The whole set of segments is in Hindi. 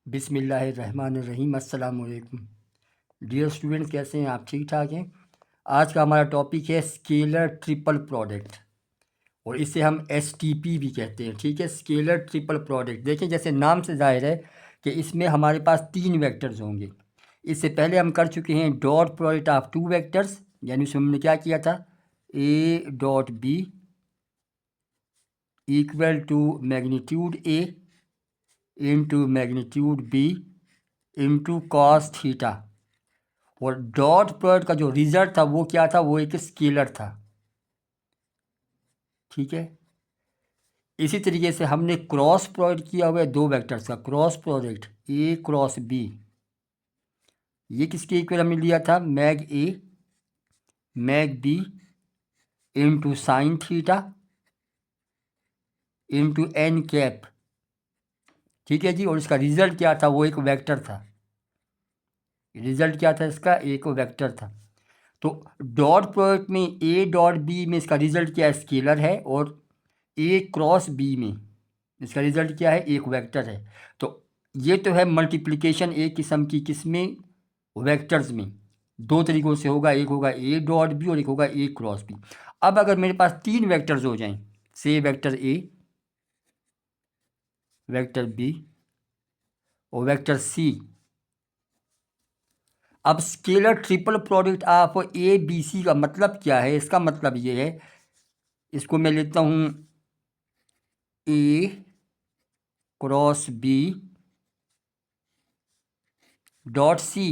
बिस्मिल्लाहिर्रहमानिर्रहीम। अस्सलाम वालेकुम। डियर स्टूडेंट, कैसे हैं आप? ठीक ठाक हैं। आज का हमारा टॉपिक है स्केलर ट्रिपल प्रोडक्ट, और इसे हम एसटीपी भी कहते हैं। ठीक है, स्केलर ट्रिपल प्रोडक्ट। देखें, जैसे नाम से जाहिर है कि इसमें हमारे पास तीन वेक्टर्स होंगे। इससे पहले हम कर चुके हैं dot product of two vectors, यानी उसमें हमने क्या किया था, A dot B equal to magnitude A into magnitude B into cos theta. और डॉट प्रोडक्ट का जो रिजल्ट था वो क्या था, वो एक स्केलर था। ठीक है, इसी तरीके से हमने क्रॉस प्रोडक्ट किया हुआ है दो वेक्टर्स का। Cross product A cross B, ये किसके इक्वल हमने लिया था, mag A mag B into sine theta into n cap. ठीक है जी, और इसका रिजल्ट क्या था, वो एक वेक्टर था। रिजल्ट क्या था इसका, एक वेक्टर था। तो डॉट प्रोडक्ट में ए डॉट बी में इसका रिजल्ट क्या है, स्केलर है। और ए क्रॉस बी में इसका रिजल्ट क्या है, एक वेक्टर है। तो ये तो है मल्टीप्लिकेशन एक किस्म की, किसमें, वेक्टर्स में। दो तरीक़ों से होगा, एक होगा ए डॉट बी और एक होगा ए क्रॉस बी। अब अगर मेरे पास तीन वेक्टर्स हो जाएं, से वेक्टर ए, वेक्टर बी और वेक्टर सी। अब scalar triple product of A B C का मतलब क्या है, इसका मतलब ये है, इसको मैं लेता हूँ ए क्रॉस बी डॉट सी।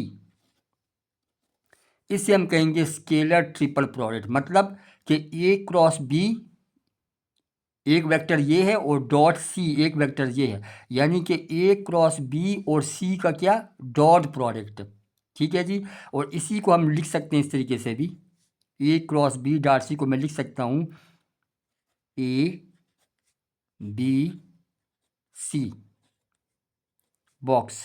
इसे हम कहेंगे स्केलर ट्रिपल प्रोडक्ट। मतलब कि ए क्रॉस बी एक वेक्टर ये है और डॉट सी एक वेक्टर ये है, यानी कि ए क्रॉस बी और सी का क्या, डॉट प्रोडक्ट। ठीक है जी, और इसी को हम लिख सकते हैं इस तरीके से भी, ए क्रॉस बी डॉट सी को मैं लिख सकता हूँ ए बी सी बॉक्स,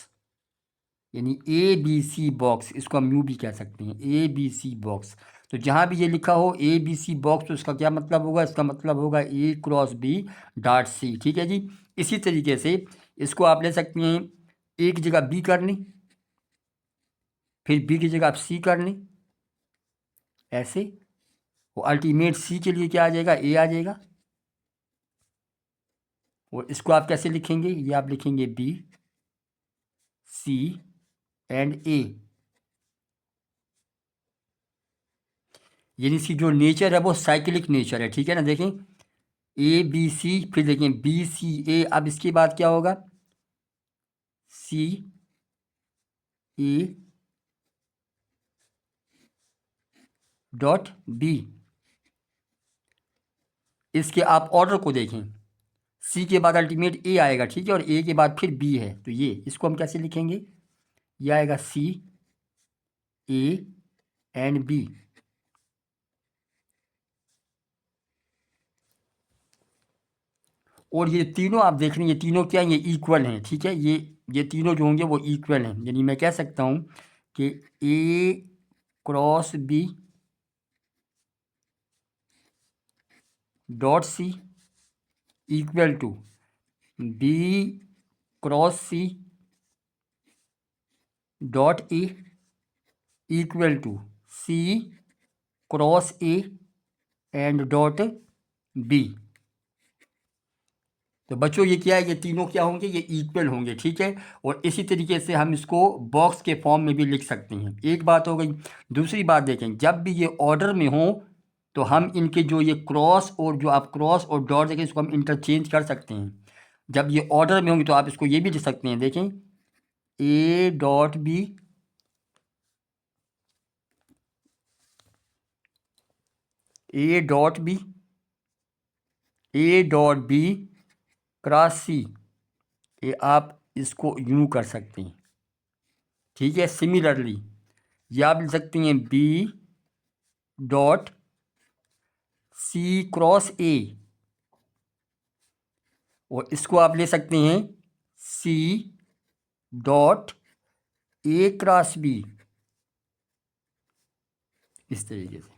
यानी ए बी सी बॉक्स। इसको हम यूँ भी कह सकते हैं, ए बी सी बॉक्स। तो जहाँ भी ये लिखा हो ए बी सी बॉक्स, तो इसका क्या मतलब होगा, इसका मतलब होगा ए क्रॉस बी डॉट सी। ठीक है जी, इसी तरीके से इसको आप ले सकते हैं, ए की जगह बी कर लें, फिर बी की जगह आप सी कर लें, ऐसे। वो अल्टीमेट सी के लिए क्या आ जाएगा, ए आ जाएगा। और इसको आप कैसे लिखेंगे, ये आप लिखेंगे बी सी एंड ए, यानी इसकी जो नेचर है वो साइक्लिक नेचर है। ठीक है ना, देखें ए बी सी, फिर देखें बी सी ए। अब इसके बाद क्या होगा, सी ए डॉट बी। इसके आप ऑर्डर को देखें, सी के बाद अल्टीमेट ए आएगा, ठीक है, और ए के बाद फिर बी है। तो ये इसको हम कैसे लिखेंगे, ये आएगा सी ए एंड बी। और ये तीनों आप देख रहे हैं, ये तीनों क्या हैं, ये इक्वल हैं। ठीक है, ये तीनों जो होंगे वो इक्वल हैं, यानी मैं कह सकता हूँ कि A cross B dot C equal to B cross C dot A equal to C cross A and dot B. तो बच्चों ये क्या है, ये तीनों क्या होंगे, ये इक्वल होंगे। ठीक है, और इसी तरीके से हम इसको बॉक्स के फॉर्म में भी लिख सकते हैं। एक बात हो गई। दूसरी बात देखें, जब भी ये ऑर्डर में हो तो हम इनके जो ये क्रॉस और जो आप क्रॉस और डॉट देखें, इसको हम इंटरचेंज कर सकते हैं। जब ये ऑर्डर में होंगे तो आप इसको ये भी लिख सकते हैं, देखें A dot B A dot B A dot B cross C, ये आप इसको यूँ कर सकते हैं। ठीक है, सिमिलरली ये आप लिख सकते हैं B dot C cross A, और इसको आप ले सकते हैं C dot A cross B, इस तरीके से।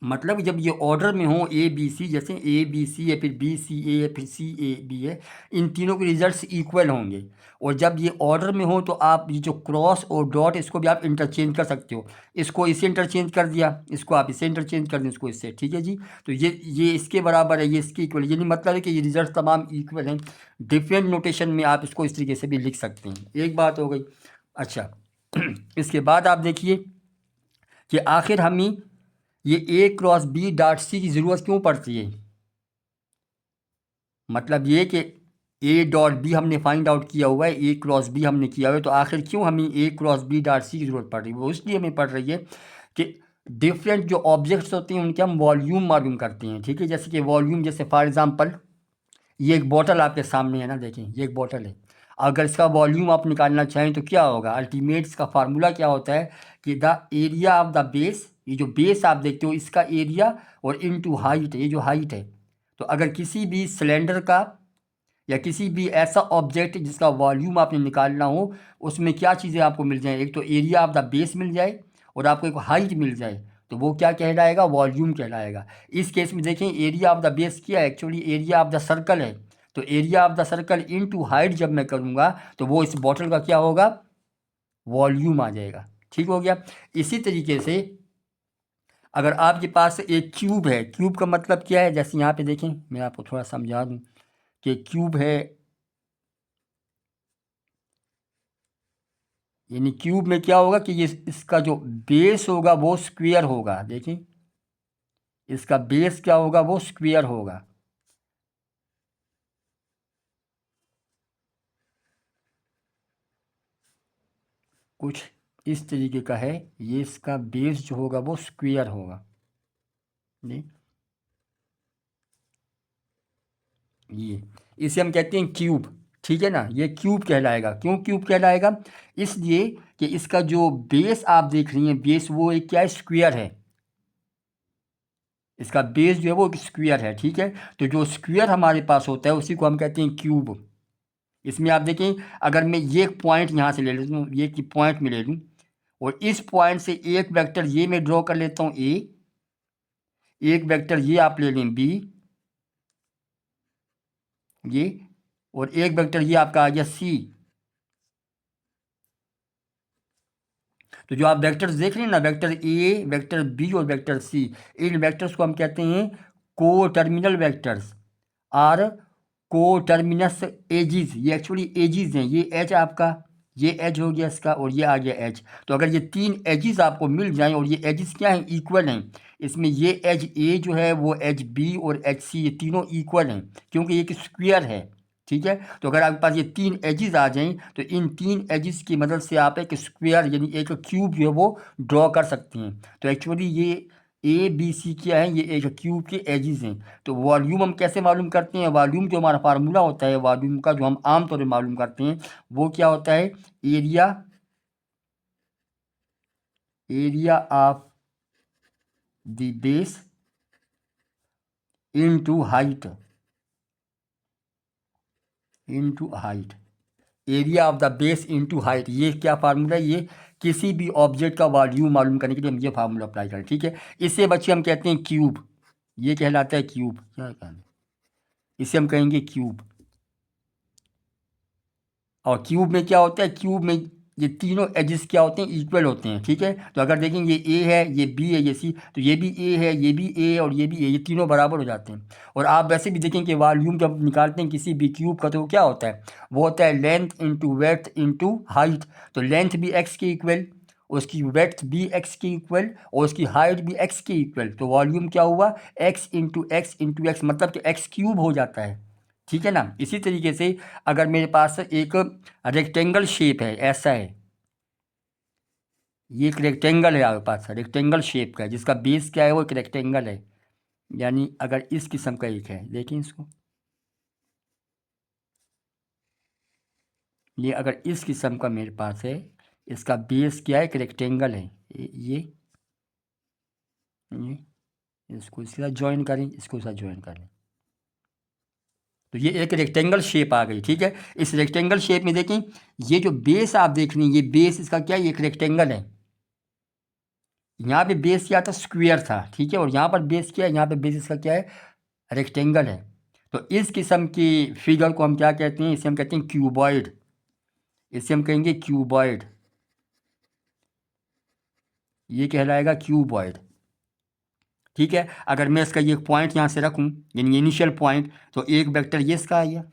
मतलब जब ये ऑर्डर में हो ए बी सी, जैसे ए बी सी है, फिर बी सी ए है, फिर सी ए बी है, इन तीनों के रिजल्ट्स इक्वल होंगे। और जब ये ऑर्डर में हो तो आप ये जो क्रॉस और डॉट, इसको भी आप इंटरचेंज कर सकते हो। इसको इससे इंटरचेंज कर दिया, इसको आप इससे इंटरचेंज कर दें, इसको इससे, ठीक है जी। तो ये इसके बराबर है, ये इसके इक्वल है, ये नहीं मतलब है कि ये रिजल्ट तमाम इक्वल हैं। डिफरेंट नोटेशन में आप इसको इस तरीके से भी लिख सकते हैं। एक बात हो गई। अच्छा इसके बाद आप देखिए कि आखिर हमें ये ए क्रॉस बी डॉट सी की ज़रूरत क्यों पड़ती है। मतलब ये कि ए डॉट बी हमने फाइंड आउट किया हुआ है, ए क्रॉस बी हमने किया हुआ है, तो आखिर क्यों हमें ए क्रॉस बी डॉट सी की ज़रूरत पड़ रही है। वो इसलिए हमें पड़ रही है कि डिफरेंट जो ऑब्जेक्ट्स होते हैं उनके हम वॉल्यूम मालूम करते हैं, ठीक है। जैसे कि वॉल्यूम, जैसे फॉर एग्जांपल ये एक बॉटल आपके सामने है ना, देखें ये एक बॉटल है। अगर इसका वॉल्यूम आप निकालना चाहें तो क्या होगा, अल्टीमेट इसका फार्मूला क्या होता है कि the area of the base, ये जो बेस आप देखते हो इसका एरिया, और इनटू हाइट, ये जो हाइट है। तो अगर किसी भी सिलेंडर का या किसी भी ऐसा ऑब्जेक्ट जिसका वॉल्यूम आपने निकालना हो, उसमें क्या चीज़ें आपको मिल जाए, एक तो एरिया ऑफ द बेस मिल जाए और आपको एक हाइट मिल जाए, तो वो क्या कहलाएगा, वॉल्यूम कहलाएगा। इस केस में देखें एरिया ऑफ द बेस क्या है, actually area of the circle है। तो area of the circle into height जब मैं करूँगा तो वो इस बॉटल का क्या होगा, वॉल्यूम आ जाएगा। ठीक हो गया। इसी तरीके से अगर आपके पास एक क्यूब है, क्यूब का मतलब क्या है, जैसे यहाँ पे देखें मैं आपको थोड़ा समझा दूँ कि क्यूब है, यानी क्यूब में क्या होगा कि ये इसका जो बेस होगा वो स्क्वायर होगा। देखिए इसका बेस क्या होगा, वो स्क्वायर होगा। कुछ इस तरीके का है, ये इसका बेस जो होगा वो स्क्वायर होगा। नहीं, ये इसे हम कहते हैं क्यूब, ठीक है ना। ये क्यूब कहलाएगा। क्यों क्यूब कहलाएगा, इसलिए कि इसका जो बेस आप देख रही हैं, बेस वो एक क्या है, स्क्वायर है। इसका बेस जो है वो स्क्वायर है, ठीक है। तो जो स्क्वायर हमारे पास होता है उसी को हम कहते हैं क्यूब। इसमें आप देखें, अगर मैं ये एक पॉइंट यहाँ से ले लेता हूँ, ये कि पॉइंट में ले लूँ, और इस पॉइंट से एक वेक्टर ये मैं ड्रॉ कर लेता हूँ ए, एक वेक्टर ये आप ले लें बी, ये, और एक वेक्टर ये आपका आ गया सी। तो जो आप वेक्टर्स देख रहे हैं ना, वेक्टर ए, वेक्टर बी और वेक्टर सी, इन वेक्टर्स को हम कहते हैं को टर्मिनल वेक्टर्स और को टर्मिनस एजिज। ये एक्चुअली एजिज हैं, ये एज आपका, ये एज हो गया इसका, और ये आ गया एज। तो अगर ये तीन एजिज आपको मिल जाएं और ये एजिज क्या हैं, इक्वल हैं, इसमें ये एज ए जो है वो एज बी और एज सी ये तीनों इक्वल हैं, क्योंकि ये एक स्क्वायर है, ठीक है। तो अगर आपके पास ये तीन एजिज आ जाएं तो इन तीन एजिज की मदद से आप एक स्क्वायर यानी एक क्यूब जो है वो ड्रॉ कर सकते हैं। तो एक्चुअली ये ए बी सी क्या है, ये एक क्यूब के एजिज हैं। तो वॉल्यूम हम कैसे मालूम करते हैं, वॉल्यूम जो हमारा फार्मूला होता है वॉल्यूम का, जो हम आम तौर पर मालूम करते हैं, वो क्या होता है, area, area of the base into height, into height, area of the base into height. ये क्या फार्मूला है, ये किसी भी ऑब्जेक्ट का वॉल्यूम मालूम करने के लिए हम ये फार्मूला अप्लाई करें, ठीक है। इससे बच्चे हम कहते हैं क्यूब, ये कहलाता है क्यूब, क्या कहना है, इसे हम कहेंगे क्यूब। और क्यूब में क्या होता है, क्यूब में ये तीनों एजेस क्या होते हैं, इक्वल होते हैं, ठीक है। तो अगर देखेंगे ये ए है, ये बी है, ये सी, तो ये भी ए है, ये भी ए है, और ये भी ए, ये तीनों बराबर हो जाते हैं। और आप वैसे भी देखें कि वॉल्यूम जब निकालते हैं किसी भी क्यूब का तो वो क्या होता है, वो होता है length into width into height. तो लेंथ भी एक्स के इक्वल, उसकी वेड्थ भी एक्स के इक्वल, और उसकी हाइट भी एक्स के इक्वल। तो वॉल्यूम क्या हुआ, एक्स इंटू एक्स, मतलब कि एक्स क्यूब हो जाता है, ठीक है ना। इसी तरीके से अगर मेरे पास एक रेक्टेंगल शेप है, ऐसा है, ये एक रेक्टेंगल है आपके पास, रेक्टेंगल शेप का है, जिसका बेस क्या है, वो एक रेक्टेंगल है। यानी अगर इस किस्म का एक है, देखें इसको, ये अगर इस किस्म का मेरे पास है, इसका बेस क्या है, एक रेक्टेंगल है, ये इसको इसके साथ ज्वाइन करें, इसको साथ ज्वाइन करें, तो ये एक रेक्टेंगल शेप आ गई, ठीक है। इस रेक्टेंगल शेप में देखें, ये जो बेस आप देख रही हैं, ये बेस इसका क्या है, ये एक रेक्टेंगल है, यहाँ पे बेस क्या था, स्क्वायर था, ठीक है, और यहाँ पर बेस क्या है, यहाँ पे बेस इसका क्या है, रेक्टेंगल है। तो इस किस्म की फिगर को हम क्या कहते हैं, इसे हम कहते हैं क्यूबॉइड, इसे हम कहेंगे क्यूबॉइड, ये कहलाएगा क्यूबॉइड, ठीक है। अगर मैं इसका ये पॉइंट यहाँ से रखूँ, यानी इनिशियल पॉइंट, तो एक वेक्टर ये इसका आ गया,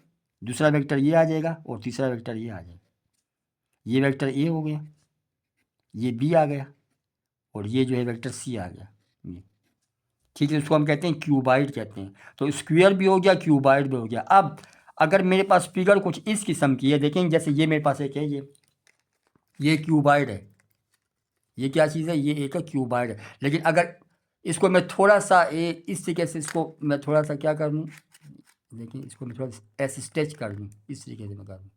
दूसरा वेक्टर ये आ जाएगा, और तीसरा वेक्टर ये आ जाएगा। ये वेक्टर ए हो गया, ये बी आ गया, और ये जो है वेक्टर सी आ गया, ये, ठीक है। इसको हम कहते हैं क्यूबाइड कहते हैं। तो स्क्वायर भी हो गया, क्यूबाइड भी हो गया। अब अगर मेरे पास फिगर कुछ इस किस्म की है, देखेंगे जैसे ये मेरे पास एक है, ये क्यूबाइड है, ये क्या चीज़ है, ये एक क्यूबाइड है। लेकिन अगर इसको मैं थोड़ा सा इस तरीके से, इसको मैं थोड़ा सा क्या कर दूँ, देखिए इसको मैं थोड़ा ऐसे स्ट्रेच कर दूँ, इस तरीके से मैं कर दूँ,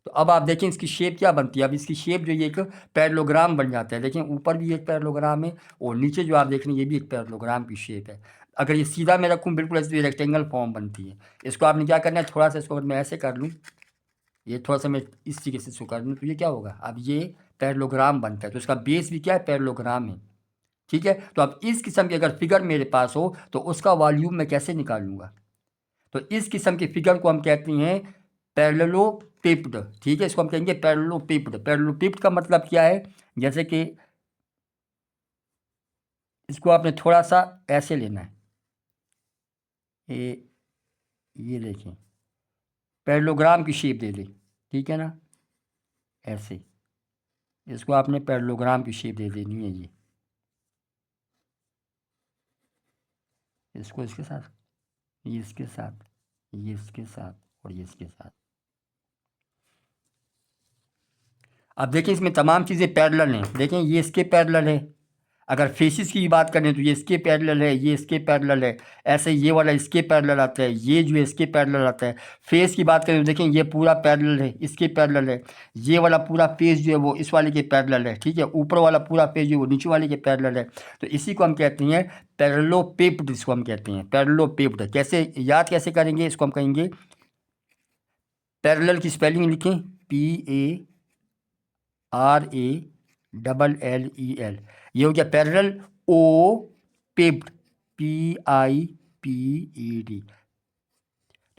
तो अब आप देखें इसकी शेप क्या बनती है। अब इसकी शेप जो ये एक पैरेललोग्राम बन जाता है। देखें ऊपर भी एक पैरेललोग्राम है, और नीचे जो आप देख रहे हैं ये भी एक पैरेललोग्राम की शेप है। अगर ये सीधा मैं रखूँ बिल्कुल ऐसे, रेक्टेंगल फॉर्म बनती है। इसको आपने क्या करना है, थोड़ा सा इसको अगर मैं ऐसे कर लूँ, ये थोड़ा सा मैं इस तरीके से इसको कर लूँ, तो ये क्या होगा, अब ये पैरेललोग्राम बनता है। तो इसका बेस भी क्या है, पैरेललोग्राम है, ठीक है। तो अब इस किस्म की अगर फिगर मेरे पास हो, तो उसका वॉल्यूम मैं कैसे निकालूंगा। तो इस किस्म की फिगर को हम कहते हैं पैरेललोपिप्ड, ठीक है। इसको हम कहेंगे पैरेललोपिप्ड। पैरेललोपिप्ड का मतलब क्या है, जैसे कि इसको आपने थोड़ा सा ऐसे लेना है, ये देखें पैरेललोग्राम की शेप दे दी, ठीक है ना, ऐसे इसको आपने पैरेललोग्राम की शेप दे देनी है। ये इसको इसके साथ, ये इसके साथ, ये इसके साथ, और ये इसके साथ। अब देखें इसमें तमाम चीज़ें पैरेलल हैं। देखें ये इसके पैरेलल है, अगर फेसिस की बात करें तो ये इसके पैरेलल है, ये इसके पैरेलल है, ऐसे ये वाला इसके पैरेलल आता है, ये जो है इसके पैरेलल आता है। फेस की बात करें तो देखें ये पूरा पैरेलल है, इसके पैरेलल है। ये वाला पूरा पेज जो है वो इस वाले के पैरेलल है, ठीक है। ऊपर वाला पूरा पेज जो है वो नीचे वाले के पैरेलल है। तो इसी को हम कहते हैं पैरेललोपिप्ड, इसको हम कहते हैं पैरेललोपिप्ड। कैसे याद कैसे करेंगे, इसको हम कहेंगे, पैरेलल की स्पेलिंग लिखें, PARALLEL, ये हो गया पैरेलल। ओ पिप्ड, PIPED,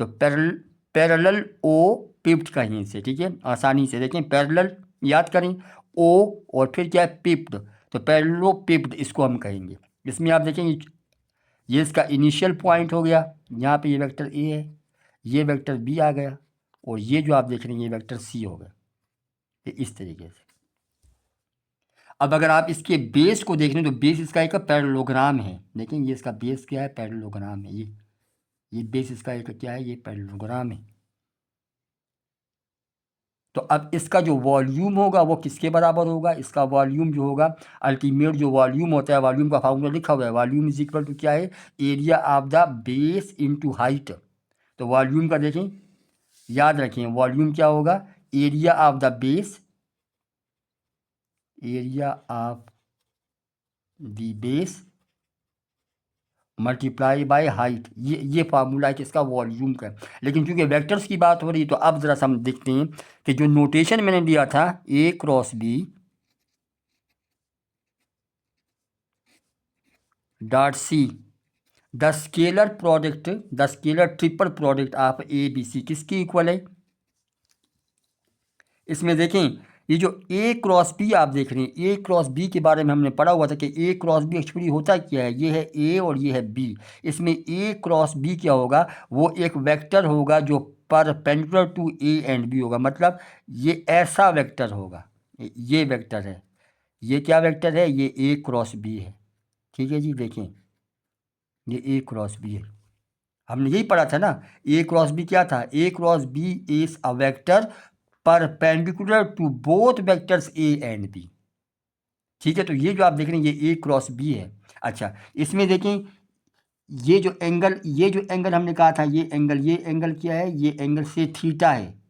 तो पैरेलल ओ पिप्ड कहीं से, ठीक है, आसानी से देखें पैरेलल याद करें, ओ और फिर क्या है पिप्ड, तो पैरेललो पिप्ड इसको हम कहेंगे। इसमें आप देखेंगे ये इसका इनिशियल पॉइंट हो गया, यहाँ पे ये वेक्टर ए है, ये वेक्टर बी आ गया, और ये जो आप देख रहे हैं ये वेक्टर सी हो गया, ये इस तरीके से। अब अगर आप इसके बेस को देख रहे हैं तो बेस इसका एक पैरेललोग्राम है। देखें ये इसका बेस क्या है, पैरेललोग्राम है। ये बेस इसका एक क्या है, ये पैरेललोग्राम है। तो अब इसका जो वॉल्यूम होगा वो किसके बराबर होगा, इसका वॉल्यूम जो होगा, अल्टीमेट जो वॉल्यूम होता है, वॉल्यूम का फार्मूला लिखा हुआ है, वॉल्यूम इज इक्वल टू क्या है, area of the base into height. तो वॉल्यूम का देखें, याद रखें वॉल्यूम क्या होगा, area of the base, area of the base multiply by height. ये फार्मूला है किसका, वॉल्यूम का। लेकिन चूंकि वेक्टर्स की बात हो रही है तो अब ज़रा सा हम देखते हैं कि जो नोटेशन मैंने दिया था A cross B dot C, the scalar product, the scalar triple product of ABC किसकी इक्वल है। इसमें देखें ये जो A क्रॉस B आप देख रहे हैं, A क्रॉस B के बारे में हमने पढ़ा हुआ था कि A क्रॉस B एक्चुअली होता क्या है, ये है A और ये है B। इसमें A क्रॉस B क्या होगा, वो एक वेक्टर होगा जो perpendicular to A and B होगा। मतलब ये ऐसा वेक्टर होगा, ये वेक्टर है, ये क्या वेक्टर है, ये A क्रॉस B है, ठीक है जी। देखें ये A क्रॉस B है, हमने यही पढ़ा था ना। A क्रॉस B क्या था, A cross B is a vector perpendicular to both vectors A and B, ठीक है। तो ये जो आप देख रहे हैं ये A क्रॉस B है। अच्छा इसमें देखें ये जो एंगल हमने कहा था, ये एंगल क्या है, ये एंगल से थीटा है,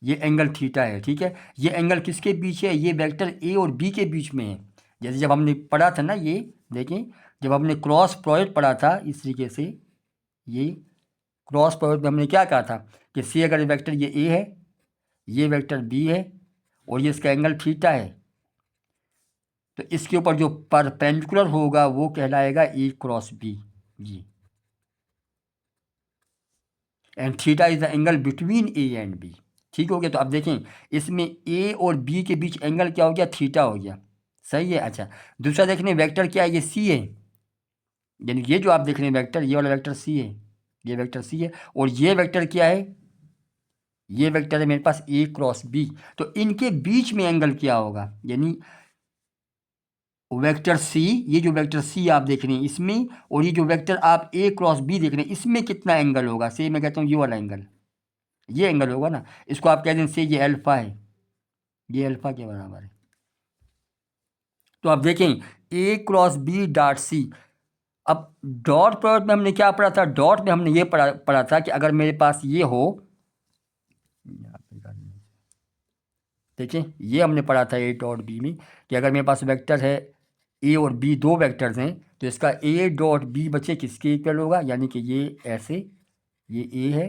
ये एंगल थीटा है, ठीक है। ये एंगल किसके बीच है, ये वेक्टर A और B के बीच में है। जैसे जब हमने पढ़ा था ना, ये देखें जब हमने क्रॉस प्रोडक्ट पढ़ा था इस तरीके से, ये क्रॉस प्रोडक्ट में हमने क्या कहा था कि सी अगर वेक्टर ये A है, ये वेक्टर B है, और ये इसका एंगल थीटा है, तो इसके ऊपर जो परपेंडिकुलर होगा वो कहलाएगा ए क्रॉस बी जी। And theta is the angle between A and B. ठीक हो गया। तो अब देखें इसमें ए और बी के बीच एंगल क्या हो गया, थीटा हो गया। सही है। अच्छा, दूसरा देखने वेक्टर क्या है, ये सी है, यानी ये जो आप देख रहे हैं वेक्टर, ये वाला वेक्टर सी है, ये वेक्टर सी है। और ये वेक्टर क्या है, ये वेक्टर है मेरे पास ए क्रॉस बी। तो इनके बीच में एंगल क्या होगा, यानी वेक्टर सी, ये जो वेक्टर सी आप देख रहे हैं इसमें, और ये जो वेक्टर आप ए क्रॉस बी देख रहे हैं इसमें कितना एंगल होगा। से मैं कहता हूँ ये वाला एंगल, ये एंगल होगा ना, इसको आप कह दें से ये अल्फा है, ये अल्फा के बराबर है। तो आप देखें ए क्रॉस बी डॉट सी। अब डॉट प्रोडक्ट में हमने क्या पढ़ा था, डॉट में हमने ये पढ़ा था कि अगर मेरे पास ये हो, देखें ये हमने पढ़ा था ए डॉट बी में, कि अगर मेरे पास वेक्टर है ए और बी, दो वेक्टर्स हैं, तो इसका ए डॉट बी बचे किसके इक्वल होगा, यानी कि ये ऐसे, ये ए है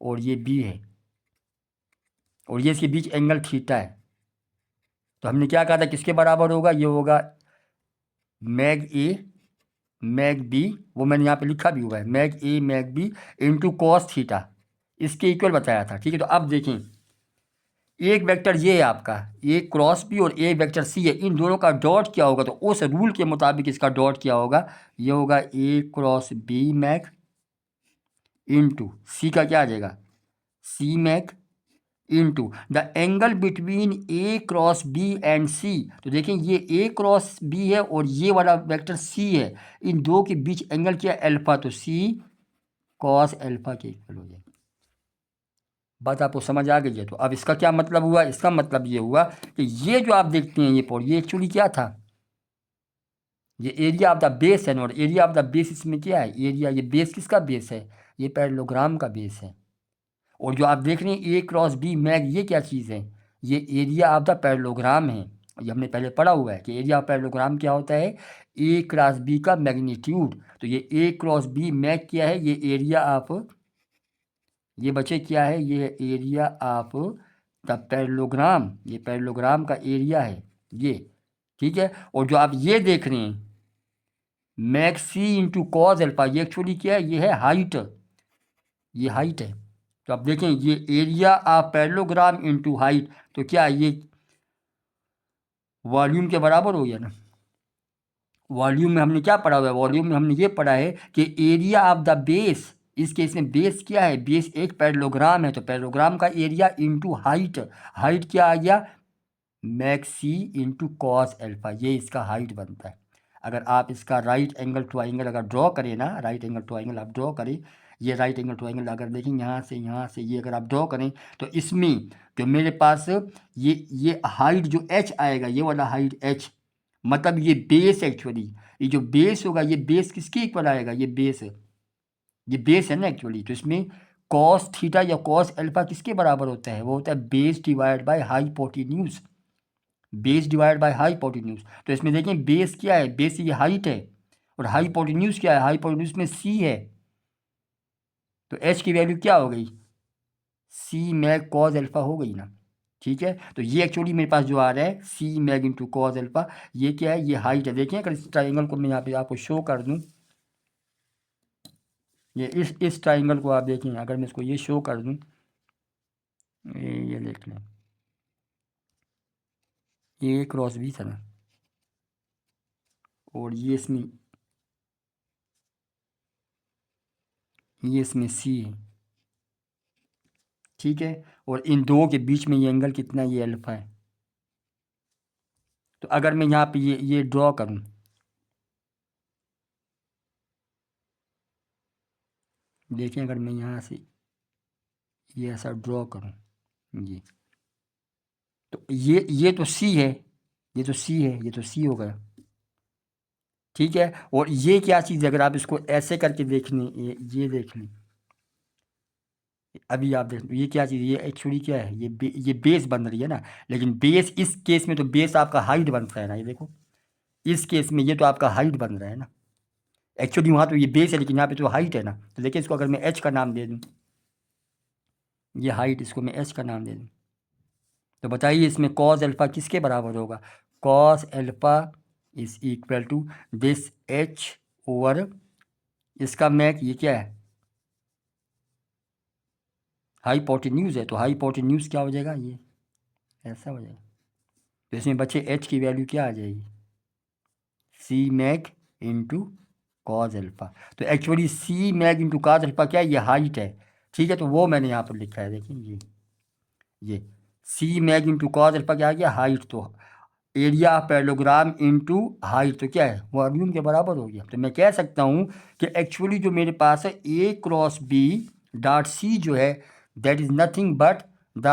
और ये बी है, और ये इसके बीच एंगल थीटा है। तो हमने क्या कहा था किसके बराबर होगा, ये होगा मैग ए मैग बी, वो मैंने यहाँ पे लिखा भी हुआ है, mag A mag B into cos theta, इसके इक्वल बताया था। ठीक है। तो अब देखें एक वेक्टर ये है आपका ए क्रॉस बी और एक वेक्टर सी है, इन दोनों का डॉट क्या होगा, तो उस रूल के मुताबिक इसका डॉट क्या होगा, ये होगा A cross B mag into C का क्या आ जाएगा, C mag into the angle between A cross B and C. तो देखें ये ए क्रॉस बी है और ये वाला वेक्टर सी है, इन दो के बीच एंगल क्या है, अल्फा, तो सी कॉस अल्फा के इक्वल हो जाएगा। बात आपको समझ आ गई है। तो अब इसका क्या मतलब हुआ, इसका मतलब ये हुआ कि ये जो आप देखते हैं ये पॉइंट, ये एक्चुअली क्या था, ये एरिया ऑफ द बेस है ना, और एरिया ऑफ द बेस इसमें क्या है, एरिया, ये बेस किसका बेस है, ये पैरेललोग्राम का बेस है। और जो आप देख रहे हैं ए क्रॉस बी मैग, ये क्या चीज़ है, ये एरिया ऑफ द पैरेललोग्राम है। ये हमने पहले पढ़ा हुआ है कि एरिया ऑफ पैरेललोग्राम क्या होता है, ए क्रॉस बी का मैग्नीट्यूड। तो ये ए क्रॉस बी मैग क्या है, ये एरिया ऑफ, ये बचे क्या है, ये एरिया ऑफ द पैरेललोग्राम, ये पैरेललोग्राम का एरिया है ये। ठीक है। और जो आप ये देख रहे हैं मैग सी इंटू कॉज अल्फा, ये एक्चुअली क्या है, ये है हाइट, ये हाइट है। तो आप देखें ये area of parallelogram into height, तो क्या ये वॉल्यूम के बराबर हो गया ना। वॉल्यूम में हमने क्या पढ़ा हुआ है, वॉल्यूम में हमने ये पढ़ा है कि एरिया ऑफ द बेस, इस केस में बेस क्या है, बेस एक पैरेललोग्राम है, तो पैरेललोग्राम का एरिया इंटू हाइट, हाइट क्या आ गया, मैग सी इंटू कॉस अल्फा, ये इसका हाइट बनता है। अगर आप इसका राइट एंगल ट्राइंगल अगर ड्रॉ करें ना, राइट एंगल ट्राइंगल आप ड्रॉ करें, ये राइट एंगल ट्राइंगल अगर देखें यहाँ से ये अगर आप ड्रॉ करें, तो इसमें जो मेरे पास ये हाइट जो एच आएगा, ये वाला हाइट एच, मतलब ये बेस एक्चुअली, ये जो बेस होगा ये बेस किसके इक्वल आएगा, ये बेस है, ये बेस है ना एक्चुअली। तो इसमें कॉस थीटा या कॉस अल्फा किसके बराबर होता है, वो होता है base divide by hypotenuse, base divide by hypotenuse. तो इसमें देखें बेस क्या है, बेस ये हाइट है, और हाइपोटेन्यूज क्या है, हाइपोटेन्यूज में सी है, तो एच की वैल्यू क्या हो गई, सी मैग कॉज अल्फा हो गई ना। ठीक है। तो ये एक्चुअली मेरे पास जो आ रहा है सी मैग इंटू कॉज अल्फा, ये क्या है, ये हाइट है। देखें अगर इस ट्राइंगल को मैं यहाँ पे आपको शो कर दूँ, ये इस ट्राइंगल को आप देखें, अगर मैं इसको ये शो कर दूँ, ये देख लें, ये क्रॉस भी था ना, और ये इसमें सी है। ठीक है। और इन दो के बीच में ये एंगल कितना है, ये अल्फा है। तो अगर मैं यहाँ पे ये ड्रॉ करूँ, देखें अगर मैं यहाँ से ये ऐसा ड्रॉ करूँ, ये, तो ये तो सी है, ये तो सी है, ये तो सी हो गया। ठीक है। और ये क्या चीज़ है, अगर आप इसको ऐसे करके देख लें, ये देख लें, अभी आप देख लो ये क्या चीज़, ये एक्चुअली क्या है, ये बेस बन रही है ना, लेकिन बेस इस केस में तो बेस आपका हाइट बनता है ना, ये देखो इस केस में ये तो आपका हाइट बन रहा है ना, एक्चुअली वहाँ तो ये बेस है लेकिन यहाँ पे तो हाइट है ना। तो देखिए इसको अगर मैं एच का नाम दे दूँ, ये हाइट, इसको मैं एच का नाम दे दूँ, तो बताइए इसमें कॉस अल्फ़ा किसके बराबर होगा, cos alpha is equal to this H over इसका मैक, ये क्या है, हाइपोटेन्यूज है, तो हाइपोटेन्यूज क्या हो जाएगा, ये ऐसा हो जाएगा। तो इसमें बच्चे एच की वैल्यू क्या आ जाएगी, C Mach into cos alpha. तो actually C Mach into cos alpha क्या है, ये हाइट है, ठीक है, तो वो मैंने यहाँ पर लिखा है, देखिए ये सी मैक इंटू कॉज अल्फा क्या आ गया, हाइट। तो area of parallelogram into height तो क्या है, वॉल्यूम के बराबर हो गया। तो मैं कह सकता हूँ कि एक्चुअली जो मेरे पास है A cross B dot C जो है, that is nothing but the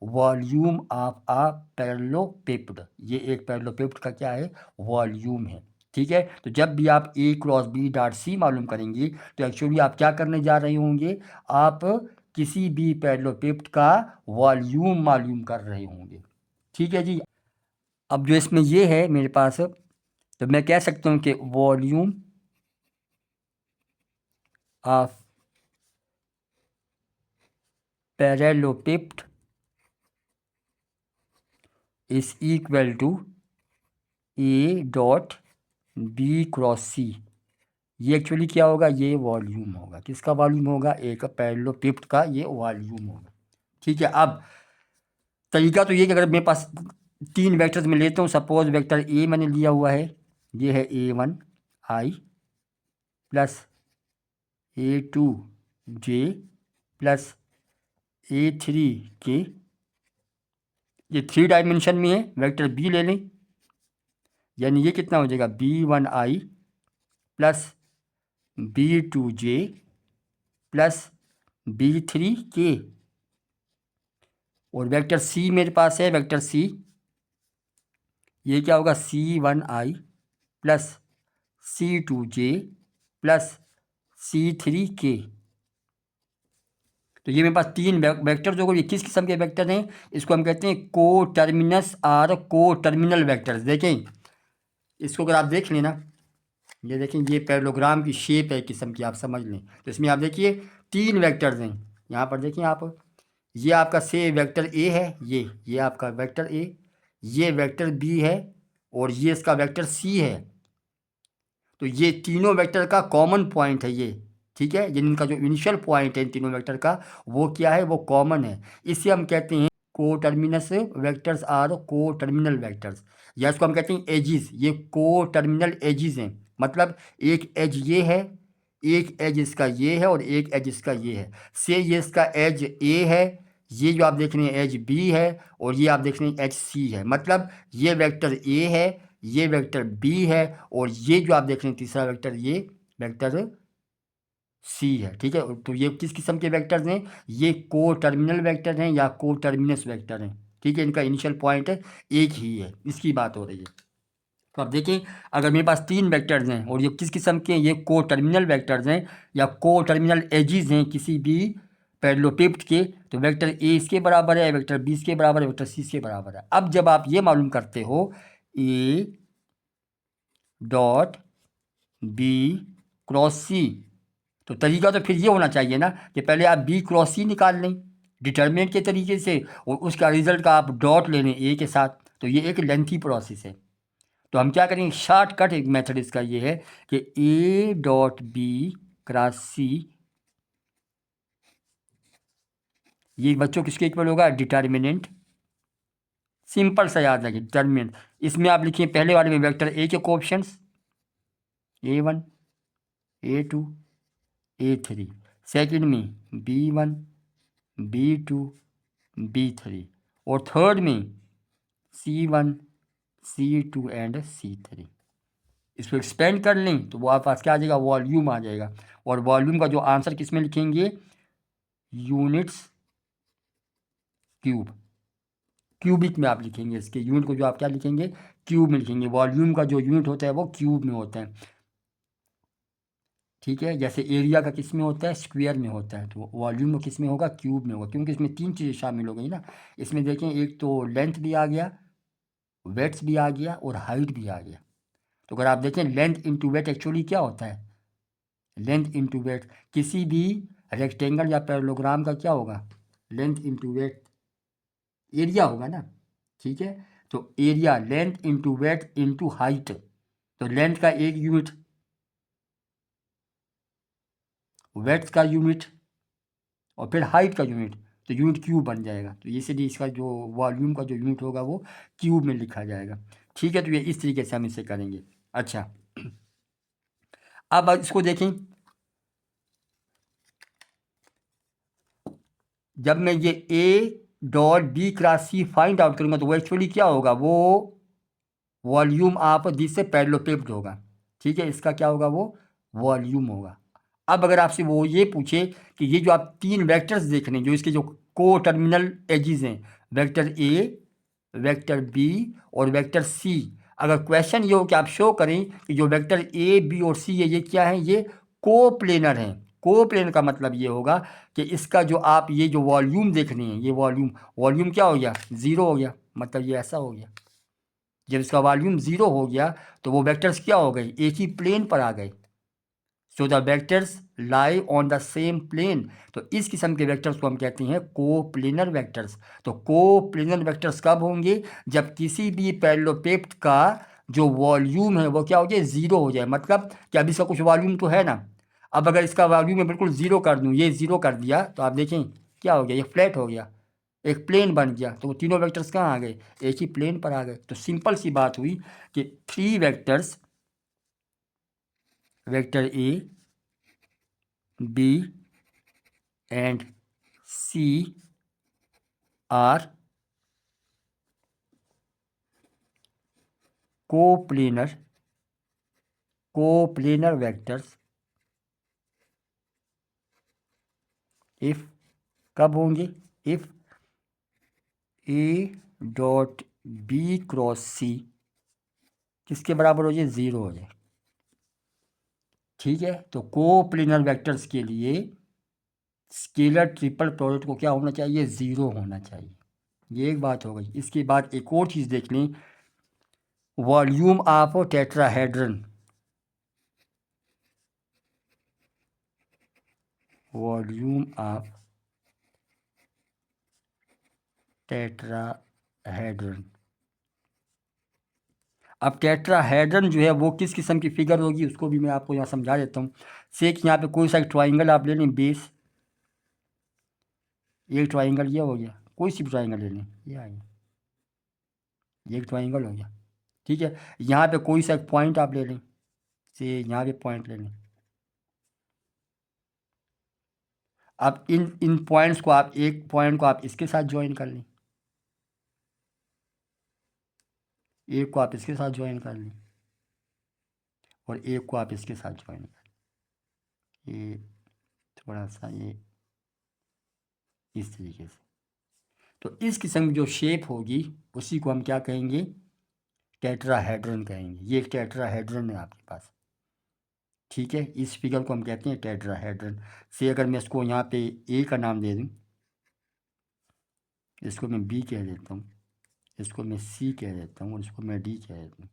volume of a parallelepiped. ये एक पैरेललोपिप्ड का क्या है, वॉल्यूम है, ठीक है। तो जब भी आप ए क्रॉस बी डॉट सी मालूम करेंगे तो एक्चुअली आप क्या करने जा रहे होंगे, आप किसी भी पैरेललोपिप्ड का वॉल्यूम मालूम कर रहे होंगे, ठीक है जी। अब जो इसमें ये है मेरे पास, तो मैं कह सकता हूँ कि volume of parallelepiped is equal to A dot B cross C. ये एक्चुअली क्या होगा, ये वॉल्यूम होगा, किसका वॉल्यूम होगा, एक पैरेललोपिप्ड का ये वॉल्यूम होगा, ठीक है। अब तरीका तो ये कि अगर मेरे पास तीन वेक्टर्स में लेता हूँ, सपोज वेक्टर ए मैंने लिया हुआ है, ये है A1 आई प्लस A2 जे प्लस A3 के, ये 3 डायमेंशन में है। वेक्टर बी ले लें, यानी ये कितना हो जाएगा, B1 आई प्लस B2 जे प्लस B3 के। और वेक्टर सी मेरे पास है, वेक्टर सी ये क्या होगा, C1 आई प्लस C2 जे प्लस C3 के। तो ये मेरे पास तीन वेक्टर जो ये किस किस्म के वेक्टर हैं, इसको हम कहते हैं को टर्मिनस और को टर्मिनल वेक्टर्स। देखें इसको अगर आप देख लें ना, ये देखें ये पैरेललोग्राम की शेप है एक किस्म की, आप समझ लें। तो इसमें आप देखिए तीन वेक्टर्स हैं, यहाँ पर देखिए आप, ये आपका से वेक्टर ए है, ये आपका वेक्टर ए, ये वेक्टर बी है और ये इसका वेक्टर सी है। तो ये तीनों वेक्टर का कॉमन पॉइंट है ये, ठीक है। ये इनका जो इनिशियल पॉइंट है इन तीनों वेक्टर का, वो क्या है, वो कॉमन है। इसे हम कहते हैं को टर्मिनस वेक्टर्स और को टर्मिनल वेक्टर्स, या इसको हम कहते हैं एजिस। ये को टर्मिनल एजिस हैं, मतलब एक एज ये है, एक एज इसका ये है और एक एज इसका ये है। से ये इसका एज ए है, ये जो आप देख रहे हैं एज बी है और ये आप देख रहे हैं एच सी है। मतलब ये वेक्टर ए है, ये वेक्टर बी है और ये जो आप देख रहे हैं तीसरा वेक्टर, ये वेक्टर सी है, ठीक है। तो ये किस किस्म के वेक्टर्स हैं, ये को टर्मिनल वेक्टर हैं या को टर्मिनस वेक्टर हैं, ठीक है। इनका इनिशियल पॉइंट एक ही है, इसकी बात हो रही है। तो आप देखें अगर मेरे पास तीन वेक्टर्स हैं और ये किस किस्म के हैं, ये को टर्मिनल वेक्टर्स हैं या को टर्मिनल एजिज हैं किसी भी पैरेललोपिप्ड के, तो वेक्टर ए इसके बराबर है, वेक्टर बी इसके बराबर है, वेक्टर सी इसके बराबर है। अब जब आप ये मालूम करते हो ए डॉट बी क्रॉस सी, तो तरीका तो फिर ये होना चाहिए ना कि पहले आप बी क्रॉस सी निकाल लें डिटर्मिनेंट के तरीके से और उसका रिजल्ट का आप डॉट ले लें ए के साथ। तो ये एक लेंथी प्रोसेस है। तो हम क्या करेंगे, शॉर्टकट एक मेथड इसका ये है कि A dot B cross C, ये बच्चों किसके इक्वल होगा, डिटर्मिनेंट। सिंपल सा याद रखिए डिटर्मिनेंट। इसमें आप लिखिए पहले वाले में वेक्टर ए के coefficients A1 A2 A3, second में B1 B2 B3 और थर्ड में C1 C2 एंड C3। इसको एक्सपेंड कर लें तो वो आपके पास क्या आ जाएगा, वॉल्यूम आ जाएगा। और वॉल्यूम का जो आंसर किस में लिखेंगे, यूनिट्स क्यूब, क्यूबिक में आप लिखेंगे इसके यूनिट को, जो आप क्या लिखेंगे, क्यूब में लिखेंगे। वॉल्यूम का जो यूनिट होता है वो क्यूब में होता है, ठीक है। जैसे एरिया का किस में होता है, स्क्वायर में होता है, तो वॉल्यूम में किस में होगा, क्यूब में होगा, क्योंकि इसमें तीन चीज़ें शामिल हो गई ना। इसमें देखें एक तो लेंथ भी आ गया, वेट्स भी आ गया और हाइट भी आ गया। तो अगर आप देखें लेंथ इंटू वेट एक्चुअली क्या होता है, लेंथ इंटू वेट किसी भी रेक्टेंगल या पैरेललोग्राम का क्या होगा, लेंथ इंटू वेट एरिया होगा ना, ठीक है। तो area length into weight into height, तो लेंथ का एक यूनिट, वेड्थ का यूनिट और फिर हाइट का यूनिट, तो यूनिट क्यूब बन जाएगा। तो इसलिए इसका जो वॉल्यूम का जो यूनिट होगा वो क्यूब में लिखा जाएगा। ठीक है, तो ये इस तरीके से हम इसे करेंगे। अच्छा, अब इसको देखें, जब मैं ये A dot B cross C find out करूंगा तो वो एक्चुअली क्या होगा, वो वॉल्यूम ऑफ दिस से पैरेललोपेप्ड होगा। ठीक है, इसका क्या होगा, वो वॉल्यूम होगा। अब अगर आपसे वो ये पूछे कि ये जो आप तीन वेक्टर्स देख रहे हैं, जो इसके जो को टर्मिनल एजिज हैं, वेक्टर ए, वेक्टर बी और वेक्टर सी, अगर क्वेश्चन ये हो कि आप शो करें कि जो वेक्टर ए बी और सी है ये क्या है, ये कोप्लेनर हैं। कोप्लेनर का मतलब ये होगा कि इसका जो आप ये जो वॉल्यूम देख रहे हैं, ये वॉल्यूम क्या हो गया, ज़ीरो हो गया। मतलब ये ऐसा हो गया, जब इसका वॉल्यूम ज़ीरो हो गया तो वो वेक्टर्स क्या हो गए, एक ही प्लेन पर आ गए। So the vectors lie on the same plane. तो इस किस्म के वेक्टर्स को हम कहते हैं कोप्लेनर वेक्टर्स। तो कोप्लेनर वेक्टर्स कब होंगे, जब किसी भी पैरेललोपेप्ड का जो वॉल्यूम है वो क्या हो जाए, ज़ीरो हो जाए। मतलब कि अब इसका कुछ वॉल्यूम तो है ना, अब अगर इसका वॉल्यूम मैं बिल्कुल ज़ीरो कर दूँ, ये ज़ीरो कर दिया, तो आप देखें क्या हो गया, ये फ्लैट हो गया, एक प्लेन बन गया। तो वो तीनों वेक्टर्स कहाँ आ गए, एक ही प्लेन पर आ गए। तो सिंपल सी बात हुई कि three vectors, vector A, B and C are coplanar vectors if, कब होंगे, if A dot B cross C किसके बराबर हो जाए, ज़ीरो हो जाए। ठीक है, तो कोप्लेनर वेक्टर्स के लिए स्केलर ट्रिपल प्रोडक्ट को क्या होना चाहिए, ज़ीरो होना चाहिए। ये एक बात हो गई। इसके बाद एक और चीज़ देख लें, volume of tetrahedron, volume of tetrahedron. अब टेट्राहेड्रन जो है वो किस किस्म की फिगर होगी उसको भी मैं आपको यहाँ समझा देता हूँ। से कि यहाँ पे कोई सा ट्राइंगल आप ले लें, बेस, एक ट्राइंगल ये हो गया, कोई सी भी ट्राइंगल ले लें, ये आ गया, ये एक ट्राइंगल हो गया। ठीक है, यहाँ पे कोई सा एक पॉइंट आप ले लें, से यहाँ पे पॉइंट ले लें। अब इन इन पॉइंट्स को आप, एक पॉइंट को आप इसके साथ ज्वाइन कर लें, एक को आप इसके साथ ज्वाइन कर लें और एक को आप इसके साथ ज्वाइन कर लें। ये थोड़ा सा ये इस तरीके से। तो इस किस्म की जो शेप होगी उसी को हम क्या कहेंगे, टेट्राहेड्रन कहेंगे। ये एक टेट्राहेड्रन है आपके पास। ठीक है, इस फिगर को हम कहते हैं टेट्राहेड्रन। से अगर मैं इसको यहाँ पे ए का नाम दे दूँ, इसको मैं बी कह देता हूँ, इसको मैं सी कह देता हूँ और इसको मैं डी कह देता हूँ।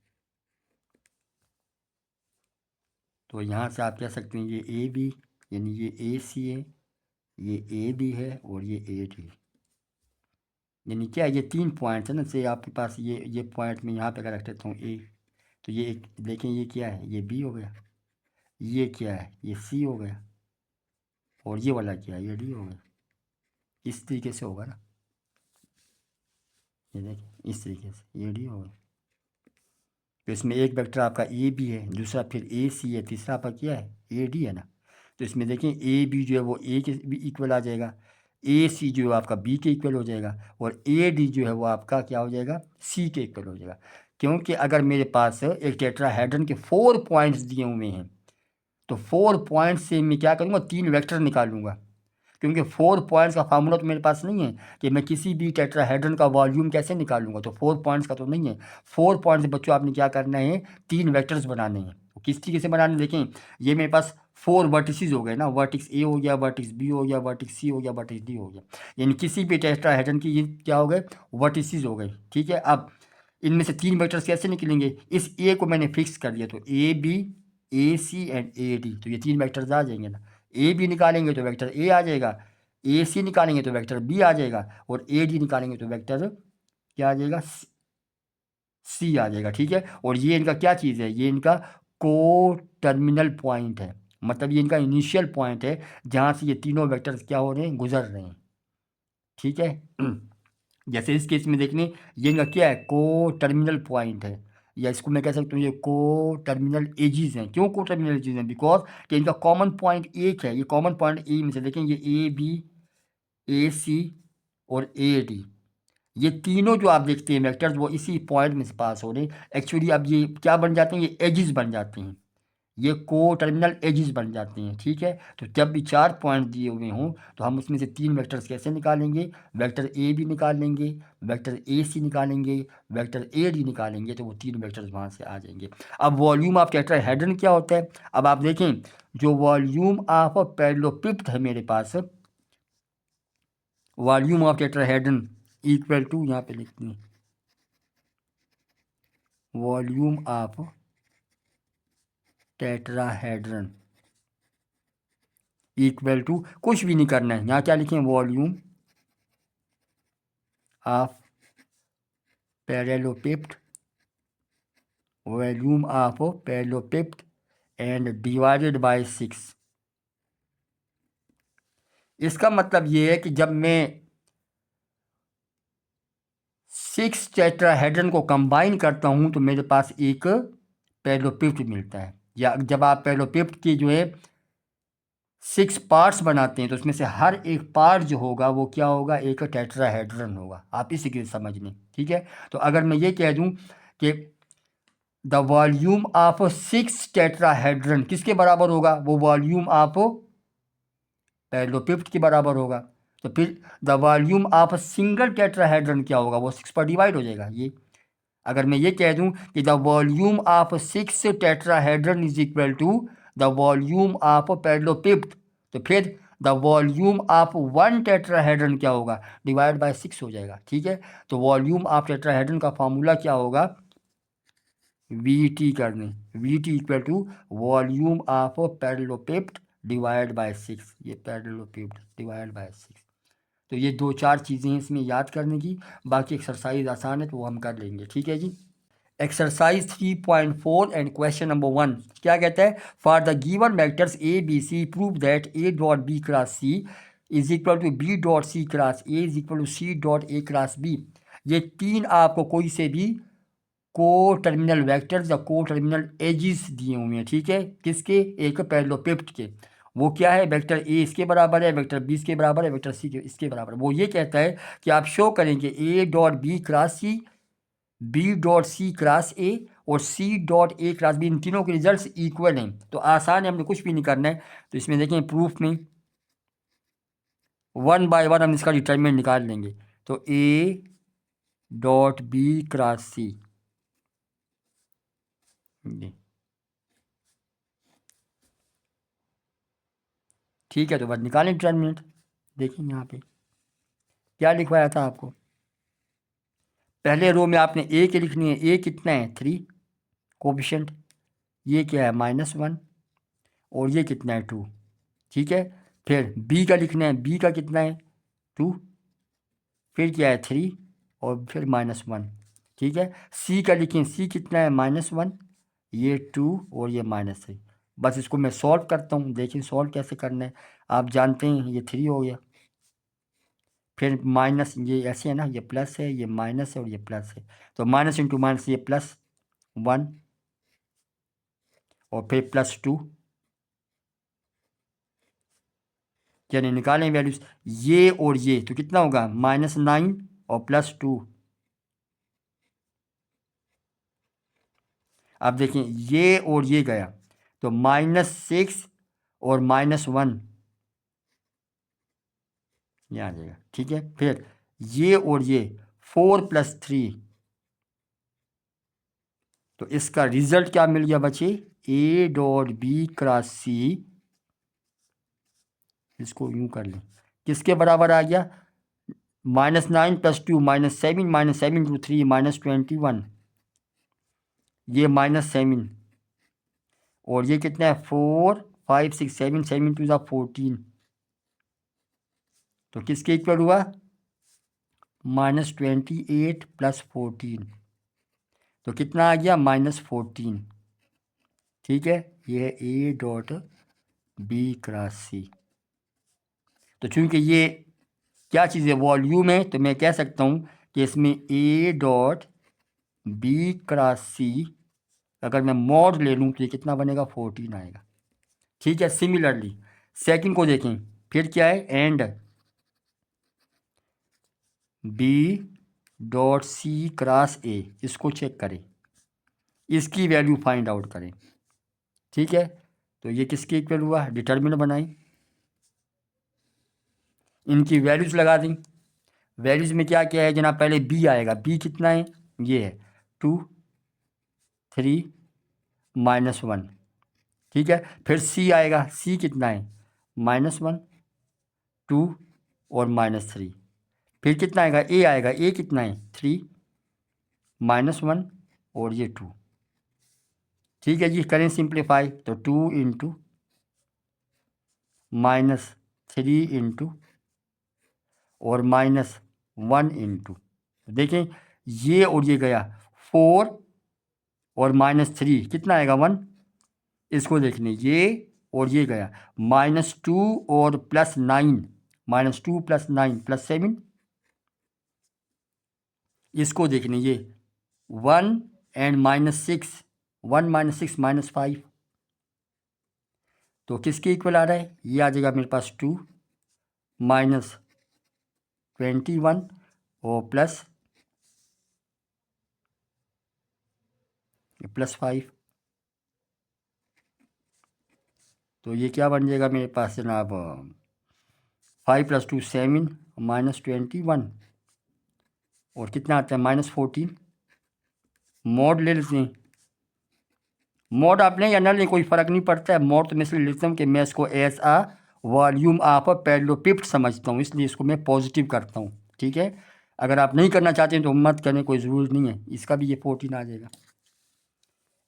तो यहाँ से आप कह सकते हैं ये ए बी, यानी ये ए सी है, ये ए बी है और ये ए डी। यानी क्या, ये तीन पॉइंट्स है ना, से आपके पास ये पॉइंट मैं यहाँ पे अगर रख देता हूँ ए, तो ये एक देखें, ये क्या है, ये बी हो गया, ये क्या है, ये सी हो गया और ये वाला क्या है, ये डी हो गया। इस तरीके से होगा ना, ये देखिए इस तरीके से ये डी हो गया। तो इसमें एक वेक्टर आपका ए बी है, दूसरा फिर ए सी है, तीसरा आपका क्या है, ए डी है ना। तो इसमें देखें ए बी जो है वो ए के भी इक्वल आ जाएगा, ए सी जो है आपका बी के इक्वल हो जाएगा और ए डी जो है वो आपका क्या हो जाएगा, सी के इक्वल हो जाएगा। क्योंकि अगर मेरे पास एक टेट्राहेड्रन के 4 पॉइंट्स दिए हुए हैं तो 4 पॉइंट्स से मैं क्या करूँगा, 3 वेक्टर निकालूंगा। क्योंकि 4 पॉइंट्स का फार्मूला तो मेरे पास नहीं है कि मैं किसी भी टेट्राहेड्रन का वॉल्यूम कैसे निकालूंगा, तो 4 पॉइंट्स का तो नहीं है। 4 पॉइंट्स बच्चों आपने क्या करना है, 3 वेक्टर्स बनाने हैं। तो किस तरीके से बनाने, देखें ये मेरे पास 4 वर्टिसेस हो गए ना, वर्टिक्स ए हो गया, वर्टिक्स बी हो गया, वर्टिक्स सी हो गया, वर्टिक्स डी हो गया। यानी किसी भी टेट्राहेड्रन की ये क्या हो गए, वर्टिसेस हो गए। ठीक है, अब इनमें से 3 वेक्टर्स कैसे निकलेंगे, इस ए को मैंने फिक्स कर दिया, तो A B, A C and A D, तो ये 3 वेक्टर्स आ जाएंगे ना। ए बी निकालेंगे तो वेक्टर ए आ जाएगा, ए सी निकालेंगे तो वेक्टर बी आ जाएगा और ए डी निकालेंगे तो वेक्टर क्या आ जाएगा, सी आ जाएगा, ठीक है। और ये इनका क्या चीज़ है, ये इनका को टर्मिनल पॉइंट है, मतलब ये इनका इनिशियल पॉइंट है जहाँ से ये तीनों वेक्टर्स क्या हो रहे हैं, गुजर रहे हैं, ठीक है। जैसे इस केस में देखने, ये इनका क्या है, को टर्मिनल पॉइंट है, या इसको मैं कह सकता हूँ ये को टर्मिनल एजिज हैं। क्यों को टर्मिनल एजिज हैं, बिकॉज कि इनका कॉमन पॉइंट एक है, ये कॉमन पॉइंट ए में से देखें, ये ए बी, ए सी और ए डी, ये तीनों जो आप देखते हैं वेक्टर्स वो इसी पॉइंट में से पास हो रहे हैं। एक्चुअली अब ये क्या बन जाते हैं, ये एजिज बन जाते हैं, ये को टर्मिनल एजिज बन जाते हैं, ठीक है। तो जब भी 4 पॉइंट दिए हुए हों तो हम उसमें से 3 वेक्टर्स कैसे निकालेंगे, वेक्टर ए बी निकाल लेंगे, वेक्टर ए सी निकालेंगे, वेक्टर ए डी निकालेंगे, तो वो 3 वेक्टर्स वहाँ से आ जाएंगे। अब वॉल्यूम ऑफ टेट्राहेड्रन क्या होता है, अब आप देखें, जो वॉल्यूम ऑफ पैरेललोपिड है मेरे पास, volume of tetrahedron equal to, यहाँ पे लिखते हैं volume of tetrahedron equal to, कुछ भी नहीं करना है, यहाँ क्या लिखें, volume of parallelepiped, volume of parallelepiped and divided by 6। इसका मतलब ये है कि जब मैं 6 टेट्राहेड्रन को कंबाइन करता हूँ तो मेरे पास एक पैरेललोपिड मिलता है, या जब आप पैरेललोपिड की जो है 6 पार्ट्स बनाते हैं तो उसमें से हर एक पार्ट जो होगा वो क्या होगा, एक टेट्राहेड्रन होगा, आप इसी के समझ लें, ठीक है। तो अगर मैं ये कह दूं कि द वॉल्यूम ऑफ 6 टेट्राहेड्रन किसके बराबर होगा, वो वॉल्यूम ऑफ पैरेललोपिड के बराबर होगा, तो फिर the volume of single tetrahedron क्या होगा, वो 6 पर डिवाइड हो जाएगा। ये अगर मैं ये कह दूं कि the volume of 6 tetrahedron is equal to the volume of parallelepiped, तो फिर द वॉल्यूम ऑफ 1 टेट्राहेड्रन क्या होगा, डिवाइड बाय 6 हो जाएगा, ठीक है। तो वॉल्यूम ऑफ टेट्राहेड्रन का फार्मूला क्या होगा, वी टी करने, V T equal to volume of parallelepiped divide by 6, ये पैरेललोपिड डिवाइड बाय 6। तो ये 2-4 चीज़ें हैं इसमें याद करने की, बाकी एक्सरसाइज आसान है तो वो हम कर लेंगे, ठीक है जी। एक्सरसाइज 3.4 एंड क्वेश्चन नंबर 1 क्या कहता है, for the given vectors A B C prove that A dot B cross C is equal to B dot C cross A is equal to C dot A cross B. ये 3 आपको कोई से भी को टर्मिनल वेक्टर्स या को टर्मिनल एजिस दिए हुए हैं, ठीक है, किसके, एक पैरेललोपिड के। वो क्या है, वेक्टर ए इसके बराबर है, वेक्टर बी इसके बराबर है, वेक्टर सी के इसके बराबर। वो ये कहता है कि आप शो करेंगे A dot B cross C, B dot C cross A और C dot A cross B, इन तीनों के रिजल्ट्स इक्वल हैं। तो आसान है, हमने कुछ भी नहीं करना है। तो इसमें देखें प्रूफ में 1 बाय 1 हम इसका डिटरमिनेंट निकाल लेंगे। तो ए डॉट बी क्रॉस सी, ठीक है, तो बस निकालें डिटरमिनेंट। देखिए यहाँ पे क्या लिखवाया था आपको, पहले रो में आपने ए की लिखनी है, ए कितना है 3 कोफिशिएंट, ये क्या है -1 और ये कितना है 2, ठीक है। फिर बी का लिखना है, बी का कितना है 2, फिर क्या है 3 और फिर -1, ठीक है। सी का लिखें, सी कितना है -1, ये 2 और ये -3। बस इसको मैं सॉल्व करता हूँ, देखिए सॉल्व कैसे करना है। आप जानते हैं ये 3 हो गया, फिर माइनस, ये ऐसे है ना, ये प्लस है, ये माइनस है और ये प्लस है, तो माइनस इंटू माइनस ये +1 और फिर +2, यानी निकालें वैल्यूज ये और ये, तो कितना होगा -9 और +2। अब देखें ये और ये गया तो -6 और -1 ये आ जाएगा, ठीक है। फिर ये और ये 4 + 3, तो इसका रिजल्ट क्या मिल गया बच्चे, ए डॉट बी क्रॉस सी, इसको यूं कर लें, किसके बराबर आ गया, -9 + 2 -7 -7 × 3 -21, ये -7 और ये कितना है 4 5 6 7 7 2 14, तो किसके इक्वल हुआ -28 + 14, तो कितना आ गया -14। ठीक है, ये है A dot B cross C. तो चूंकि ये क्या चीज़ है, वॉल्यूम है, तो मैं कह सकता हूँ कि इसमें ए डॉट बी क्रॉस सी अगर मैं मॉड ले लूँ तो ये कितना बनेगा, 14 आएगा। ठीक है, सिमिलरली सेकंड को देखें, फिर क्या है, and B dot C cross A, इसको चेक करें, इसकी वैल्यू फाइंड आउट करें। ठीक है, तो ये किसके इक्वल हुआ, डिटरमिनेंट बनाई, इनकी वैल्यूज लगा दी। वैल्यूज में क्या क्या है जनाब, पहले बी आएगा, बी कितना है, ये है 2 3 -1। ठीक है, फिर सी आएगा, सी कितना है, -1 2 और -3। फिर कितना आएगा, ए आएगा, ए कितना है 3 -1 और ये 2। ठीक है जी, करें सिंप्लीफाई, तो 2 इंटू -3 इंटू और -1 इंटू, देखें ये और ये गया 4 और -3 कितना आएगा 1। इसको देखने, ये और ये गया -2 और +9, -2 + 9 +7। इसको देखने, ये 1 एंड -6, 1 -6 -5, तो किसके इक्वल आ रहा है, ये आ जाएगा मेरे पास 2 -21 और +5। तो ये क्या बन जाएगा मेरे पास जनाब, 5 + 2 7 -21 और कितना आता है -14। मॉड ले लेते हैं, मॉड आप लें या ना लें कोई फ़र्क नहीं पड़ता है। मॉड तो मैं इसलिए लेता हूँ कि मैं इसको एज आ वॉल्यूम ऑफ पैरेललोपिप्ड समझता हूँ, इसलिए इसको मैं पॉजिटिव करता हूँ। ठीक है, अगर आप नहीं करना चाहते हैं तो मत करने, कोई ज़रूरत नहीं है, इसका भी ये 14 आ जाएगा।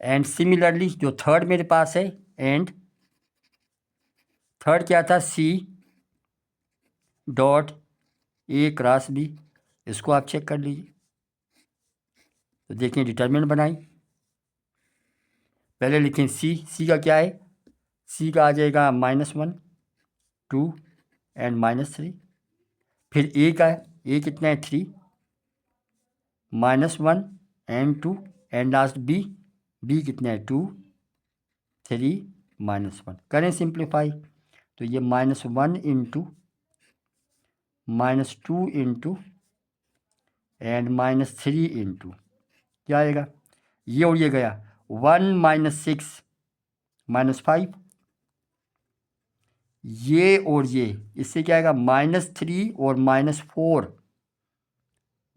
एंड सिमिलरली जो थर्ड मेरे पास है, एंड थर्ड क्या था, C dot A cross B, इसको आप चेक कर लीजिए। तो देखें, डिटरमिनेंट बनाई, पहले लिखें सी, सी का क्या है, सी का आ जाएगा -1 2 एंड -3। फिर ए का है, ए कितना है 3 -1 and 2 and last B, B कितना है 2 3 -1। करें सिंप्लीफाई, तो ये -1 इंटू -2 इंटू एंड -3 इंटू क्या आएगा, ये और ये गया 1 -6 -5, ये और ये, इससे क्या आएगा -3 और -4,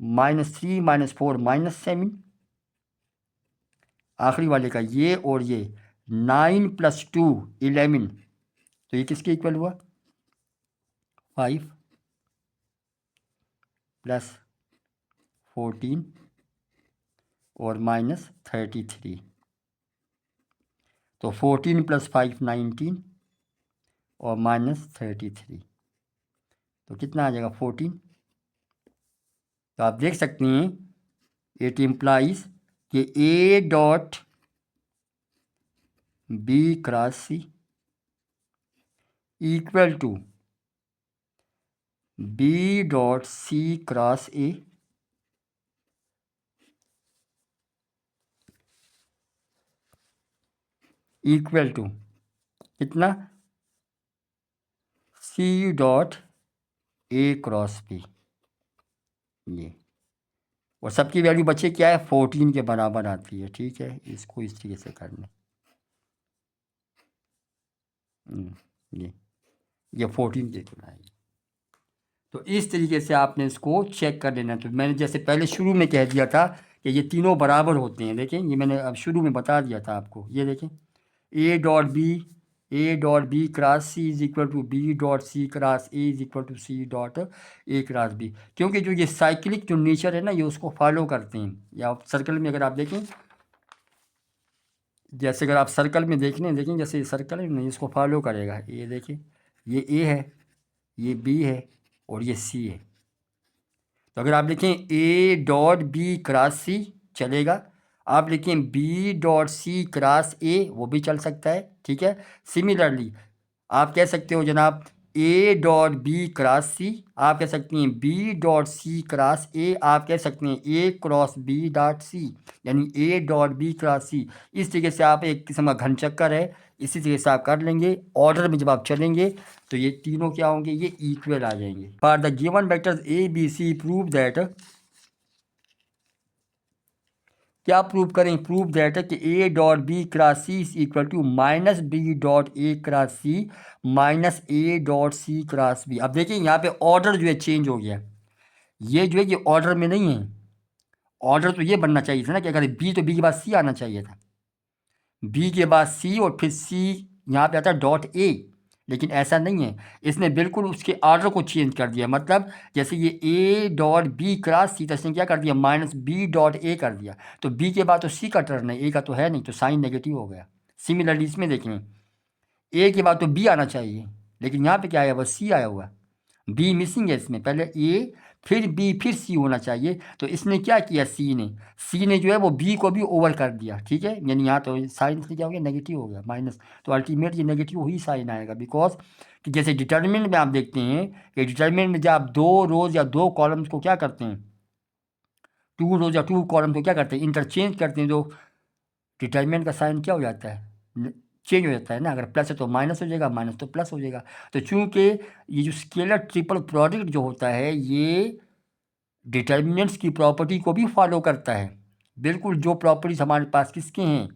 -3 -4 -7। आखिरी वाले का ये और ये 9 + 2 11, तो ये किसके इक्वल हुआ, 5 + 14 और -33। तो 14 + 5 19 और -33, तो कितना आ जाएगा 14। तो आप देख सकते हैं इट इम्प्लाइज कि A dot B cross C equal to B dot C cross A equal to कितना, C dot A cross B. ये और सबकी वैल्यू बच्चे क्या है, 14 के बराबर आती है। ठीक है, इसको इस तरीके से करना, ये 14 के इक्वल आएगी। तो इस तरीके से आपने इसको चेक कर लेना। तो मैंने जैसे पहले शुरू में कह दिया था कि ये तीनों बराबर होते हैं, देखें ये मैंने अब शुरू में बता दिया था आपको। ये देखें, A dot B cross C is equal to B dot C cross A is equal to C dot A cross B, क्योंकि जो ये साइक्लिक जो नेचर है ना, ये उसको फॉलो करते हैं। या सर्कल में अगर आप देखें, जैसे अगर आप सर्कल में देखें जैसे ये सर्कल है ना, इसको फॉलो करेगा। ये देखें, ये ए है, ये बी है और ये सी है। तो अगर आप देखें A dot B cross C चलेगा, आप लिखें B dot C cross A, वो भी चल सकता है, ठीक है। सिमिलरली आप कह सकते हो जनाब A dot B cross C, आप कह सकती हैं B dot C cross A, आप कह सकते हैं A cross B dot C, यानी A dot B cross C. इस तरीके से आप एक किस्म का घन चक्कर है, इसी तरीके से आप कर लेंगे। ऑर्डर में जब आप चलेंगे तो ये तीनों क्या होंगे, ये इक्वल आ जाएंगे। For the given vectors A B C prove that, क्या प्रूव करें, प्रूव दैट कि A dot B cross C is equal to minus B dot A cross C minus A dot C cross B. अब देखिए यहाँ पे ऑर्डर जो है चेंज हो गया, ये जो है ये ऑर्डर में नहीं है। ऑर्डर तो ये बनना चाहिए था ना कि अगर बी तो बी के बाद सी आना चाहिए था, बी के बाद सी और फिर सी यहाँ पे आता है डॉट ए, लेकिन ऐसा नहीं है। इसने बिल्कुल उसके ऑर्डर को चेंज कर दिया, मतलब जैसे ये A dot B cross C, तो इसने क्या कर दिया, माइनस बी डॉट ए कर दिया। तो बी के बाद तो सी का टर्न है, ए का तो है नहीं, तो साइन नेगेटिव हो गया। सिमिलरली इसमें देखें, ए के बाद तो बी आना चाहिए, लेकिन यहाँ पे क्या आया, बस सी आया हुआ, बी मिसिंग है इसमें। पहले ए फिर बी फिर सी होना चाहिए, तो इसने क्या किया, सी ने जो है वो बी को भी ओवर कर दिया, ठीक है। यानी यहाँ तो साइन से क्या हो गया, नेगेटिव हो गया, माइनस, तो अल्टीमेट ये नेगेटिव ही साइन आएगा। बिकॉज कि जैसे डिटर्मिनेंट में आप देखते हैं कि डिटर्मिनेंट में जब आप दो रोज या दो कॉलम्स को क्या करते हैं, टू रोज या टू कॉलम को क्या करते हैं, इंटरचेंज करते हैं, तो डिटर्मिनेंट का साइन क्या हो जाता है, चेंज हो जाता है ना। अगर प्लस है तो माइनस हो जाएगा, माइनस तो प्लस हो जाएगा। तो चूंकि ये जो स्केलर ट्रिपल प्रोडक्ट जो होता है ये डिटर्मिनेंट्स की प्रॉपर्टी को भी फॉलो करता है। बिल्कुल जो प्रॉपर्टीज हमारे पास किसके हैं,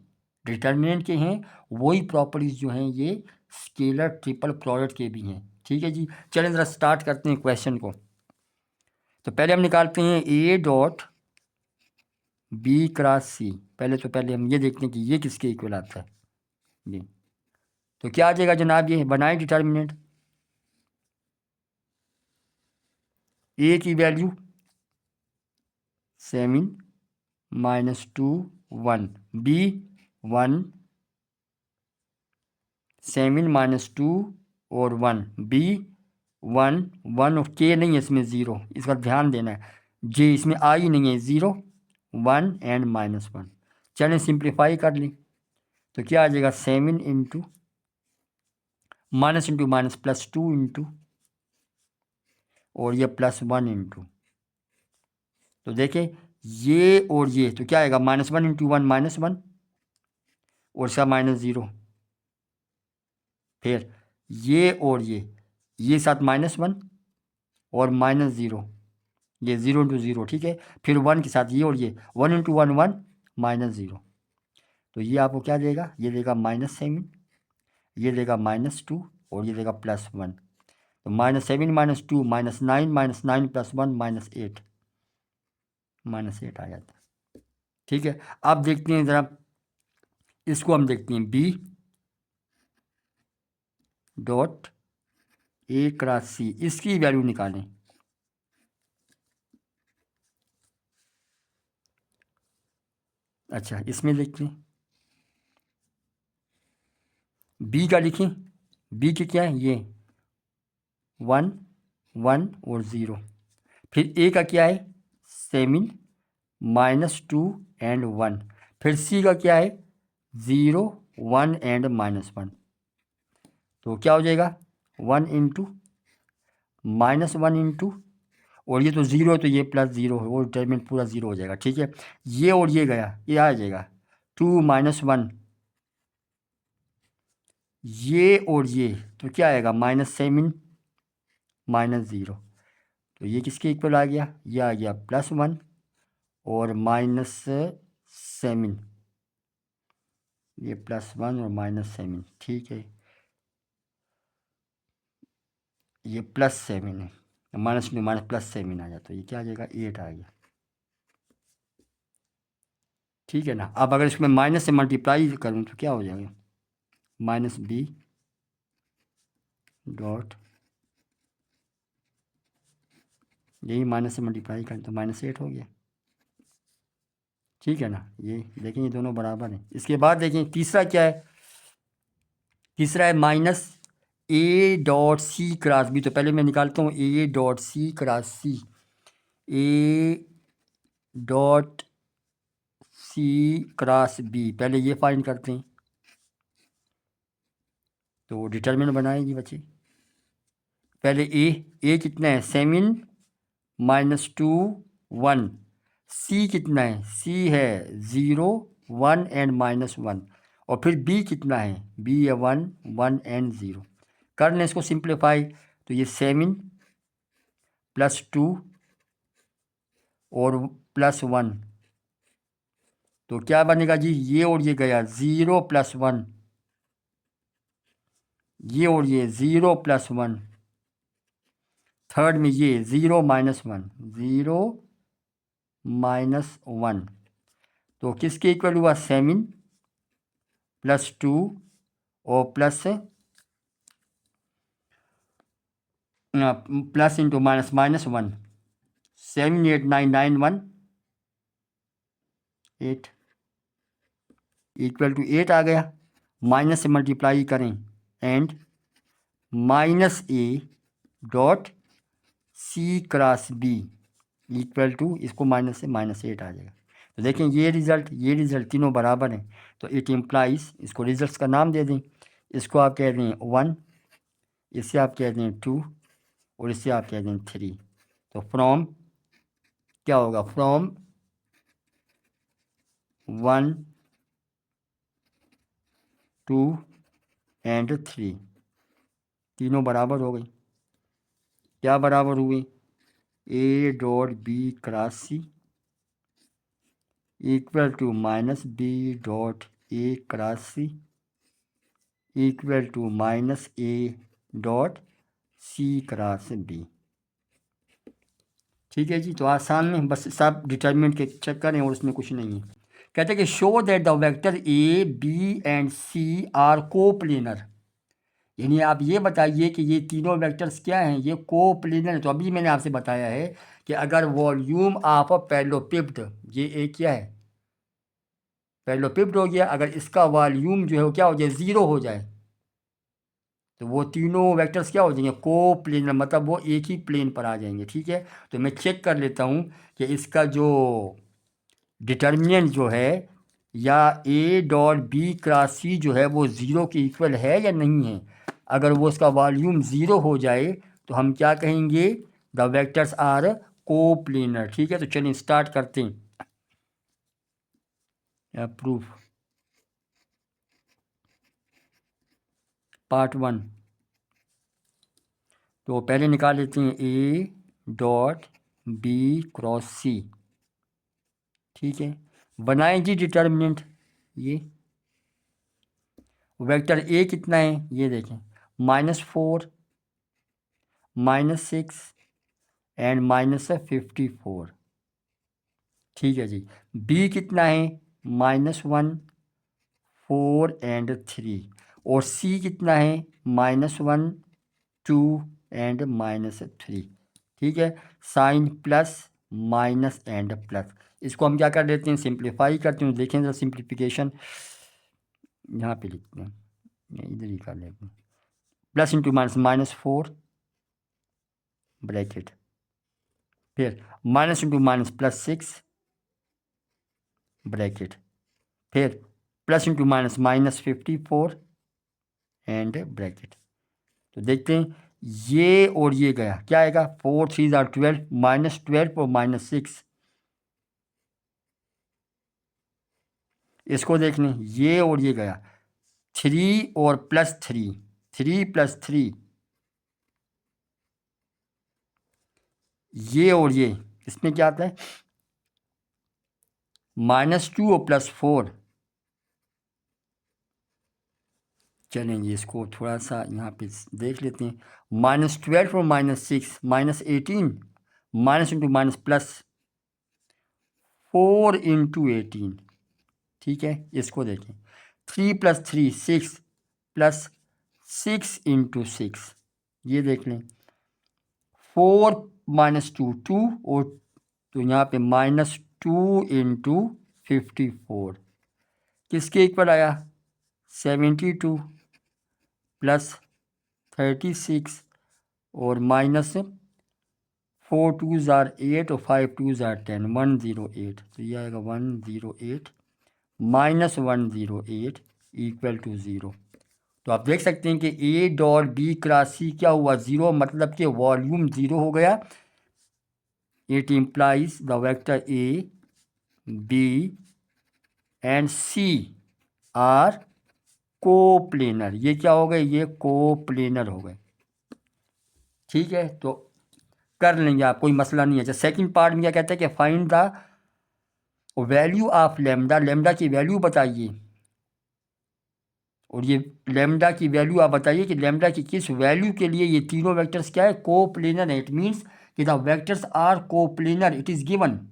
डिटर्मिनेंट के हैं, वही प्रॉपर्टीज जो हैं ये स्केलर ट्रिपल प्रोडक्ट के भी हैं, ठीक है जी। चलें ज़रा स्टार्ट करते हैं क्वेश्चन को। तो पहले हम निकालते हैं ए डॉट बी क्रॉस सी। पहले हम ये देखते हैं कि ये किसके इक्वल आता है जी। तो क्या आ जाएगा जनाब, ये बनाए डिटर्मिनेंट, ए की वैल्यू 7 माइनस 2 1, बी 1 7 माइनस 2 और 1, बी 1 1 और के नहीं है इसमें, ज़ीरो, इसका ध्यान देना है। जे इसमें आई नहीं है, 0 1 एंड माइनस 1। चलें सिंप्लीफाई कर लें, तो क्या आ जाएगा, 7 इंटू माइनस प्लस 2 इंटू और ये प्लस 1 इंटू। तो देखें ये और ये, तो क्या आएगा, -1 इंटू 1 -1 और इसका -0, फिर ये और ये साथ -1 और -0, ये 0 इंटू 0, ठीक है। फिर 1 के साथ ये और ये 1 इंटू 1 1 -0, तो ये आपको क्या देगा, ये देगा -7, ये देगा -2 और ये देगा +1। तो -7 -2 -9 प्लस 1 -8 आ जाता है, ठीक है। अब देखते हैं ज़रा इसको, हम देखते हैं बी डॉट ए क्रॉस सी, इसकी वैल्यू निकालें। अच्छा इसमें देखते हैं, बी का लिखें, बी के क्या है, ये 1 1 और 0, फिर ए का क्या है 7 -2 एंड 1, फिर सी का क्या है 0 1 एंड -1। तो क्या हो जाएगा 1 इंटू -1 इंटू, और ये तो 0 है तो ये +0 है, वो डिटर्मिनेंट पूरा 0 हो जाएगा, ठीक है। ये और ये गया, ये आ जाएगा 2 -1, ये और ये, तो क्या आएगा -7 -0, तो ये किसके इक्वल आ गया, ये आ गया +1 और -7, ये +1 और -7, ठीक है। ये +7 है, -2 +7 आ जाता है, ये क्या आ जाएगा 8 आ गया, ठीक है ना। अब अगर इसमें माइनस से मल्टीप्लाई करूँ तो क्या हो जाएगा, -b डॉट, यही माइनस से मल्टीप्लाई करें तो -8 हो गया, ठीक है ना। ये देखें ये दोनों बराबर हैं। इसके बाद देखें तीसरा क्या है, तीसरा है minus A dot C cross B. तो पहले मैं निकालता हूँ A dot C cross C, A dot C cross B, पहले ये फाइंड करते हैं। तो डिटरमिनेंट बनाएंगे बच्चे। पहले ए कितना है 7 माइनस 2 1। सी कितना है, सी है 0 1 एंड -1। और फिर बी कितना है, बी है 1 1 एंड 0। कर लें इसको सिंप्लीफाई। तो ये 7 + 2 और +1, तो क्या बनेगा जी, ये और ये गया 0 + 1, ये और ये 0 + 1, थर्ड में ये 0 - 1, 0 - 1, तो किसके इक्वल हुआ 7 + 2 और प्लस इंटू -1, 7 8 9 9 1 8 इक्वल टू 8 आ गया। माइनस से मल्टीप्लाई करें and -a dot C cross B equal to, इसको माइनस से -8 आ जाएगा। तो देखें ये रिज़ल्ट तीनों बराबर हैं। तो इट इम्प्लाइज, इसको रिजल्ट्स का नाम दे दें। इसको आप कह दें 1, इससे आप कह दें 2 और इससे आप कह दें 3। तो फ्रॉम क्या होगा, फ्रॉम 1 2 एंड 3 तीनों बराबर हो गई। क्या बराबर हुई, A dot B cross C equal to -b dot A cross C equal to -a dot C cross B. ठीक है जी। तो आसान में बस सब डिटरमिनेंट के चेक करें और उसमें कुछ नहीं है। कहते हैं कि show that the vector A B and C are coplanar, यानी आप ये बताइए कि ये तीनों वेक्टर्स क्या हैं, ये कोप्लेनर है। तो अभी मैंने आपसे बताया है कि अगर वॉल्यूम ऑफ अ पैरेललोपिप्ड, ये एक क्या है पैरेललोपिप्ड हो गया, अगर इसका वॉल्यूम जो है वो क्या हो जाए 0 हो जाए, तो वो तीनों वेक्टर्स क्या हो जाएंगे कोप्लेनर, मतलब वो एक ही प्लेन पर आ जाएंगे। ठीक है। तो मैं चेक कर लेता हूँ कि इसका जो डिटर्मिनेंट जो है, या ए डॉट बी क्रॉस सी जो है वो 0 के इक्वल है या नहीं है। अगर वो उसका वॉल्यूम 0 हो जाए तो हम क्या कहेंगे, द वेक्टर्स आर कोप्लेनर। ठीक है। तो चलिए स्टार्ट करते हैं। Proof part 1। तो पहले निकाल लेते हैं ए डॉट बी क्रॉस सी। ठीक है। बनाएं जी डिटर्मिनेंट। ये वेक्टर ए कितना है, ये देखें -4 -6 एंड -54। ठीक है जी। बी कितना है -1 4 एंड 3 और सी कितना है -1 2 एंड -3। ठीक है। Sign plus minus and plus, इसको हम क्या कर लेते हैं सिंप्लीफाई करते हैं। देखें जरा सिंप्लीफिकेशन यहाँ पे लिखते हैं, इधर ही कर लेते हैं। प्लस इंटू माइनस -4 ब्रैकेट, फिर माइनस इंटू माइनस +6 ब्रैकेट, फिर plus into minus -54 and bracket. तो देखते हैं ये और ये गया, क्या आएगा 4 3 12 -12 और -6। इसको देख लें, ये और ये गया 3 और +3, 3 + 3, ये और ये, इसमें क्या आता है -2 और +4। चलेंगे इसको थोड़ा सा यहाँ पे देख लेते हैं। -12 और -6 -18 माइनस इंटू माइनस +4 × 18। ठीक है। इसको देखें 3 + 3 6 +6 × 6, ये देख लें 4 - 2 2 और तो यहाँ पे -2 × 54 किसके इक्वल आया 72 +36 और -4 2 = 8 और 5 2 = 10 108। तो ये आएगा 108 -108 इक्वल टू 0। तो आप देख सकते हैं कि A dot B cross C क्या हुआ, 0, मतलब कि वॉल्यूम 0 हो गया। It implies the vector A B and C are coplanar. ये क्या हो गए, ये कोप्लेनर हो गए। ठीक है, तो कर लेंगे आप, कोई मसला नहीं है। अच्छा, सेकंड पार्ट में क्या कहते हैं कि find the value of lambda, lambda की वैल्यू बताइए। और ये लेमडा की वैल्यू आप बताइए कि लेमडा की किस वैल्यू के लिए ये तीनों वेक्टर्स क्या है, कोप्लेनर है। इट मीन्स कि the vectors are coplanar. It is given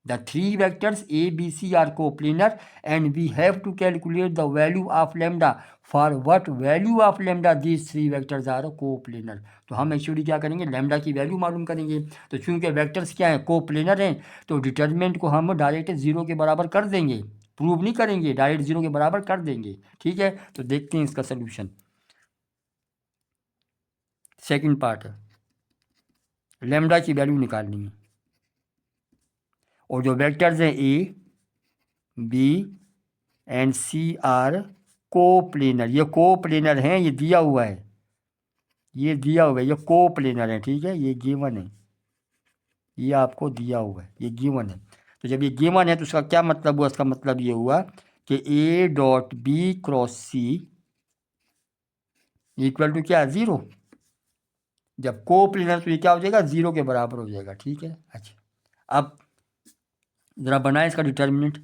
the three vectors A B C are coplanar and we have to calculate the value of lambda. For what value of lambda these three vectors are coplanar. तो हम एक्चुअली क्या करेंगे, लेमडा की वैल्यू मालूम करेंगे। तो चूंकि वेक्टर्स क्या हैं, कोप्लेनर हैं, तो डिटर्मिनेंट को हम डायरेक्ट 0 के बराबर कर देंगे। प्रूव नहीं करेंगे, डायरेक्ट 0 के बराबर कर देंगे। ठीक है, तो देखते हैं इसका सोल्यूशन। सेकंड पार्ट है, लेमडा की वैल्यू निकालनी है। और जो वेक्टर्स हैं A B and C are coplanar. ये कोप्लेनर हैं, ये दिया हुआ है, ये दिया हुआ है, ये कोप्लेनर है। ठीक है, ये गिवन है, ये आपको दिया हुआ है, ये गिवन है। तो जब ये गिवन है तो उसका क्या मतलब हुआ, इसका मतलब ये हुआ कि A dot B cross C equal to क्या, 0। जब कोप्लेनर तो ये क्या हो जाएगा, 0 के बराबर हो जाएगा। ठीक है, अच्छा अब ज़रा बनाए इसका डिटर्मिनेंट।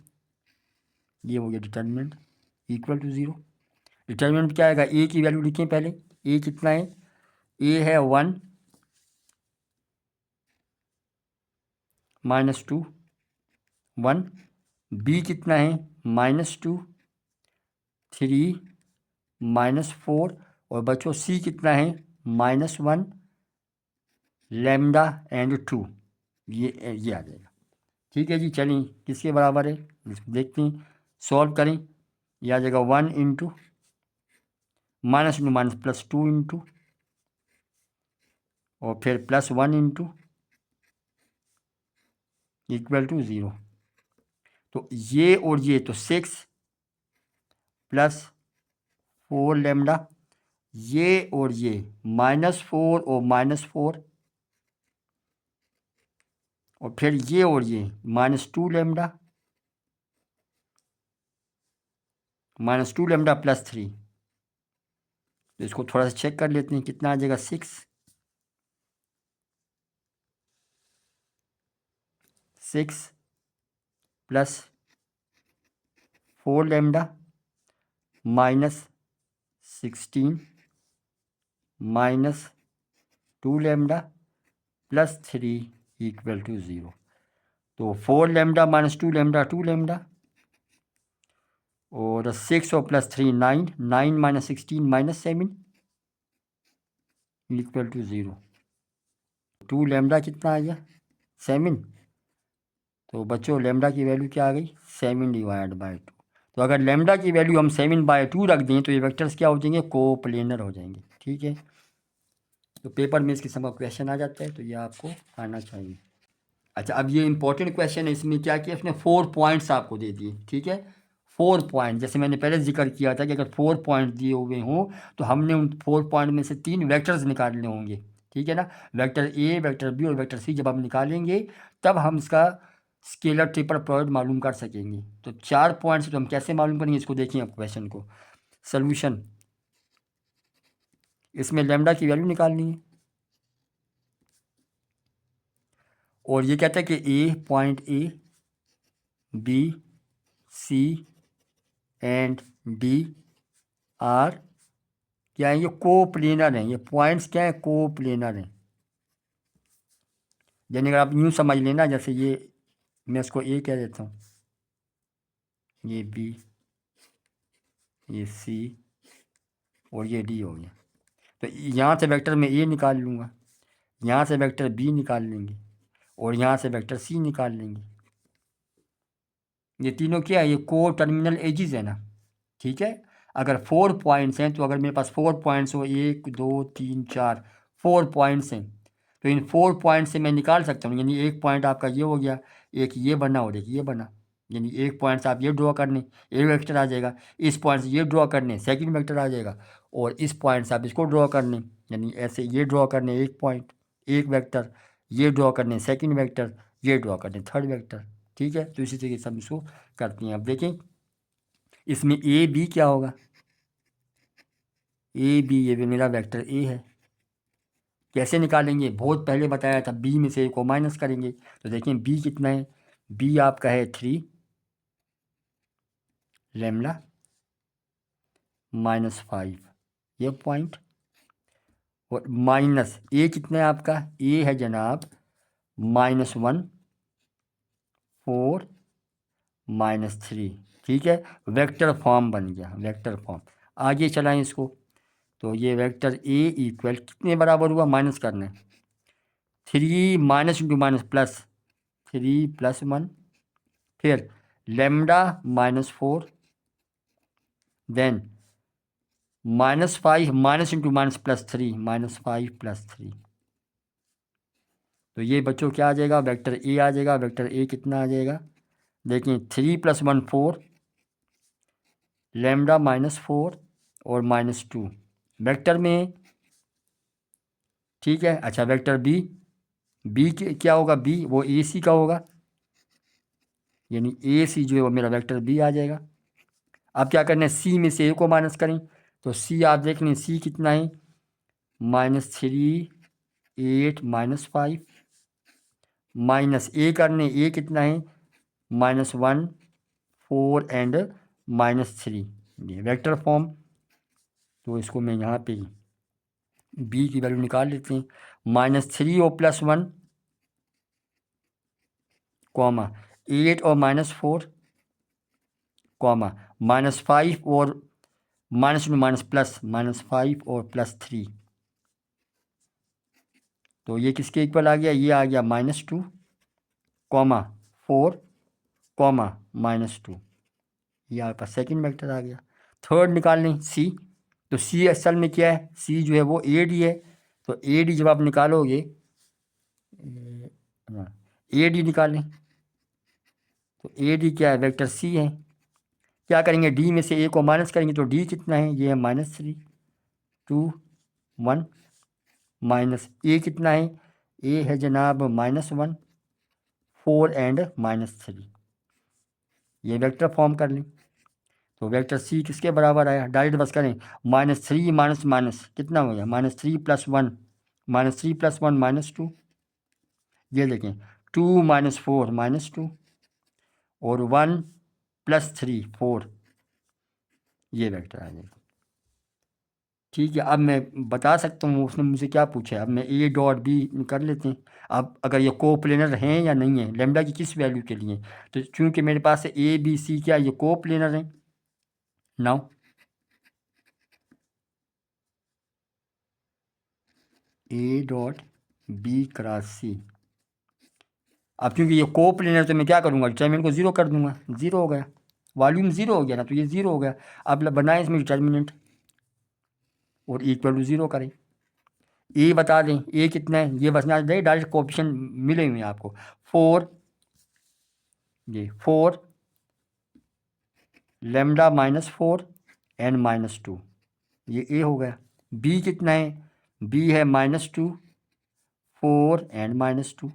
ये हो गया डिटर्मिनेंट इक्वल टू 0। डिटर्मिनेंट क्या आएगा, ए की वैल्यू लिखें पहले। ए कितना है, ए है 1 -2 1। बी कितना है, -2 3 -4। और बच्चों सी कितना है, -1 लेमडा एंड 2। ये आ जाएगा। ठीक है जी, चलिए किसके बराबर है इसको देखते हैं, सॉल्व करें। ये आ जाएगा 1 इंटू -2 +2 इंटू और फिर +1 इंटू इक्वल टू 0। तो ये और ये तो 6 +4 लेमडा, ये और ये -4 और -4, और फिर ये और ये -2 लेमडा, -2 लेमडा +3। तो इसको थोड़ा सा चेक कर लेते हैं, कितना आ जाएगा, 6 +4 लेमडा -16 -2 लेमडा +3 इक्वल टू 0। तो 4 लेमडा -2 लेमडा 2 लेमडा, और 6 और +3 9 9 -16 -7 इक्वल टू 0। 2 लेमडा कितना आ गया, 7। तो बच्चों लेमडा की वैल्यू क्या आ गई, 7/2। तो अगर लेमडा की वैल्यू हम 7/2 रख दें तो ये वेक्टर्स क्या हो जाएंगे, कोप्लेनर हो जाएंगे। ठीक है, तो पेपर में इस किस्म का क्वेश्चन आ जाता है, तो ये आपको आना चाहिए। अच्छा, अब ये इंपॉर्टेंट क्वेश्चन है, इसमें क्या किया इसने, 4 पॉइंट्स आपको दे दिए। ठीक है, 4 पॉइंट, जैसे मैंने पहले जिक्र किया था कि अगर 4 पॉइंट दिए हुए हों तो हमने उन 4 पॉइंट में से 3 वेक्टर्स निकालने होंगे। ठीक है ना, वेक्टर ए, वेक्टर बी और वेक्टर सी जब हम निकालेंगे तब हम इसका स्केलर ट्रिपल प्रोडक्ट मालूम कर सकेंगे। तो 4 पॉइंट्स तो हम कैसे मालूम करेंगे, इसको देखिए आप क्वेश्चन को। सोल्यूशन, इसमें लेमडा की वैल्यू निकालनी है, और ये कहता है कि a point A B C and D are क्या है, ये कोप्लेनर हैं। ये पॉइंट्स क्या है, कोप्लेनर हैं। यानी अगर आप यूँ समझ लेना, जैसे ये मैं इसको ए कह देता हूँ, ये बी, ये सी और ये डी हो गया। तो यहाँ से वेक्टर मैं ए निकाल लूँगा, यहाँ से वेक्टर बी निकाल लेंगे और यहाँ से वेक्टर सी निकाल लेंगे। ये तीनों क्या है, ये को टर्मिनल एजिज है ना। ठीक है, अगर 4 पॉइंट्स हैं, तो अगर मेरे पास 4 पॉइंट्स हो, 1 2 3 4 4 पॉइंट्स हैं, तो इन 4 पॉइंट से मैं निकाल सकता हूँ। यानी एक पॉइंट आपका ये हो गया, एक ये बना और एक ये बना। यानी एक पॉइंट से आप ये ड्रॉ करने, एक वेक्टर आ जाएगा, इस पॉइंट से ये ड्रॉ करने सेकंड वेक्टर आ जाएगा, और इस पॉइंट से आप इसको ड्रॉ करने, यानी ऐसे ये ड्रॉ करने एक पॉइंट एक वेक्टर, ये ड्रॉ करने सेकंड वेक्टर, ये ड्रॉ करने थर्ड वेक्टर। ठीक है, तो इसी तरीके से हम इसको करते हैं। अब देखें इसमें ए बी क्या होगा, ए बी, ये भी मेरा वेक्टर ए है। कैसे निकालेंगे, बहुत पहले बताया था, बी में से ए को माइनस करेंगे। तो देखें बी कितना है, बी आपका है 3 लैम्डा -5, ये पॉइंट, और माइनस ए कितना है आपका, ए है जनाब -1 4 -3। ठीक है, वेक्टर फॉर्म बन गया, वेक्टर फॉर्म। आगे चलाएं इसको, तो ये वेक्टर ए इक्वल कितने बराबर हुआ, माइनस करना है 3 माइनस इंटू माइनस प्लस 3 + 1, फिर lambda -4, then -5 minus into minus +3 -5 +3। तो ये बच्चों क्या आ जाएगा, वेक्टर ए आ जाएगा। वेक्टर ए कितना आ जाएगा, देखिए 3 + 1 4 लैम्डा -4 और -2 वेक्टर में। ठीक है, अच्छा वेक्टर बी, बी क्या होगा, बी वो ए सी का होगा, यानी ए सी जो है वो मेरा वेक्टर बी आ जाएगा। अब क्या करना है, सी में से ए को माइनस करें, तो सी आप देख लें सी कितना है, -3 8 -5, माइनस ए करने, ए कितना है -1 4 एंड -3, ये वेक्टर फॉर्म। तो इसको मैं यहाँ पे बी की वैल्यू निकाल लेते हैं, -3 और +1 कॉमा 8 और -4 कॉमा -5 और माइनस में माइनस प्लस -5 और +3। तो ये किसके इक्वल आ गया, ये आ गया -2 कॉमा 4 कॉमा -2, ये आपका सेकंड वेक्टर आ गया। थर्ड निकाल लें सी, तो सी असल में क्या है, सी जो है वो ए डी है। तो ए डी जब आप निकालोगे, ए डी निकालें, तो ए डी क्या है, वेक्टर सी है। क्या करेंगे, डी में से ए को माइनस करेंगे, तो डी कितना है, ये है -3 2 1, माइनस ए कितना है, ए है जनाब -1 4 एंड -3, ये वेक्टर फॉर्म कर लें। तो वेक्टर सी किसके बराबर आया, डायरेक्ट बस करें, -3 माइनस माइनस कितना हो गया, -3 + 1 -3 + 1 -2, ये देखें 2 - 4 -2 और 1 + 3 4, ये वेक्टर आ जाएगा। ठीक है, अब मैं बता सकता हूँ उसने मुझसे क्या पूछा है। अब मैं ए डॉट बी कर लेते हैं। अब अगर ये कोप्लेनर हैं या नहीं है, लेमडा की किस वैल्यू के लिए, तो चूंकि मेरे पास ए बी सी क्या ये कोप्लेनर हैं। Now A dot B cross C, अब क्योंकि ये कोप्लेनर तो मैं क्या करूँगा, डिटर्मिनेंट को ज़ीरो कर दूंगा, ज़ीरो हो गया, वॉल्यूम ज़ीरो हो गया ना, तो ये ज़ीरो हो गया। अब बनाएं इसमें डिटर्मिनेंट और इक्वल टू ज़ीरो करें। ए बता दें, ए कितना है, ये बसना चाहिए, डायरेक्ट कोएफिशिएंट मिले हुए हैं आपको 4, ये 4 लैम्डा -4 एंड -2, ये ए हो गया। बी कितना है, बी है -2 4 एंड -2,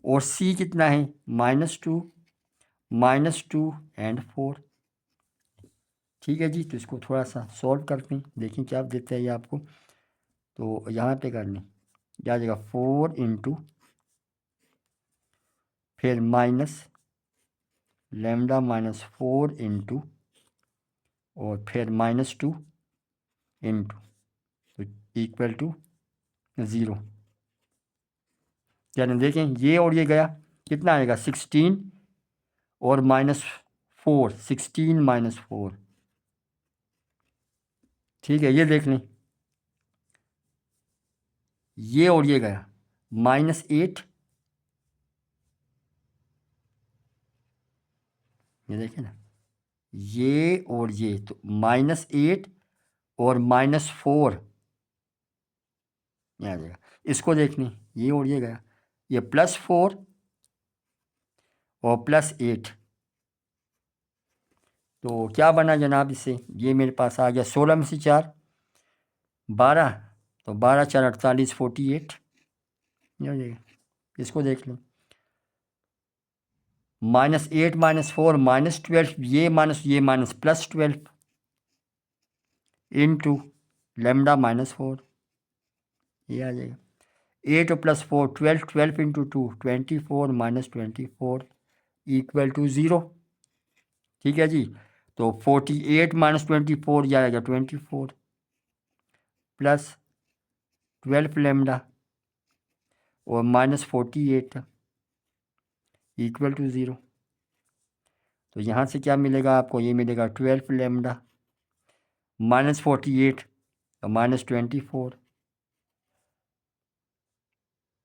और सी कितना है -2 -2 एंड 4। ठीक है जी, तो इसको थोड़ा सा सॉल्व करते हैं, देखें क्या देता है ये आपको। तो यहाँ पे कर लें, क्या आ जाएगा 4 इंटू फिर माइनस लैम्डा -4 इंटू और फिर -2 इंटू, तो इक्वल टू 0। यानी देखें ये और ये गया, कितना आएगा 16 और -4 16 -4। ठीक है, ये देख लें, ये और ये गया -8, ये देखें ना, ये और ये, तो -8 और -4 ये आ जाएगा। इसको देख लें, ये और ये गया, ये +4 और +8, तो क्या बना जनाब इससे, ये मेरे पास आ गया 16 में से 4 12, तो 12 4 48 48, इसको देख लें। -8 -4 -12, ये माइनस प्लस 12 इंटू लेमडा -4, ये आ जाएगा 8 + 4 12, 12 इंटू 2 24 -24 इक्वल टू 0। ठीक है जी, तो 48 -24 जाएगा 24 प्लस 12 लेमडा और -48 इक्वल टू 0। तो यहाँ से क्या मिलेगा आपको, ये मिलेगा 12 लेमडा -48 तो -24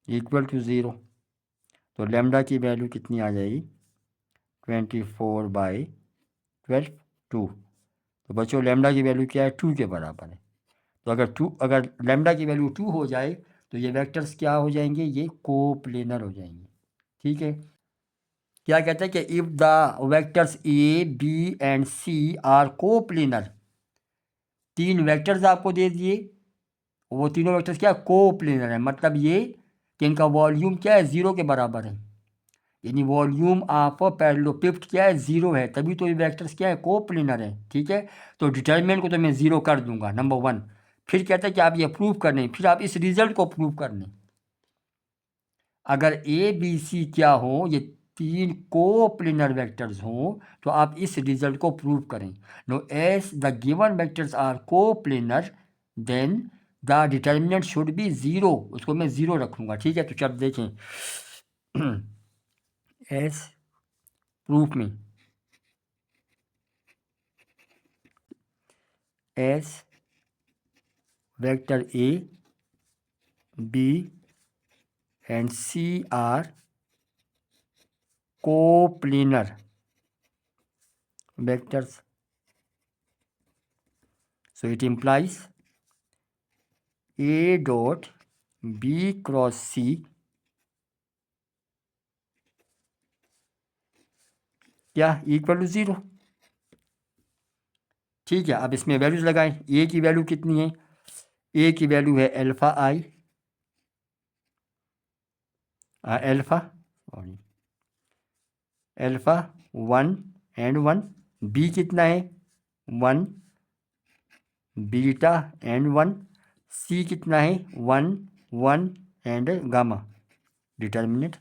इक्वल टू 0। तो लेमडा की वैल्यू कितनी आ जाएगी, 24/12 2। तो बच्चों लेमडा की वैल्यू क्या है, 2 के बराबर है। तो अगर लेमडा की वैल्यू 2 हो जाए तो ये वेक्टर्स क्या हो जाएंगे, ये कोप्लेनर हो जाएंगे। ठीक है, क्या कहते हैं कि if the vectors A B and C are coplanar, 3 vectors आपको दे दिए, वो तीनों वेक्टर्स क्या कोप्लेनर है, मतलब ये कि इनका वॉल्यूम क्या है, 0 के बराबर है, यानी वॉल्यूम ऑफ पैरेललोपिप्ट क्या है, 0 है, तभी तो ये वेक्टर्स क्या है कोप्लेनर है। ठीक है, तो डिटर्मिनेंट को तो मैं 0 कर दूंगा, नंबर 1। फिर कहता है कि आप ये प्रूव करने, फिर आप इस रिजल्ट को प्रूव करने, अगर ए बी सी क्या हो, ये 3 कोप्लेनर वेक्टर्स हों, तो आप इस रिजल्ट को प्रूव करें। No as the given vectors are coplanar then the determinant should be 0, उसको मैं 0 रखूँगा। ठीक है, तो जब देखें एस प्रूफ में as vector A B and C are coplanar vectors, so it implies A dot B cross C क्या इक्वल टू 0। ठीक है, अब इसमें वैल्यूज लगाएं। ए की वैल्यू कितनी है, ए की वैल्यू है alpha I, alpha sorry alpha 1 and 1, B कितना है 1, बीटा एंड 1, सी कितना है 1 1 and gamma, determinant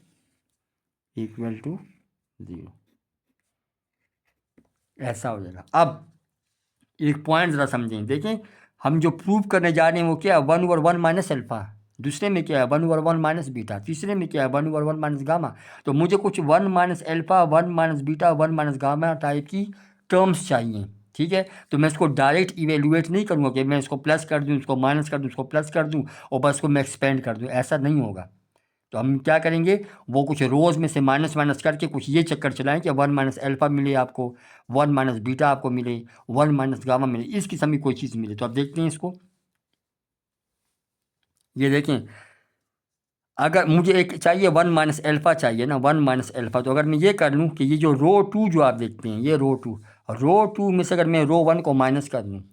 equal to 0। ऐसा हो जाएगा। अब एक पॉइंट ज़रा समझें, देखें हम जो प्रूव करने जा रहे हैं वो क्या है, 1/1 माइनस अल्फ़ा, दूसरे में क्या है 1/1 माइनस बीटा, तीसरे में क्या है 1/1 माइनस गामा। तो मुझे कुछ 1 minus alpha 1 minus beta 1 minus gamma type की टर्म्स चाहिए। ठीक है, तो मैं इसको डायरेक्ट इवेल्युएट नहीं करूँगा कि मैं इसको प्लस कर दूँ, इसको माइनस कर दूँ, इसको प्लस कर दूँ और बस को मैं एक्सपेंड कर दूँ, ऐसा नहीं होगा। तो हम क्या करेंगे, वो कुछ रोज़ में से माइनस माइनस करके कुछ ये चक्कर चलाएं कि 1 माइनस अल्फ़ा मिले आपको, 1 माइनस बीटा आपको मिले, 1 माइनस गामा मिले, इस किस्म की कोई चीज़ मिले। तो अब देखते हैं इसको, ये देखें अगर मुझे एक चाहिए 1 माइनस अल्फ़ा चाहिए ना, 1 माइनस अल्फ़ा, तो अगर मैं ये कर लूँ कि ये जो रो 2 जो आप देखते हैं, ये रो टू में से अगर मैं रो 1 को माइनस कर लूँ,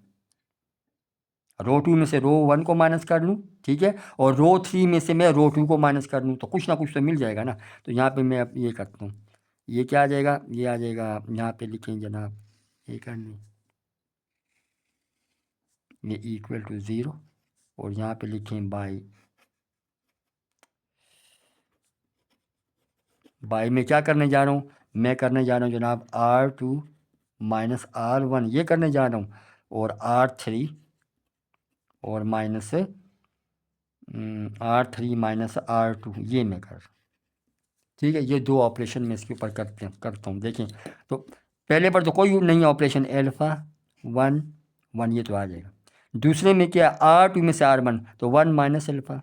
रो 2 में से रो 1 को माइनस कर लूँ, ठीक है, और रो 3 में से मैं रो 2 को माइनस कर लूँ, तो कुछ ना कुछ तो मिल जाएगा ना। तो यहाँ पे मैं अब ये करता हूँ, ये क्या आ जाएगा, ये आ जाएगा, यहाँ पे लिखें जनाब, ये करनी, ये इक्वल टू 0, और यहाँ पे लिखें बाई में क्या करने जा रहा हूँ, मैं करने जा रहा हूँ जनाब R2 माइनस R1 ये करने जा रहा हूँ, और R3 और माइनस R3 माइनस R2 ये मैं कर, ठीक है, ये 2 ऑपरेशन मैं इसके ऊपर करता हूँ। देखें तो पहले पर तो कोई नहीं ऑपरेशन, अल्फ़ा 1 1 ये तो आ जाएगा, दूसरे में क्या R2 में से R1 तो 1 माइनस अल्फ़ा,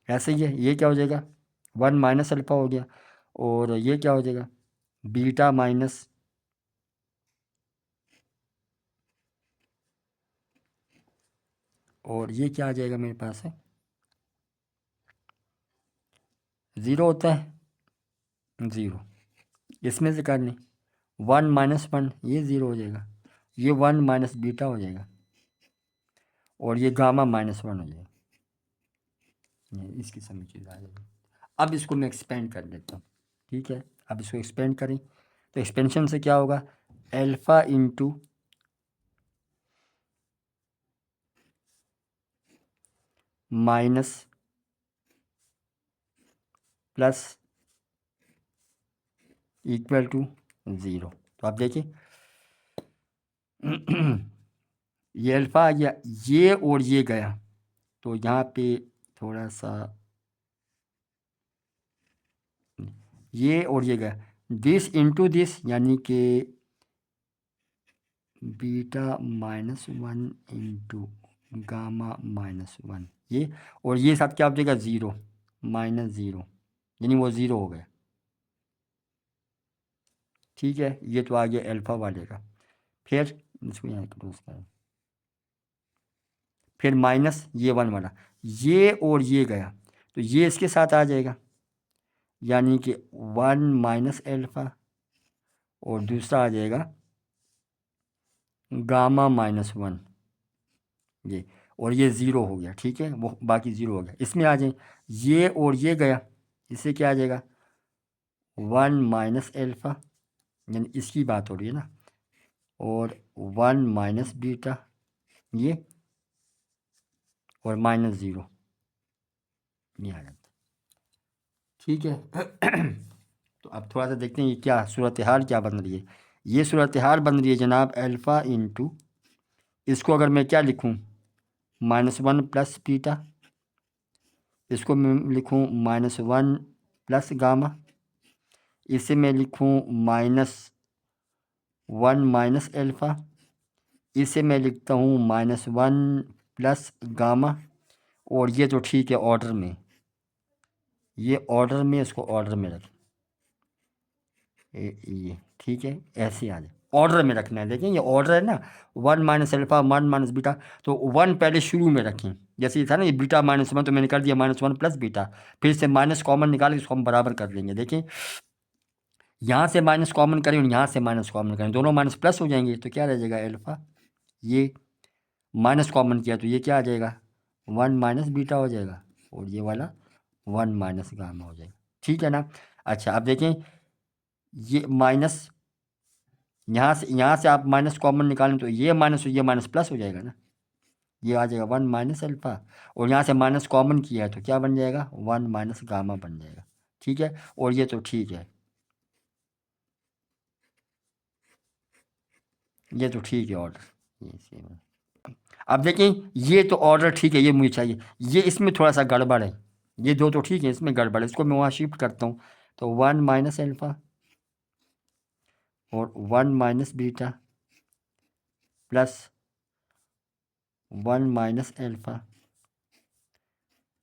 ऐसे ही है, ये क्या हो जाएगा 1 माइनस अल्फ़ा हो गया, और ये क्या हो जाएगा बीटा माइनस, और ये क्या आ जाएगा मेरे पास है 0 होता है 0, इसमें से करनी 1 - 1 ये 0 हो जाएगा, ये 1 - बीटा हो जाएगा और ये गामा -1 हो जाएगा। इसकी सभी चीज़ आ जाएगी। अब इसको मैं एक्सपेंड कर देता हूँ, ठीक है। अब इसको एक्सपेंड करें तो एक्सपेंशन से क्या होगा, alpha into minus plus equal to 0। तो आप देखिए ये अल्फ़ा आ गया, ये और ये गया, तो यहाँ पे थोड़ा सा ये और ये गया, दिस इंटू दिस, यानी कि बीटा -1 इंटू गामा -1 ये, और ये साथ क्या हो जाएगा 0 -0, यानी वो 0 हो गया, ठीक है। ये तो आ गया अल्फ़ा वाले का। फिर इसको यहाँ क्लोज करें, फिर माइनस ये 1 वाला, ये और ये गया, तो ये इसके साथ आ जाएगा, यानी कि 1 - अल्फ़ा, और दूसरा आ जाएगा गामा -1 ये, और ये 0 हो गया, ठीक है। वो बाकी 0 हो गया, इसमें आ जाए, ये और ये गया, इससे क्या आ जाएगा 1 - अल्फ़ा, यानी इसकी बात हो रही है ना, और 1 - बीटा ये, और -0 ये आ जाता, ठीक है। तो अब थोड़ा सा देखते हैं ये क्या सूरत हाल क्या बन रही है। ये सूरत हाल बन रही है जनाब अल्फ़ा इंटू, इसको अगर मैं क्या लिखूं -1 प्लस बीटा, इसको मैं लिखूं -1 प्लस गामा, इसे मैं लिखूं -1 - अल्फ़ा, इसे मैं लिखता हूँ -1 प्लस गामा, और ये तो ठीक है ऑर्डर में, ये ऑर्डर में, इसको ऑर्डर में रखें, ये ठीक है, ऐसे आ जाए, ऑर्डर में रखना है। देखें ये ऑर्डर है ना, 1 - अल्फ़ा 1 - बीटा, तो 1 पहले शुरू में रखें, जैसे ये था ना ये बीटा -1, तो मैंने कर दिया -1 प्लस बीटा, फिर से माइनस कॉमन निकाल के इसको हम बराबर कर लेंगे। देखें यहाँ से माइनस कॉमन करें और यहाँ से माइनस कॉमन करें, दोनों माइनस प्लस हो जाएंगे, तो क्या रह जाएगा अल्फ़ा, ये माइनस कॉमन किया तो ये क्या आ जाएगा 1 - बीटा हो जाएगा, और ये वाला 1 - गामा हो जाएगा, ठीक है ना। अच्छा अब देखें ये माइनस, यहाँ से आप माइनस कॉमन निकालें तो ये माइनस प्लस हो जाएगा ना, ये आ जाएगा 1 - अल्फ़ा, और यहाँ से माइनस कॉमन किया है तो क्या बन जाएगा 1 - गामा बन जाएगा, ठीक है। और ये तो ठीक है, ये तो ठीक है ऑर्डर, ये सेम है। अब देखें ये तो ऑर्डर ठीक है, ये मुझे चाहिए, ये इसमें थोड़ा सा गड़बड़ है, ये दो तो ठीक है, इसमें गड़बड़ है, इसको मैं वहाँ शिफ्ट करता हूँ, तो 1 - अल्फ़ा और 1 - beta plus 1 - alpha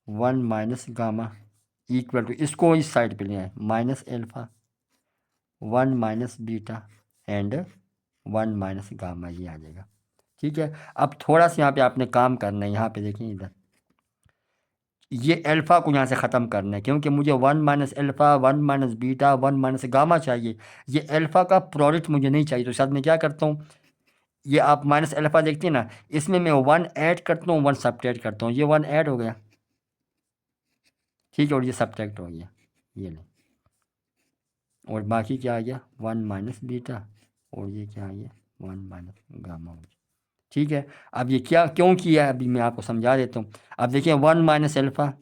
1 - gamma equal to, इसको इस साइड पे ले आए -अल्फ़ा 1 - बीटा एंड 1 - गामा, ये आ जाएगा, ठीक है। अब थोड़ा सा यहाँ पे आपने काम करना है, यहाँ पे देखें इधर, ये अल्फ़ा को यहाँ से ख़त्म करना है, क्योंकि मुझे 1 - अल्फ़ा 1 - बीटा 1 - गामा चाहिए, ये अल्फ़ा का प्रोडक्ट मुझे नहीं चाहिए। तो साथ में क्या करता हूँ, ये आप -अल्फ़ा देखते हैं ना, इसमें मैं 1 ऐड करता हूँ 1 सब्ट्रैक्ट करता हूँ, ये 1 ऐड हो गया, ठीक है, और ये सब्ट्रैक्ट हो गया, ये ले, और बाकी क्या आ गया 1 - बीटा, और ये क्या आ गया 1 - गामा हो गया, ठीक है। अब ये क्या क्यों किया है अभी मैं आपको समझा देता हूँ। अब देखिए 1 - अल्फ़ा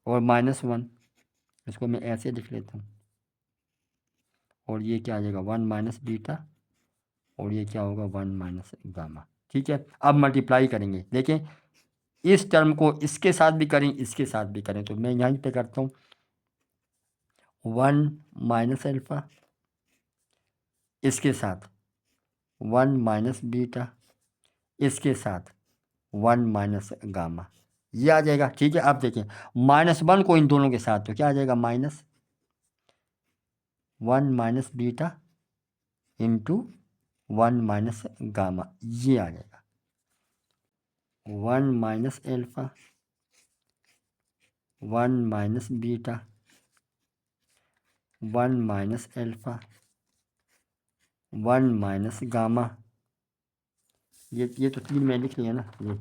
और -1, इसको मैं ऐसे लिख लेता हूँ, और ये क्या आ जाएगा 1 - बीटा, और ये क्या होगा 1 - गामा, ठीक है। अब मल्टीप्लाई करेंगे, देखें इस टर्म को इसके साथ भी करें इसके साथ भी करें, तो मैं यहाँ पे करता हूँ 1 - अल्फ़ा इसके साथ 1 - बीटा इसके साथ 1 - गामा, ये आ जाएगा, ठीक है। अब देखें -1 को इन दोनों के साथ, तो क्या आ जाएगा -1 - बीटा इंटू 1 - गामा, ये आ जाएगा 1 - alpha 1 - beta 1 minus alpha 1 minus gamma, ये तो 3 में लिख लिया ना, ये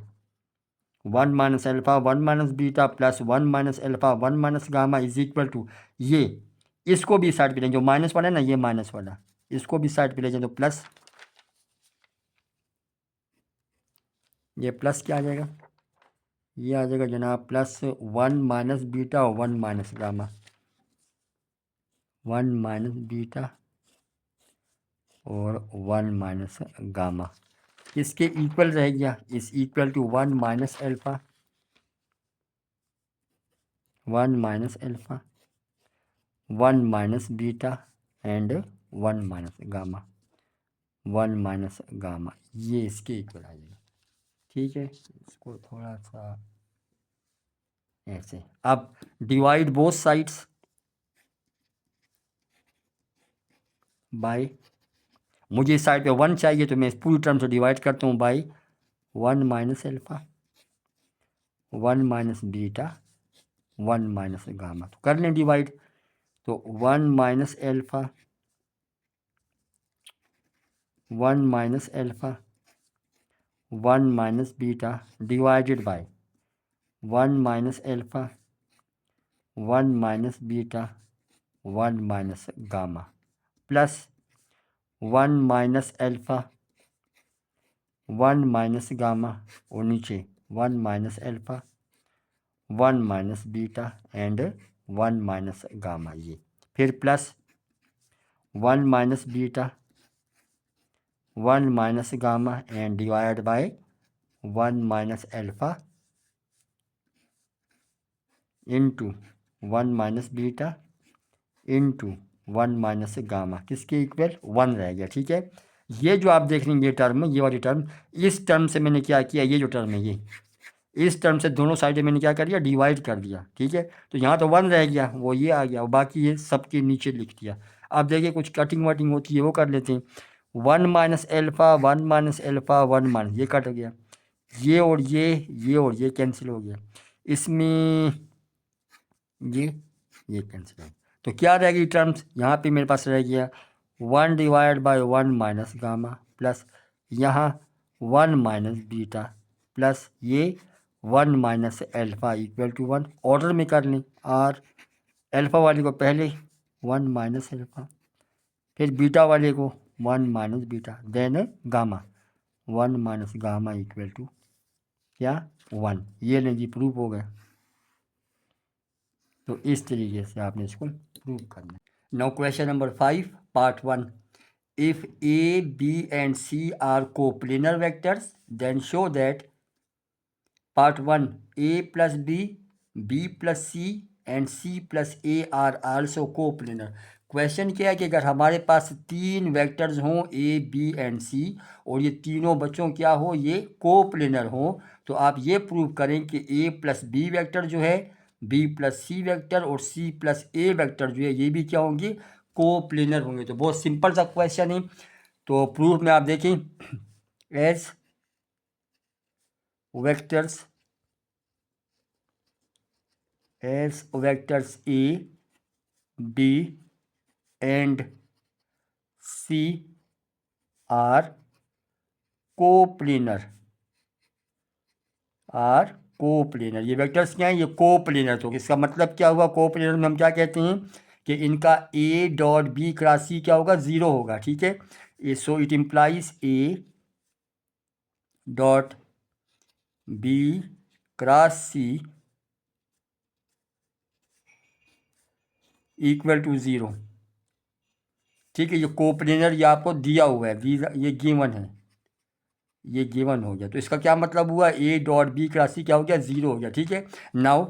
1 minus alpha 1 minus beta plus 1 minus alpha 1 minus gamma is equal to ये, इसको भी साइड पे ले, जो माइनस वाला है ना, ये माइनस वाला, इसको भी साइड पे ले जाए तो प्लस, ये प्लस क्या आ जाएगा, ये आ जाएगा जनाब प्लस 1 माइनस बीटा और 1 माइनस गामा, 1 माइनस बीटा और 1 माइनस गामा, इसके इक्वल रह गया, इस equal to 1 minus alpha 1 minus alpha 1 minus beta and 1 minus gamma 1 minus gamma, ये इसके इक्वल आ जाएगा। ठीक है, इसको थोड़ा सा ऐसे, अब डिवाइड बोथ साइड्स बाय, मुझे इस साइड पे 1 चाहिए तो मैं इस पूरी टर्म से डिवाइड करता हूँ by 1 minus alpha 1 minus beta 1 minus gamma, तो कर लें डिवाइड, तो 1 minus alpha 1 minus alpha 1 minus beta divided by 1 minus alpha 1 minus beta 1 minus gamma plus 1 minus alpha 1 minus gamma और नीचे 1 minus alpha 1 minus beta and 1 minus gamma, ये फिर plus 1 minus beta 1 minus gamma and divide by 1 minus alpha into 1 minus beta into 1 minus gamma, किसके इक्वल 1 रह गया। ठीक है, ये जो आप देख रहे हैं ये टर्म, ये वाली टर्म, इस टर्म से मैंने क्या किया, ये जो टर्म है ये, इस टर्म से दोनों साइडें मैंने क्या कर दिया, डिवाइड कर दिया। ठीक है, तो यहाँ तो 1 रह गया, वो ये आ गया, और बाकी ये सबके नीचे लिख दिया। अब देखिए कुछ कटिंग वटिंग होती है वो कर लेते हैं, 1 minus alpha 1 minus alpha 1 minus, ये कट गया, ये और ये कैंसिल हो गया, इसमें ये कैंसिल हो गया, तो क्या रह गई टर्म्स, यहाँ पे मेरे पास रह गया 1 divide by 1 minus gamma plus यहाँ 1 माइनस बीटा प्लस ये 1 minus alpha equal to 1, order में कर लें, और एल्फा वाले को पहले 1 माइनस एल्फा, फिर बीटा वाले को 1 minus beta, then gamma 1 minus gamma equal to क्या 1, ये नहीं जी प्रूफ हो गया। तो इस तरीके से आपने इसको प्रूव करना है। Now question number 5 part 1, if A B and C are coplanar vectors then show that part 1 A plus B plus C and C plus A are also coplanar. Question क्या है कि अगर हमारे पास 3 वेक्टर्स हों ए बी एंड सी और ये तीनों बच्चों क्या हो, ये कोप्लेनर हो, तो आप ये प्रूव करें कि ए प्लस बी वेक्टर जो है, बी प्लस सी वेक्टर और सी प्लस ए वेक्टर जो है, ये भी क्या होंगे, कोप्लेनर होंगे। तो बहुत सिंपल सा क्वेश्चन है। तो प्रूफ में आप देखें, as vectors A, B and C are coplanar, ये वेक्टर्स क्या हैं, ये कोप्लेनर। तो इसका मतलब क्या हुआ, कोप्लेनर में हम क्या कहते हैं कि इनका A dot B cross C क्या होगा, 0 होगा। ठीक है, so it implies A dot B cross C equal to 0। ठीक है, ये कोप्लेनर ये आपको दिया हुआ है, ये गिवन है, ये गिवन हो गया। तो इसका क्या मतलब हुआ, ए डॉट बी की राशि क्या हो गया, 0 हो गया। ठीक है, now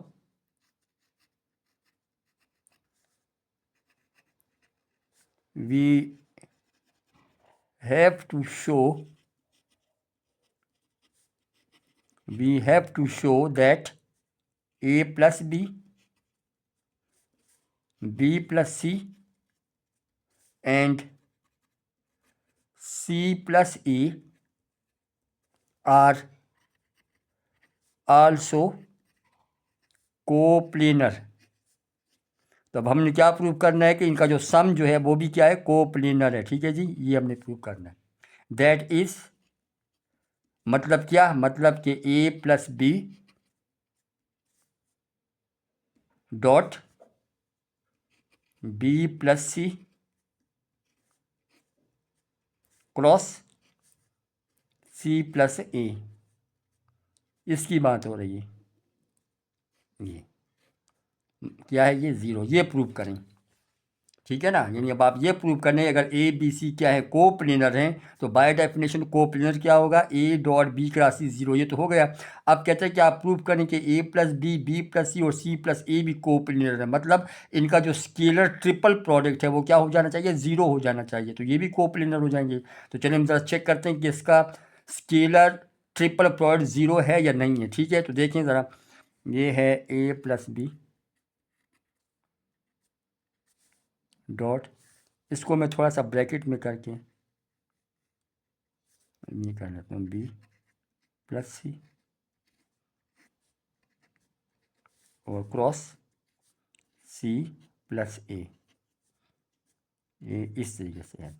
we have to show that A plus B plus C and C plus A are also coplanar. तो अब हमने क्या प्रूव करना है कि इनका जो सम जो है वो भी क्या है, कोप्लेनर है। ठीक है जी, ये हमने प्रूव करना है। दैट इज मतलब क्या, मतलब कि A plus B dot B plus C cross C plus A, इसकी बात हो रही है। ये क्या है, ये ज़ीरो, ये प्रूव करें। ठीक है ना, यानी अब आप ये प्रूव करने, अगर ए बी सी क्या है, कोप्लेनर हैं, तो बाय डेफिनेशन कोप्लेनर क्या होगा, A dot B cross C zero, ये तो हो गया। अब कहते हैं कि आप प्रूव करें कि A plus B plus C और सी प्लस ए भी कोप्लेनर है, मतलब इनका जो स्केलर ट्रिपल प्रोडक्ट है वो क्या हो जाना चाहिए, ज़ीरो हो जाना चाहिए, तो ये भी कोप्लेनर हो जाएंगे। तो चलिए हम ज़रा चेक करते हैं कि इसका स्केलर ट्रिपल प्रोडक्ट ज़ीरो है या नहीं है। ठीक है, तो देखें ज़रा, ये है ए प्लस बी डॉट, इसको मैं थोड़ा सा ब्रैकेट में करके ये कर लेता हूँ, बी प्लस सी और क्रॉस सी प्लस ए, ये इस तरीके से है।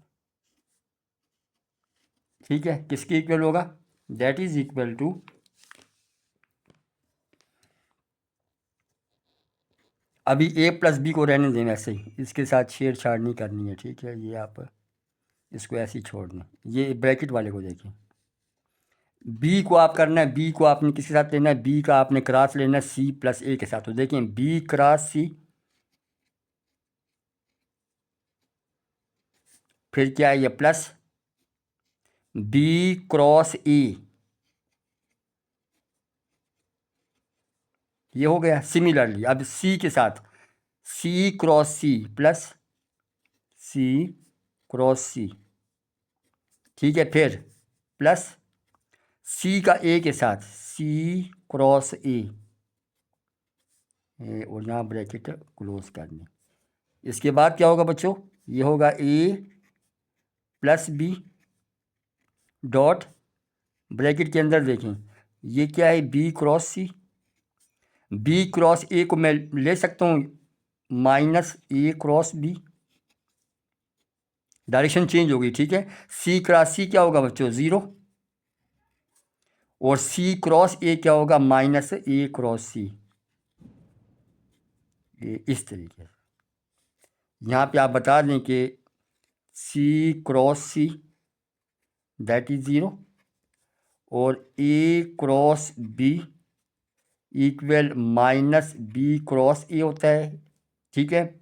ठीक है, किसके इक्वल होगा, दैट इज इक्वल टू, अभी ए प्लस बी को रहने देना ऐसे ही, इसके साथ छेड़छाड़ नहीं करनी है। ठीक है, ये आप इसको ऐसे ही छोड़ दें, ये ब्रैकेट वाले को देखें। बी को आप करना है, बी को आपने किसके साथ लेना है, बी का आपने क्रॉस लेना है सी प्लस ए के साथ। तो देखें बी क्रॉस सी, फिर क्या है ये प्लस बी क्रॉस ए, ये हो गया। सिमिलरली अब सी के साथ सी cross C plus C cross C, ठीक है, फिर प्लस सी का ए के साथ सी क्रॉस ए, और यहाँ ब्रैकेट क्लोज करनी। इसके बाद क्या होगा बच्चों, ये होगा A plus B dot, bracket के अंदर देखें ये क्या है, B cross C, B cross A को मैं ले सकता हूँ minus A cross B, direction change होगी। ठीक है, सी क्रॉस सी क्या होगा बच्चों, ज़ीरो, और सी क्रॉस ए क्या होगा, माइनस ए क्रॉस सी, ये इस तरीके से। यहाँ पे आप बता दें कि C cross C that is zero, और A cross B equal minus B cross A होता है। ठीक है,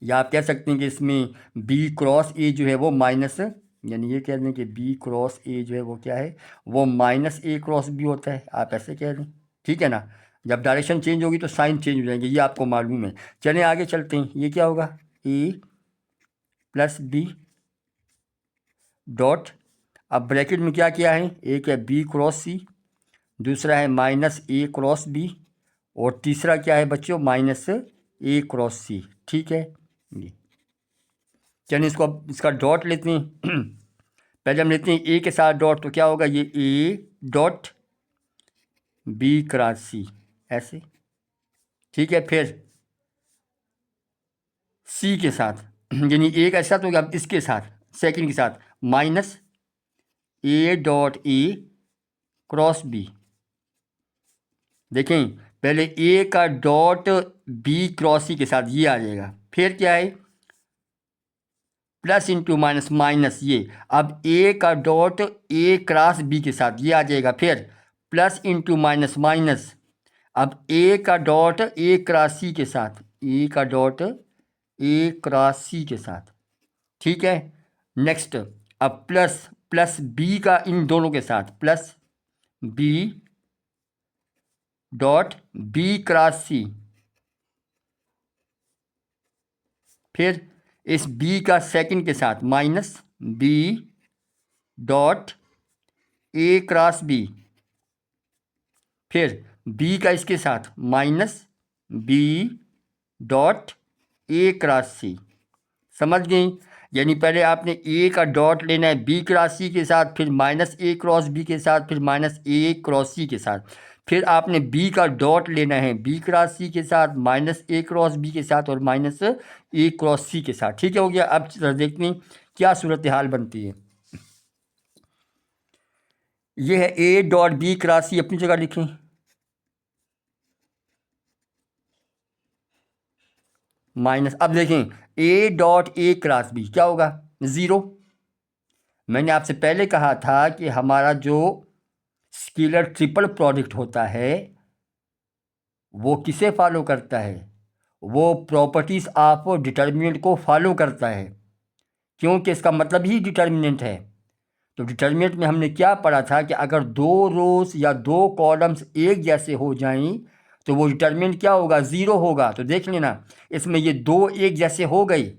या आप कह सकते हैं कि इसमें बी क्रॉस ए जो है वो माइनस, यानी ये कह दें कि बी क्रॉस ए जो है वो क्या है, वो माइनस ए क्रॉस बी होता है, आप ऐसे कह दें। ठीक है ना, जब डायरेक्शन चेंज होगी तो साइन चेंज हो जाएंगे, ये आपको मालूम है। चलें आगे चलते हैं, ये क्या होगा, ए प्लस बी डॉट, अब ब्रैकेट में क्या किया है, एक है बी क्रॉस सी, दूसरा है माइनस ए क्रॉस बी, और तीसरा क्या है बच्चों, माइनस ए क्रॉस सी। ठीक है, ये चलिए इसको अब इसका डॉट लेते हैं। पहले हम लेते हैं ए के साथ डॉट, तो क्या होगा, ये ए डॉट बी क्रॉस सी ऐसे। ठीक है, फिर सी के साथ, यानी ए का साथ हो गया, अब इसके साथ सेकंड के साथ minus A dot A cross B. देखें पहले ए का डॉट बी क्रॉस सी के साथ ये आ जाएगा, फिर क्या है प्लस इंटू माइनस माइनस ये, अब ए का डॉट ए क्रॉस बी के साथ ये आ जाएगा, फिर प्लस इंटू माइनस माइनस, अब ए का डॉट ए क्रॉस सी के साथ, ए का डॉट ए क्रॉस सी के साथ। ठीक है, नेक्स्ट अब प्लस प्लस बी का इन दोनों के साथ, plus B dot B cross C, फिर इस बी का सेकंड के साथ minus B dot A cross B, फिर बी का इसके साथ minus B dot A cross C. समझ गई, यानी पहले आपने ए का डॉट लेना है बी क्रॉस सी के साथ, फिर माइनस ए क्रॉस बी के साथ, फिर माइनस ए क्रॉस सी के साथ, फिर आपने बी का डॉट लेना है बी क्रॉस सी के साथ, माइनस ए क्रॉस बी के साथ और माइनस ए क्रॉस सी के साथ। ठीक है, हो गया। अब देखते हैं क्या सूरत हाल बनती है। ये है A dot B cross C, अपनी जगह लिखें, माइनस, अब देखें A dot A cross B क्या होगा, ज़ीरो। मैंने आपसे पहले कहा था कि हमारा जो स्केलर ट्रिपल प्रोडक्ट होता है वो किसे फॉलो करता है, वो प्रॉपर्टीज ऑफ डिटर्मिनेंट को फॉलो करता है, क्योंकि इसका मतलब ही डिटर्मिनेंट है। तो डिटर्मिनेंट में हमने क्या पढ़ा था कि अगर दो रोज या दो कॉलम्स एक जैसे हो जाएं तो वो डिटर्मिनेंट क्या होगा, ज़ीरो होगा। तो देख लेना, इसमें ये दो एक जैसे हो गए,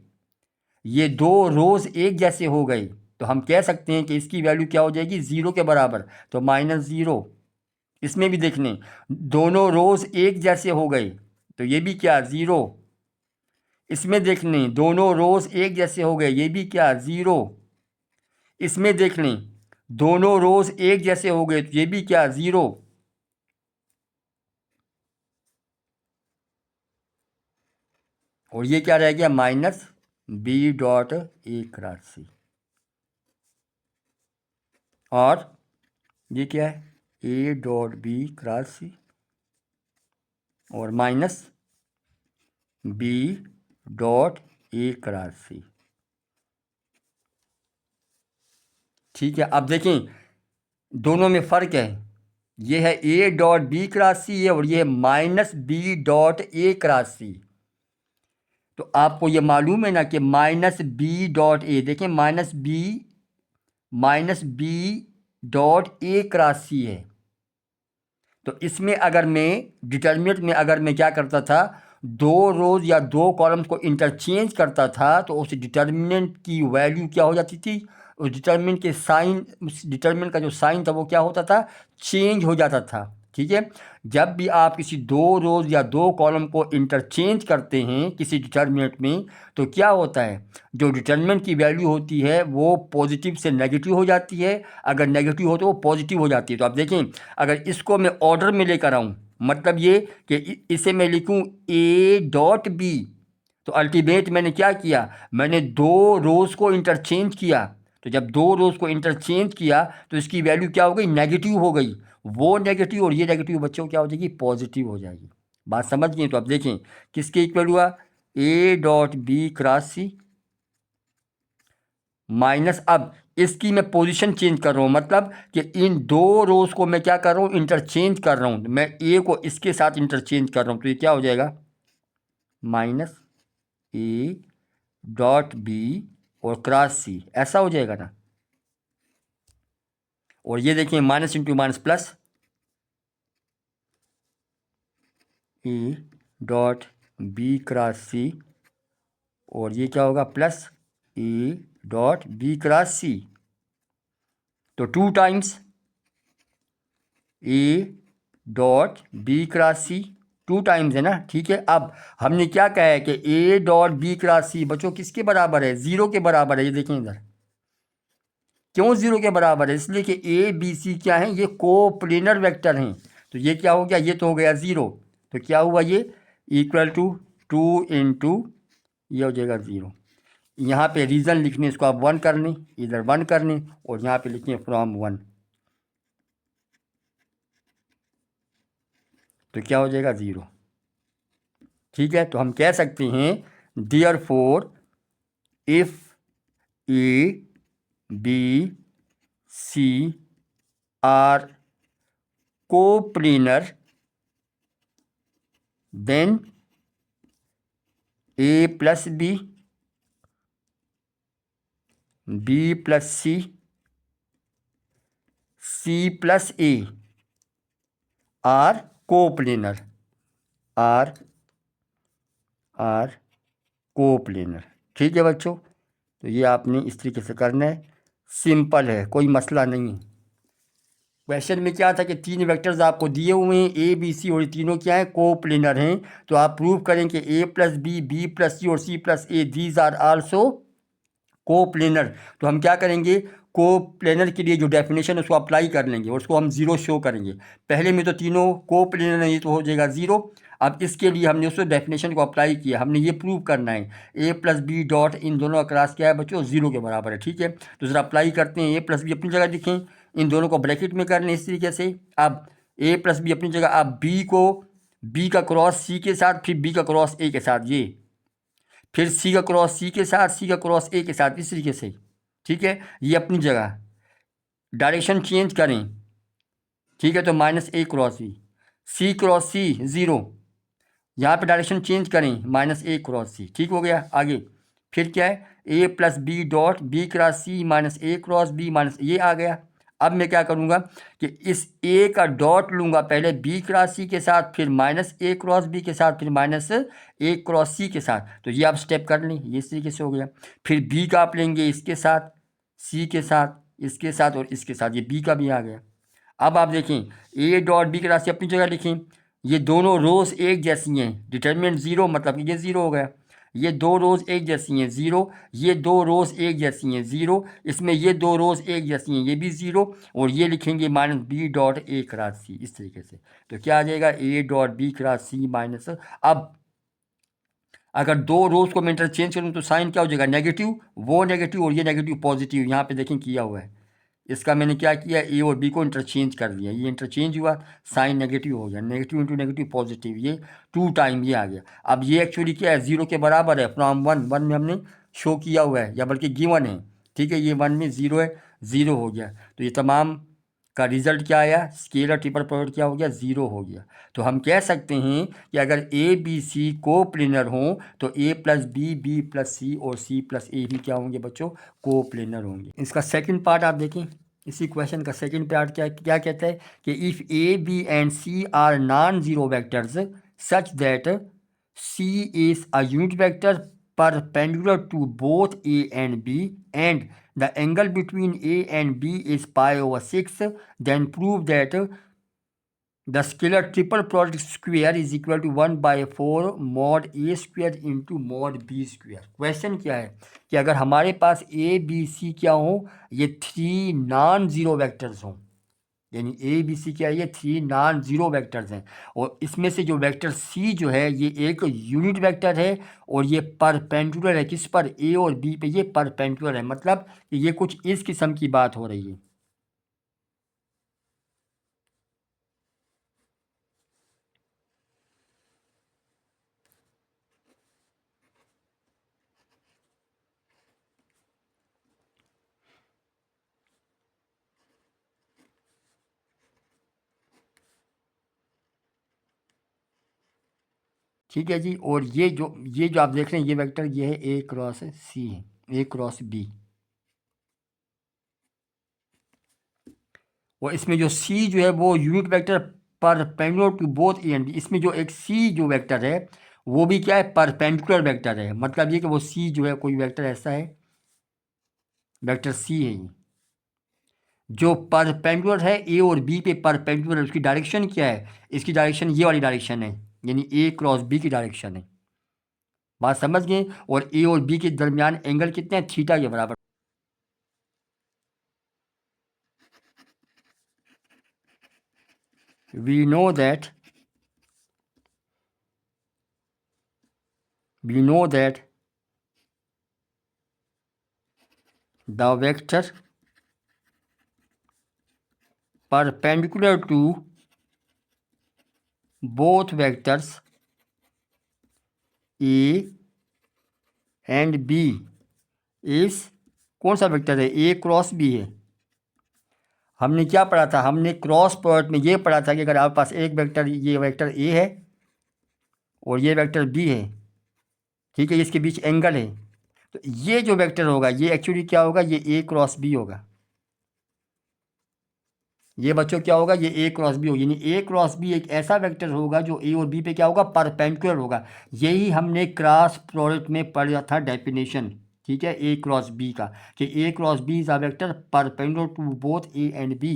ये दो रोज एक जैसे हो गए, तो हम कह सकते हैं कि इसकी वैल्यू क्या हो जाएगी, ज़ीरो के बराबर। तो माइनस ज़ीरो। इसमें भी देख लें, दोनों रोज एक जैसे हो गए, तो ये भी क्या, ज़ीरो। इसमें देख लें, दोनों रोज एक जैसे हो गए, ये भी क्या, ज़ीरो। इसमें देख लें, दोनों रोज एक जैसे हो गए, तो ये भी क्या, ज़ीरो। और ये क्या रह गया, minus B dot A cross C. और ये क्या है, A dot B cross C और minus B dot A cross C. ठीक है, अब देखें दोनों में फ़र्क है, ये है A dot B cross C है और ये है minus B dot A cross C. तो आपको ये मालूम है ना कि माइनस बी डॉट ए, देखें minus B dot A cross C है। तो इसमें अगर मैं डिटर्मिनेंट में अगर मैं क्या करता था, दो रोज या दो कॉलम्स को इंटरचेंज करता था तो उस डिटर्मिनेंट की वैल्यू क्या हो जाती थी, उस डिटर्मिनेंट के साइन, उस डिटर्मिनेंट का जो साइन था वो क्या होता था, चेंज हो जाता था। ठीक है, जब भी आप किसी दो रोज या दो कॉलम को इंटरचेंज करते हैं किसी डिटर्मिनेंट में, तो क्या होता है, जो डिटर्मिनेंट की वैल्यू होती है वो पॉजिटिव से नेगेटिव हो जाती है, अगर नेगेटिव हो तो वो पॉजिटिव हो जाती है। तो आप देखें, अगर इसको मैं ऑर्डर में लेकर आऊँ, मतलब ये कि इसे मैं लिखूँ ए डॉट बी, तो अल्टीमेट मैंने क्या किया, मैंने दो रोज़ को इंटरचेंज किया। तो जब दो रोज़ को इंटरचेंज किया तो इसकी वैल्यू क्या हो गई, नेगेटिव हो गई। वो नेगेटिव और ये नेगेटिव बच्चों क्या हो जाएगी, पॉजिटिव हो जाएगी। बात समझ गए। तो अब देखें किसके इक्वल हुआ, A dot B cross C minus, अब इसकी मैं पोजीशन चेंज कर रहा हूँ, मतलब कि इन दो रोज़ को मैं क्या कर रहा हूँ, इंटरचेंज कर रहा हूँ। मैं ए को इसके साथ इंटरचेंज कर रहा हूँ, तो ये क्या हो जाएगा, माइनस ए डॉट बी और क्रॉस सी, ऐसा हो जाएगा ना। और ये देखिए minus into minus plus, A dot B cross C और ये क्या होगा, plus A dot B cross C. तो two times A dot B cross C, two times है ना। ठीक है, अब हमने क्या कहा है कि ए डॉट बी क्रॉस सी बच्चों किसके बराबर है, ज़ीरो के बराबर है। ये देखें इधर, क्यों ज़ीरो के बराबर है, इसलिए कि ए बी सी क्या है, ये कोप्लेनर वेक्टर हैं। तो ये क्या हो गया, ये तो हो गया ज़ीरो, तो क्या हुआ, ये इक्वल टू टू इंटू ये हो जाएगा ज़ीरो। यहाँ पे रीज़न लिखने, इसको आप वन कर लें, इधर वन कर लें और यहाँ पे लिखें फ्रॉम वन, तो क्या हो जाएगा, ज़ीरो। ठीक है, तो हम कह सकते हैं therefore if A B C are coplanar then A plus B, B plus C, C plus A are coplanar, are coplanar. ठीक है बच्चों, तो ये आपने इस तरीके से करना है, सिंपल है, कोई मसला नहीं है। क्वेश्चन में क्या था कि तीन वेक्टर्स आपको दिए हुए हैं ए बी सी और ये तीनों क्या हैं, कोप्लेनर हैं। तो आप प्रूव करें कि A plus B plus C और C plus A these are also coplanar. तो हम क्या करेंगे, को प्लेनर के लिए जो डेफिनेशन है उसको अप्लाई कर लेंगे और उसको हम ज़ीरो शो करेंगे। पहले में तो तीनों को प्लेनर नहीं तो हो जाएगा ज़ीरो। अब इसके लिए हमने उस डेफिनेशन को अप्लाई किया, हमने ये प्रूव करना है A plus B dot in दोनों का क्रॉस क्या है बच्चों, ज़ीरो के बराबर है। ठीक है, तो ज़रा अप्लाई करते हैं। ए प्लस बी अपनी जगह लिखें, इन दोनों को ब्रैकेट में कर लें इस तरीके से। अब ए प्लस बी अपनी जगह, अब बी को बी का क्रॉस सी के साथ, फिर बी का क्रॉस ए के साथ, ये फिर सी का क्रॉस सी के साथ, सी का क्रॉस ए के साथ, इस तरीके से। ठीक है, ये अपनी जगह। डायरेक्शन चेंज करें, ठीक है, तो minus A cross B, C cross C zero, यहाँ पे डायरेक्शन चेंज करें माइनस ए क्रॉस सी। ठीक हो गया। आगे फिर क्या है, A plus B dot B cross C minus A cross B minus ये आ गया। अब मैं क्या करूँगा कि इस ए का डॉट लूँगा पहले बी क्रॉस सी के साथ, फिर माइनस ए क्रॉस बी के साथ, फिर माइनस ए क्रॉस सी के साथ। तो ये आप स्टेप कर लें, ये इस तरीके से हो गया। फिर बी का आप लेंगे इसके साथ, सी के साथ, इसके साथ और इसके साथ, ये बी का भी आ गया। अब आप देखें ए डॉट बी की राशि अपनी जगह लिखें, ये दोनों रोज़ एक जैसी हैं, डिटरमिनेंट ज़ीरो मतलब कि ये ज़ीरो हो गया। ये दो रोज़ एक जैसी हैं ज़ीरो, ये दो रोज़ एक जैसी हैं ज़ीरो, इसमें ये दो रोज़ एक जैसी हैं, ये भी ज़ीरो, और ये लिखेंगे minus B dot A cross C, इस तरीके से। तो क्या आ जाएगा, A dot B cross C minus. अब अगर दो रोज़ को मैं इंटरचेंज करूँ तो साइन क्या हो जाएगा, नेगेटिव, वो नेगेटिव और ये नेगेटिव पॉजिटिव। यहाँ पे देखें किया हुआ है, इसका मैंने क्या किया, ए और बी को इंटरचेंज कर दिया, ये इंटरचेंज हुआ, साइन नेगेटिव हो गया, नेगेटिव इंटू नेगेटिव पॉजिटिव, ये टू टाइम ये आ गया। अब ये एक्चुअली क्या है, ज़ीरो के बराबर है, फ्रॉम वन, वन में हमने शो किया हुआ है, या बल्कि गिवन है। ठीक है, ये वन में ज़ीरो है, ज़ीरो हो गया। तो ये तमाम का रिजल्ट क्या आया, स्केलर ट्रिपल प्रोडक्ट क्या हो गया, ज़ीरो हो गया। तो हम कह सकते हैं कि अगर ए बी सी को प्लेनर हों तो ए plus B, B plus C और सी प्लस ए भी क्या होंगे बच्चों, को प्लेनर होंगे। इसका सेकंड पार्ट आप देखें, इसी क्वेश्चन का सेकंड पार्ट क्या क्या कहता है कि if A B and C are non zero vectors such that C is a unit vector perpendicular to both A and B and the angle between A and B is pi over 6, then prove that the scalar triple product square is equal to 1/4 mod A square into mod B square। Question क्या है कि अगर हमारे पास A B C क्या हो, ये थ्री नॉन ज़ीरो वेक्टर्स हों, यानी ए बी सी क्या है, ये थ्री नॉन ज़ीरो वेक्टर्स हैं, और इसमें से जो वेक्टर सी जो है ये एक यूनिट वेक्टर है और ये परपेंडिकुलर है किस पर, ए और बी पे ये परपेंडिकुलर है, मतलब कि ये कुछ इस किस्म की बात हो रही है। ठीक है जी, और ये जो आप देख रहे हैं ये वेक्टर ये है ए क्रॉस सी है, ए क्रॉस बी, और इसमें जो सी जो है वो unit vector perpendicular to both A and B. इसमें जो एक सी जो वेक्टर है वो भी क्या है, परपेंडिकुलर वेक्टर है, मतलब ये कि वो सी जो है कोई वेक्टर ऐसा है, वेक्टर सी है ये जो परपेंडिकुलर है ए और बी पे परपेंडिकुलर है। उसकी डायरेक्शन क्या है, इसकी डायरेक्शन ये वाली डायरेक्शन है, यानी ए क्रॉस बी की डायरेक्शन है। बात समझ गए, और ए और बी के दरमियान एंगल कितने हैं, थीटा के बराबर। we know that the vector perpendicular to both vectors A and B is कौन सा वेक्टर है, ए क्रॉस बी है। हमने क्या पढ़ा था, हमने क्रॉस प्रोडक्ट में ये पढ़ा था कि अगर आपके पास एक वेक्टर, ये वेक्टर ए है और ये वेक्टर बी है, ठीक है, इसके बीच एंगल है, तो ये जो वेक्टर होगा ये एक्चुअली क्या होगा, ये ए क्रॉस बी होगा। ये बच्चों क्या होगा, ये ए क्रॉस बी होगा, यानी ए क्रॉस बी एक ऐसा वेक्टर होगा जो ए और बी पे क्या होगा, परपेंडिकुलर होगा। यही हमने क्रॉस प्रोडक्ट में पढ़ा था डेफिनेशन, ठीक है, ए क्रॉस बी का, कि A cross B is a vector perpendicular to both A and B.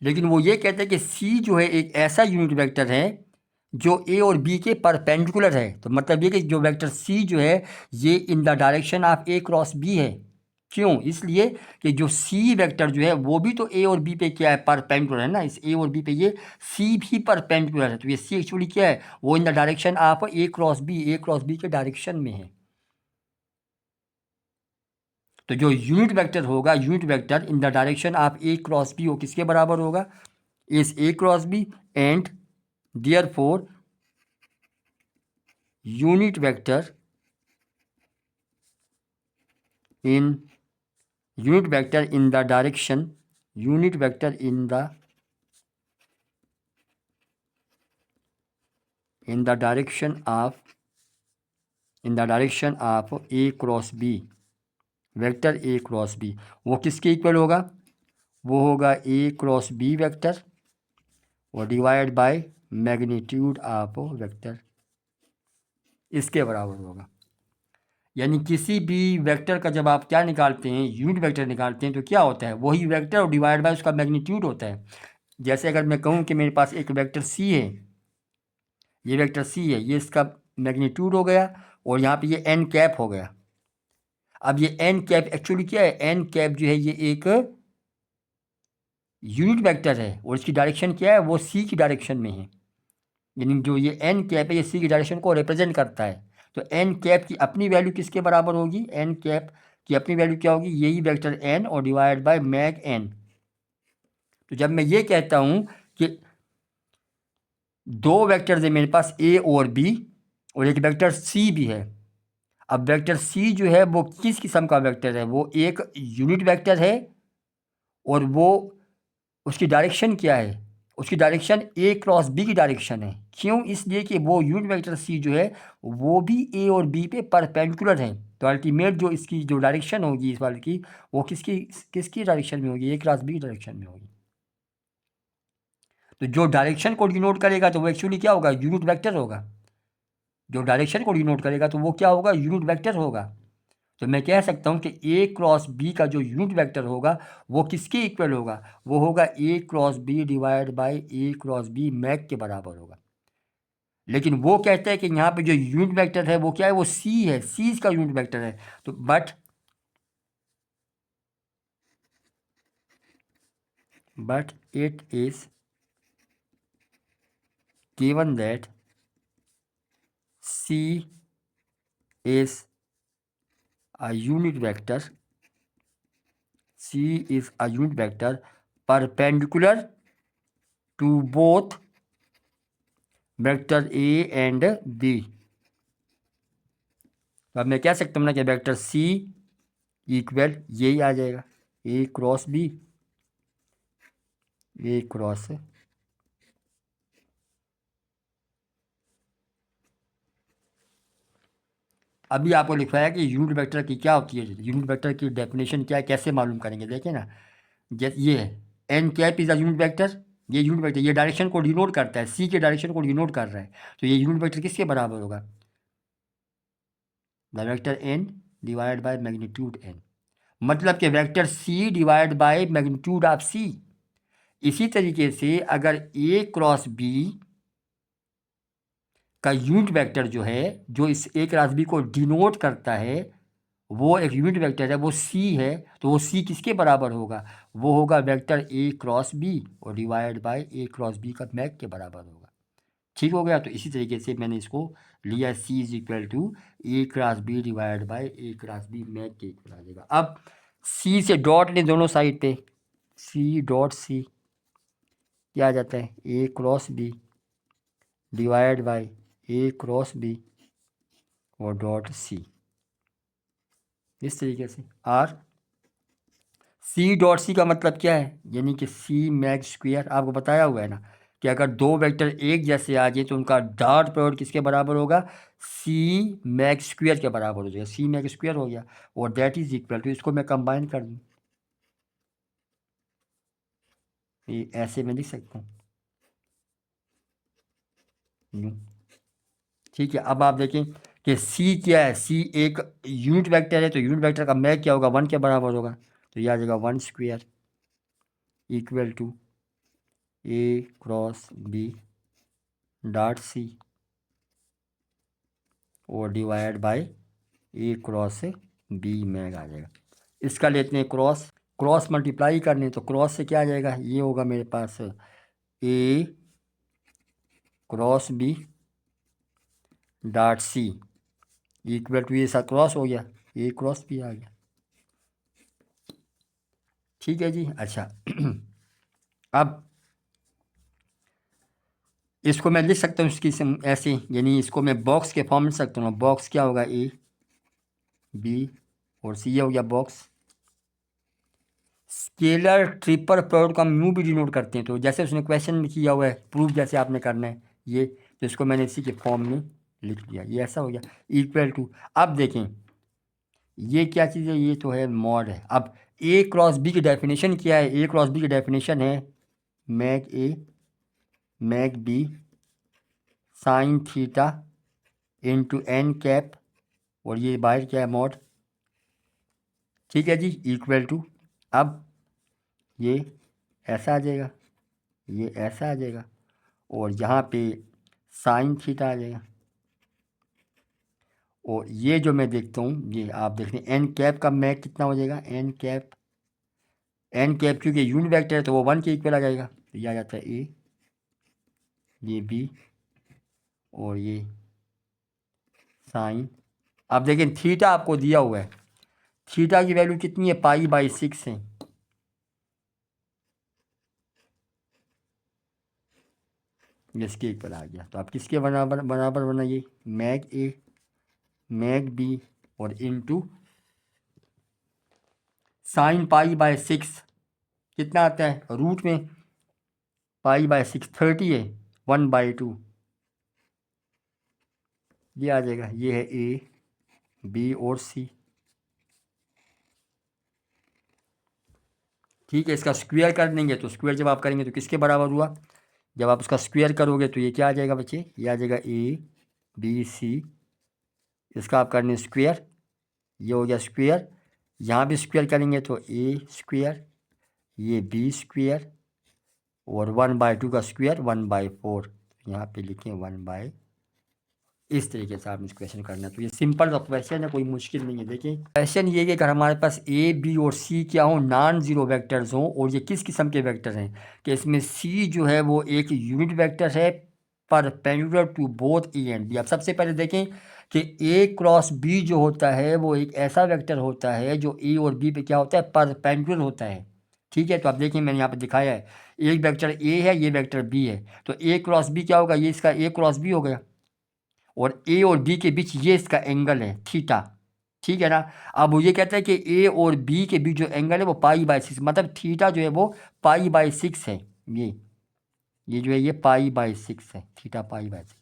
लेकिन वो ये कहते हैं कि सी जो है एक ऐसा यूनिट वेक्टर है जो ए और बी के परपेंडिकुलर है। तो मतलब ये कि जो वेक्टर सी जो है ये in the direction of A cross B है, क्यों? इसलिए कि जो सी वेक्टर जो है वो भी तो ए और बी पे क्या है, परपेंडिकुलर है ना। इस ए और बी पे ये सी भी परपेंडिकुलर है, तो ये सी एक्चुअली क्या है, वो in the direction of A cross B के डायरेक्शन में है। तो जो यूनिट वेक्टर होगा, unit vector in the direction of A cross B, वो किसके बराबर होगा, इस A cross B, and therefore unit vector in unit vector in the direction unit vector in the direction of A cross B, vector A cross B, वो किसके इक्वल होगा, वो होगा ए क्रॉस बी वेक्टर और divide by magnitude of vector, इसके बराबर होगा। यानी किसी भी वेक्टर का जब आप क्या निकालते हैं, यूनिट वेक्टर निकालते हैं, तो क्या होता है, वही वेक्टर और डिवाइड बाय उसका मैग्नीट्यूड होता है। जैसे अगर मैं कहूँ कि मेरे पास एक वेक्टर सी है, ये वेक्टर सी है, ये इसका मैग्नीट्यूड हो गया, और यहाँ पे ये एन कैप हो गया। अब ये एन कैप एक्चुअली क्या है, एन कैप जो है ये एक यूनिट वेक्टर है, और इसकी डायरेक्शन क्या है, वो सी की डायरेक्शन में है। यानी जो ये एन कैप है ये सी की डायरेक्शन को रिप्रेजेंट करता है। तो एन कैप की अपनी वैल्यू किसके बराबर होगी, एन कैप की अपनी वैल्यू क्या होगी, यही वेक्टर एन और डिवाइड बाय मैग एन। तो जब मैं ये कहता हूँ कि दो वेक्टर्स है मेरे पास ए और बी, और एक वेक्टर सी भी है। अब वेक्टर सी जो है वो किस किस्म का वेक्टर है, वो एक यूनिट वेक्टर है, और वो उसकी डायरेक्शन क्या है, उसकी डायरेक्शन ए क्रॉस बी की डायरेक्शन है। क्यों? इसलिए कि वो यूनिट वेक्टर सी जो है वो भी ए और बी पे परपेंडिकुलर है। तो अल्टीमेट जो इसकी जो डायरेक्शन होगी इस वाले की, वो किसकी किसकी डायरेक्शन में होगी, ए क्रॉस बी की डायरेक्शन में होगी। तो जो डायरेक्शन को डिनोट करेगा तो वो एक्चुअली क्या होगा, यूनिट वेक्टर होगा। जो डायरेक्शन को डिनोट करेगा तो वो क्या होगा, यूनिट वेक्टर होगा। तो मैं कह सकता हूँ कि ए क्रॉस बी का जो यूनिट वेक्टर होगा वो किसके इक्वल होगा, वो होगा A cross B divide by A cross B mag के बराबर होगा। लेकिन वो कहता है कि यहाँ पे जो यूनिट वेक्टर है वो क्या है, वो सी है, सी इसका यूनिट वेक्टर है। तो but it is given that C is a unit vector, C is a unit vector perpendicular to both vector A and B। अब मैं कह सकता हूँ ना कि वेक्टर C इक्वल यही आ जाएगा, A cross B, A cross अभी आपको लिखवाया कि यूनिट वेक्टर की क्या होती है, यूनिट वेक्टर की डेफिनेशन क्या है, कैसे मालूम करेंगे, देखिए ना। जैसे ये है n cap is a unit vector, ये यूनिट वेक्टर ये डायरेक्शन को डिनोट करता है, सी के डायरेक्शन को डिनोट कर रहा है। तो ये यूनिट वेक्टर किसके बराबर होगा, the vector n divide by magnitude n, मतलब कि vector C divide by magnitude of C. इसी तरीके से अगर ए क्रॉस बी का यूनिट वेक्टर जो है, जो इस ए क्रॉस बी को डिनोट करता है, वो एक यूनिट वेक्टर है, वो सी है, तो वो सी किसके बराबर होगा, वो होगा वेक्टर ए क्रॉस बी और divide by A cross B का मैग के बराबर होगा। ठीक हो गया। तो इसी तरीके से मैंने इसको लिया, C is equal to A cross B divide by A cross B mag के इक्वल आ जाएगा। अब सी से डॉट लें दोनों साइड पे, सी डॉट सी क्या आ जाता है, A cross B divide by A cross B और डॉट सी, इस तरीके से। और सी डॉट सी का मतलब क्या है, यानी कि सी मैग स्क्वायर, आपको बताया हुआ है ना कि अगर दो वेक्टर एक जैसे आ जाए तो उनका डॉट प्रोडक्ट किसके बराबर होगा, सी मैग स्क्वायर के बराबर हो जाएगा, सी मैग स्क्वायर हो गया, और दैट इज इक्वल टू, इसको मैं कंबाइन कर दूँ, ये ऐसे मैं लिख सकता हूँ यूँ। ठीक है। अब आप देखें कि सी क्या है, सी एक यूनिट वेक्टर है, तो यूनिट वेक्टर का मैग क्या होगा, वन के बराबर होगा। तो यह आ जाएगा one square equal to A cross B dot C और divide by A cross B mag आ जाएगा। इसका लेते हैं क्रॉस, क्रॉस मल्टीप्लाई करने तो क्रॉस से क्या आ जाएगा, ये होगा मेरे पास A cross B dot C equal to, ये सा क्रॉस हो गया, ए क्रॉस बी आ गया। ठीक है जी। अच्छा अब इसको मैं लिख सकता हूँ इसकी ऐसे, यानी इसको मैं बॉक्स के फॉर्म में लिख सकता हूँ। बॉक्स क्या होगा, ए बी और सी, ये हो गया बॉक्स। स्केलर ट्रिपल प्रोडक्ट को हम यूँ भी डिनोट करते हैं, तो जैसे उसने क्वेश्चन में किया हुआ है, प्रूफ जैसे आपने करना है ये, तो इसको मैंने इसी के फॉर्म में लिख दिया, ये ऐसा हो गया इक्वल टू। अब देखें ये क्या चीज़ है, ये तो है मॉड है। अब ए क्रॉस बी की डेफिनेशन क्या है, ए क्रॉस बी की डेफिनेशन है mag A mag B sine theta into n cap, और ये बाहर क्या है मॉड। ठीक है जी, इक्वल टू। अब ये ऐसा आ जाएगा, ये ऐसा आ जाएगा, और यहाँ पे साइन थीटा आ जाएगा। और ये जो मैं देखता हूँ, ये आप देख रहे हैं एन कैप का मैग कितना हो जाएगा, एन कैप, एन कैप क्योंकि यूनिट वेक्टर है तो वो 1 के इक्वल आ जाएगा, तो ये आ जाता है ए, ये बी और ये साइन। अब देखें थीटा आपको दिया हुआ है, थीटा की वैल्यू कितनी है, पाई/6 है। इसके इक्वल आ गया, तो आप किसके बराबर बराबर बनाइए, मैग ए मैग बी और इनटू साइन पाई/6 कितना आता है, रूट में पाई/6 30 है, 1/2 ये आ जाएगा। ये है ए बी और सी। ठीक है, इसका स्क्वायर कर देंगे, तो स्क्वायर जब आप करेंगे तो किसके बराबर हुआ, जब आप उसका स्क्वायर करोगे तो ये क्या आ जाएगा बच्चे, ये आ जाएगा ए बी सी, इसका आप करने स्क्वायर, ये हो गया स्क्वायर, यहाँ भी स्क्वायर करेंगे तो ए स्क्वायर, ये बी स्क्वायर और 1/2 का स्क्वायर 1/4, यहाँ पे लिखें 1/, इस तरीके से आप इस क्वेश्चन करना है। तो ये सिंपल क्वेश्चन है, कोई मुश्किल नहीं है। देखिए क्वेश्चन ये है कि अगर हमारे पास ए बी और सी क्या हो, नॉन जीरो वेक्टर्स हों, और ये किस किस्म के वेक्टर हैं, कि इसमें सी जो है वो एक यूनिट वेक्टर है perpendicular to both A and b. अब सबसे पहले देखें कि ए क्रॉस बी जो होता है वो एक ऐसा वेक्टर होता है जो ए और बी पे क्या होता है, परपेंडिकुलर होता है। ठीक है, तो आप देखिए मैंने यहाँ पे दिखाया है, एक वेक्टर ए है, ये वेक्टर बी है, तो ए क्रॉस बी क्या होगा, ये इसका ए क्रॉस बी हो गया, और ए और बी के बीच ये इसका एंगल है थीटा। ठीक है ना। अब वो ये कहता है कि ए और बी के बीच जो एंगल है वो पाई/6, मतलब थीटा जो है वो पाई/6 है। ये जो है ये पाई/6 है, थीटा पाई/6।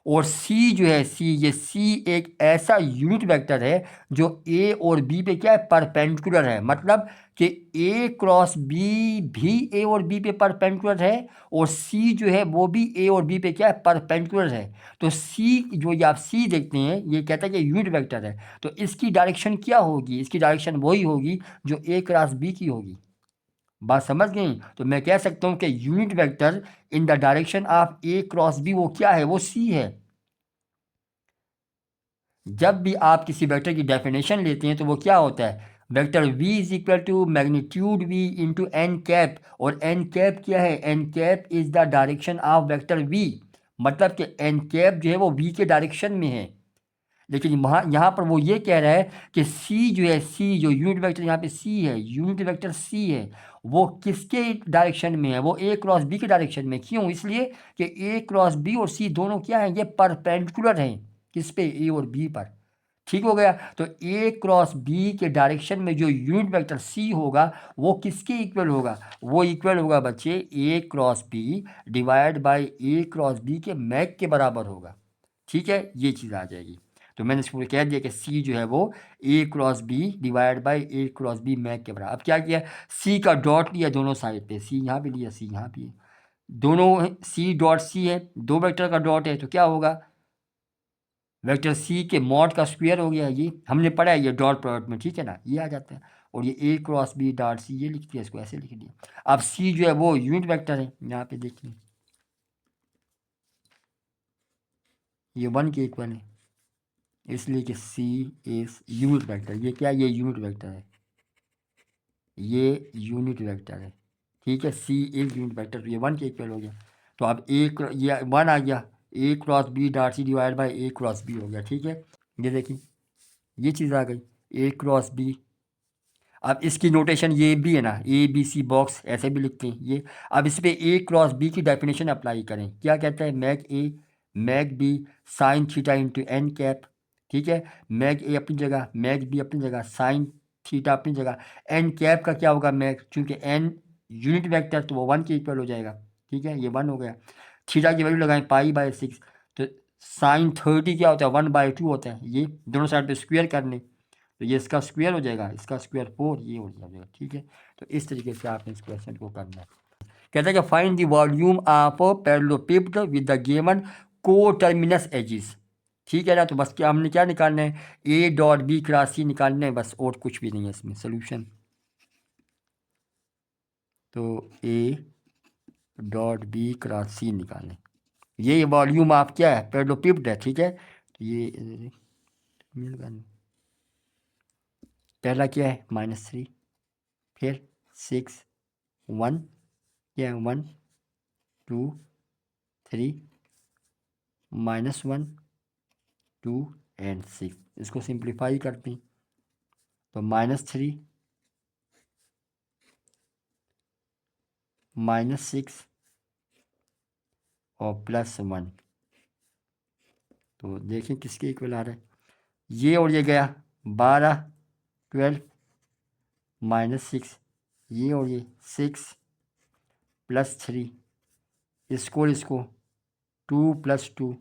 और सी जो है सी, ये सी एक ऐसा यूनिट वेक्टर है जो ए और बी पे क्या है, परपेंडिकुलर है, मतलब कि ए क्रॉस बी भी ए और बी पे परपेंडिकुलर है, और सी जो है वो भी ए और बी पे क्या है, परपेंडिकुलर है। तो सी जो ये आप सी देखते हैं, ये कहता है कि यूनिट वेक्टर है, तो इसकी डायरेक्शन क्या होगी, इसकी डायरेक्शन वही होगी जो ए क्रॉस बी की होगी। बात समझ गई। तो मैं कह सकता हूँ कि unit vector in the direction of A cross B वो क्या है, वो सी है। जब भी आप किसी वेक्टर की डेफिनेशन लेते हैं तो वो क्या होता है, vector v is equal to magnitude v into n cap, और एन कैप क्या है, n cap is the direction of vector v, मतलब कि एन कैप जो है वो v के डायरेक्शन में है। लेकिन वहाँ यहाँ पर वो ये कह रहा है कि c जो है, c जो यूनिट वेक्टर यहाँ पे c है, यूनिट वेक्टर c है, वो किसके डायरेक्शन में है, वो a क्रॉस b के डायरेक्शन में। क्यों, इसलिए कि a क्रॉस b और c दोनों क्या हैं, ये परपेंडिकुलर हैं, किस पे, a और b पर। ठीक हो गया। तो a क्रॉस b के डायरेक्शन में जो यूनिट वेक्टर c होगा वो किसके इक्वल होगा, वो इक्वल होगा बच्चे a cross b divide by a cross b के मैग के बराबर होगा। ठीक है, ये चीज़ आ जाएगी। तो मैंने इसको कह दिया कि सी जो है वो A cross B divide by A cross B mag के बराबर। अब क्या किया, सी का डॉट लिया दोनों साइड पे, सी यहाँ पे लिया, सी यहाँ पे है, दोनों सी डॉट सी है, दो वेक्टर का डॉट है, तो क्या होगा, वेक्टर सी के मॉड का स्क्वायर हो गया। ये हमने पढ़ा है ये डॉट प्रोडक्ट में, ठीक है ना, ये आ जाता है। और ये ए क्रॉस बी डॉट सी ये लिख दिया, इसको ऐसे लिख दिया। अब सी जो है वो यूनिट वेक्टर है, यहाँ पे देखिए ये 1 के इक्वल है, इसलिए कि सी इज यूनिट वेक्टर। ये क्या है, ये यूनिट वेक्टर है। ये यूनिट वेक्टर है, ठीक है। सी एक यूनिट वेक्टर, तो ये 1 के इक्वल हो गया। तो अब ये 1 आ गया, A cross B dot C divide by A cross B हो गया, ठीक है। ये देखिए ये चीज़ आ गई, ए क्रॉस बी। अब इसकी नोटेशन ये भी है ना, ए बी सी बॉक्स ऐसे भी लिखते हैं ये। अब इस पे ए क्रॉस बी की डेफिनेशन अप्लाई करें, क्या कहता है, mag A mag B sine theta into n cap, ठीक है। मैग ए अपनी जगह, मैग बी अपनी जगह, साइन थीटा अपनी जगह, एन कैप का क्या होगा मैग, चूँकि एन यूनिट वेक्टर तो वो 1 के इक्वल हो जाएगा, ठीक है। ये 1 हो गया। थीटा की वैल्यू लगाएं π/6, तो साइन 30 क्या होता है, 1/2 होता है। ये दोनों साइड पे स्क्वायर कर लें, तो ये इसका स्क्वायर हो जाएगा, इसका स्क्वायर 4, ये हो जाएगा, ठीक है। तो इस तरीके से आपने इस क्वेश्चन को करना है। कहता है कि find the volume of parallelepiped with the given coterminous edges, ठीक है ना। तो बस क्या हमने क्या निकालना है, ए डॉट बी क्रॉस सी निकालना है, बस और कुछ भी नहीं है इसमें सोल्यूशन। तो ए डॉट बी क्रॉस सी निकालें, ये वॉल्यूम ऑफ क्या है, पैरेललोपिड है, ठीक है। तो ये पहला क्या है -3, फिर 6 1, क्या है 1 2 3 -1 2 एंड 6, इसको सिंप्लीफाई करते हैं तो -3 -6 और +1, तो देखें किसके इक्वल आ रहा है, ये और ये गया 12 12 -6, ये और ये 6 +3, इसको 2 + 2,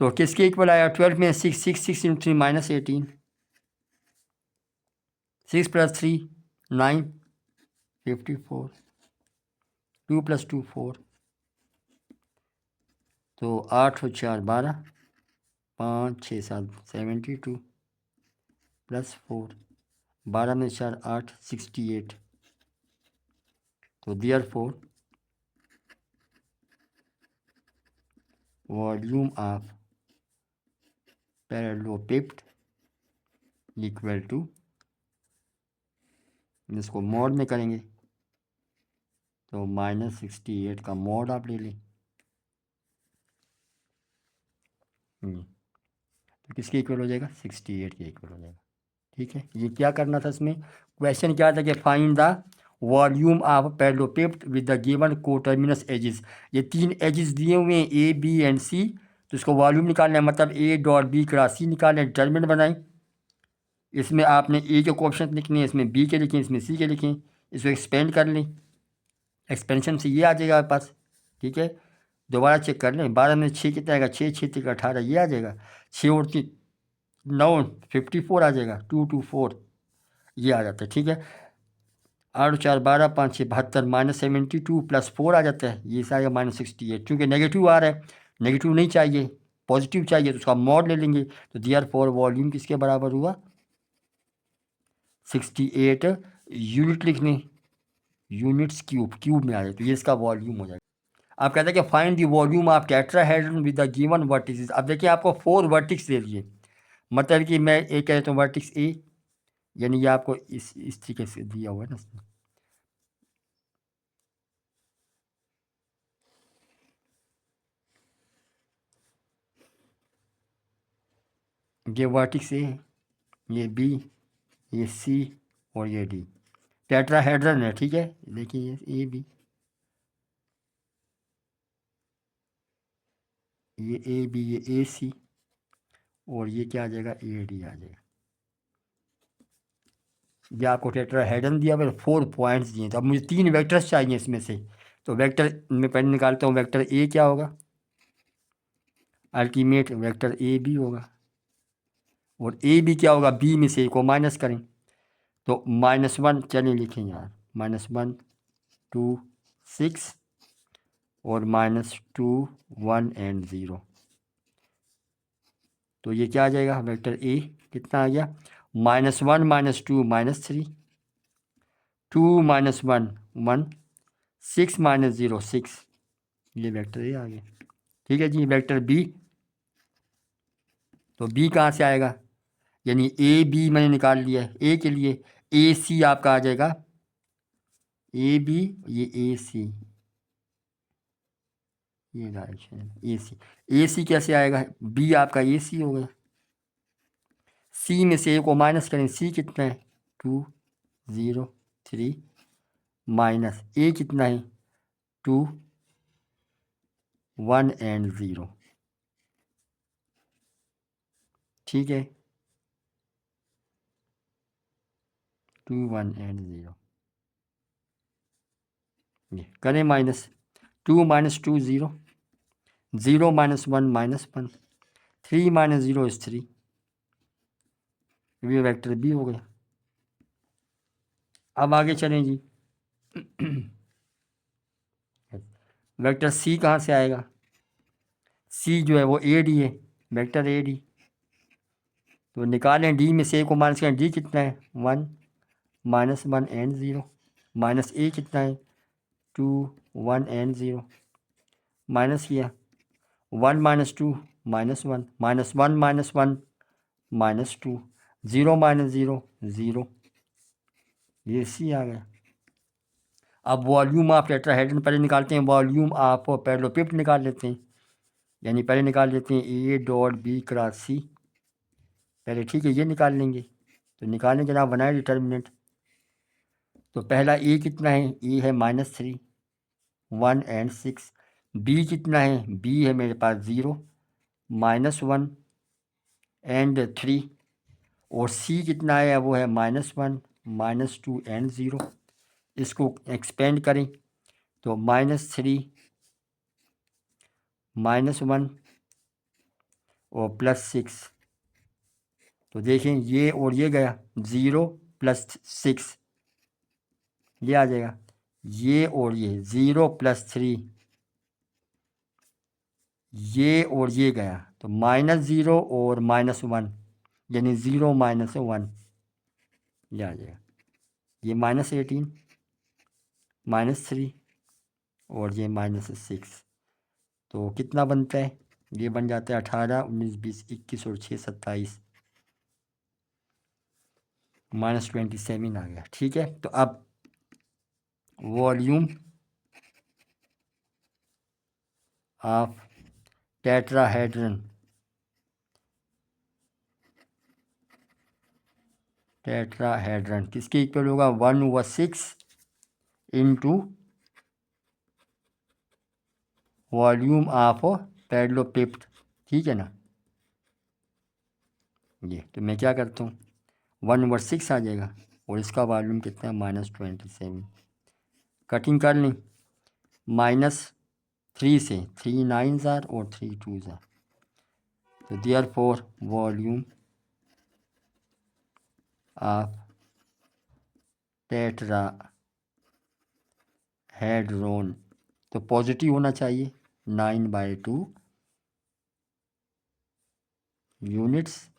तो किसके इक्वल आया, 12 में 6 6 6 × 3 -18, 6 + 3 9 54, 2 + 2 4, तो 8 और 4 12, 5 6 7 72 +4, 12 में 4 8 68, तो therefore volume of parallelepiped equal to, इसको मॉड में करेंगे तो -68 का मॉड आप ले लें, तो किसके इक्वल हो जाएगा, 68 के इक्वल हो जाएगा, ठीक है। ये क्या करना था इसमें, क्वेश्चन क्या था कि find the volume of parallelepiped with the given coterminous edges, ये 3 एजिस दिए हुए हैं ए बी एंड सी, तो इसको वॉल्यूम निकालना है, मतलब ए डॉट बी क्रॉस सी निकालना है, डिटरमिनेंट बनाएं। इसमें आपने ए के कोएफिशिएंट लिखने हैं, इसमें बी के लिखें, इसमें सी के लिखें, इसको एक्सपेंड कर लें, एक्सपेंशन से ये आ जाएगा आपके पास, ठीक है। दोबारा चेक कर लें, 12 में 6 कितना आएगा, 6 6 3 18, ये आ जाएगा, 6 और 3 9 54 आ जाएगा, 2 2 4 ये आ जाता है, ठीक है। 8 4 12 5 6 72 -72 +4 आ जाता है, ये आएगा -68, क्योंकि नेगेटिव आ रहा है, नेगेटिव नहीं चाहिए, पॉजिटिव चाहिए, तो उसका मॉड ले लेंगे, तो देयरफॉर वॉल्यूम किसके बराबर हुआ, 68 यूनिट लिखने, यूनिट्स क्यूब में आ जाए, तो ये इसका वॉल्यूम हो जाएगा। आप कहते हैं कि find the volume of tetrahedron with the given vertices, अब देखिए आपको 4 वर्टिक्स दे दिए, मतलब कि मैं एक कहता हूँ वर्टिक्स ए, यानी ये आपको इस तरीके से दिया हुआ है ना इसमें, ये वर्टिक्स ए है, ये बी, ये सी और ये डी, टेट्राहेड्रन है, ठीक है। देखिए ये ए बी, ये ए बी, ये ए सी, और ये क्या आ जाएगा, ए डी आ जाएगा। ये आपको टेट्राहेड्रन दिया हुआ, 4 पॉइंट्स दिए, तो अब मुझे 3 वेक्टर्स चाहिए इसमें से, तो वेक्टर मैं पहले निकालता हूँ, वेक्टर ए क्या होगा, अल्टीमेट वेक्टर ए बी होगा, और ए बी क्या होगा, बी में से ए को माइनस करें, तो -1 चलिए लिखें यार, -1 2 6 और -2 1 एंड 0, तो ये क्या आ जाएगा, वेक्टर ए कितना आ गया, -1 -2 -3 2 -1 1 6 -0 6, ये वेक्टर ए आ गया, ठीक है जी। वेक्टर बी, तो बी कहाँ से आएगा, यानी ए बी मैंने निकाल लिया है। ए के लिए ए सी आपका आ जाएगा, ए बी, ये ए सी, ये डायरेक्शन ए सी। ए सी कैसे आएगा, बी आपका ए सी हो गया। सी में से ए को माइनस करें, सी कितना है 2 0 3 माइनस ए कितना है 2 1 एंड 0। ठीक है, 2 1 एंड 0। ये करें minus, 2 minus 2 0, 0 minus 1 -1, 3 minus 0 is 3। ये वेक्टर बी हो गया। अब आगे चलें जी। वेक्टर सी कहाँ से आएगा, सी जो है वो ए डी है, वेक्टर ए डी। तो निकालें, डी में से ए को माइनस करें, डी कितना है 1 -1 एंड 0, माइनस ए कितना है 2 1 एंड 0, माइनस किया 1 - 2 -1, -1 -1 -2, 0 - 0 0, ये सी आ गया। अब वॉल्यूम ऑफ टेट्राहेड्रन पहले निकालते हैं, वॉल्यूम ऑफ पैरेललोपिड निकाल लेते हैं। यानी पहले निकाल लेते हैं ए डॉट बी क्रॉस सी पहले, ठीक है, ये निकाल लेंगे। तो निकालने के नाम बनाए डिटर्मिनेंट। तो पहला ए कितना है, ए है -3 1 एंड 6, बी कितना है, बी है मेरे पास 0 -1 एंड 3, और सी कितना है, वो है -1 -2 एंड 0। इसको एक्सपेंड करें तो -3 -1 और +6। तो देखें ये और ये गया, 0 + 6 ये आ जाएगा, ये और ये 0 + 3 ये और ये गया, तो -0 और -1 यानी 0 - 1 ये आ जाएगा। ये -18 -3 और ये -6, तो कितना बनता है, ये बन जाता है 18 19 20 21 और 6 27 -27 आ गया। ठीक है, तो अब वॉल्यूम ऑफ टेट्राहेड्रन किसके इक्वल होगा, 1/6 इंटू वॉल्यूम ऑफ पैरेललोपिड। ठीक है ना, ये तो मैं क्या करता हूँ 1/6 आ जाएगा और इसका वॉल्यूम कितना है -27। कटिंग कर लें, -3 से 3 9s आर और 3 2s आर, तो देयरफॉर वॉल्यूम ऑफ टेट्राहेड्रॉन, तो पॉजिटिव होना चाहिए 9/2 यूनिट्स,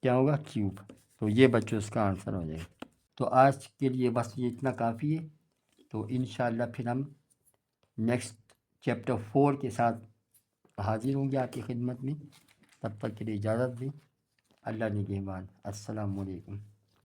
क्या होगा क्यूब। तो ये बच्चों इसका आंसर हो जाएगा। तो आज के लिए बस ये इतना काफ़ी है। तो इंशाल्लाह फिर हम नेक्स्ट चैप्टर 4 के साथ हाजिर होंगे आपकी खिदमत में। तब तक के लिए इजाज़त दें। अल्लाह निगहबान। अस्सलाम वालेकुम।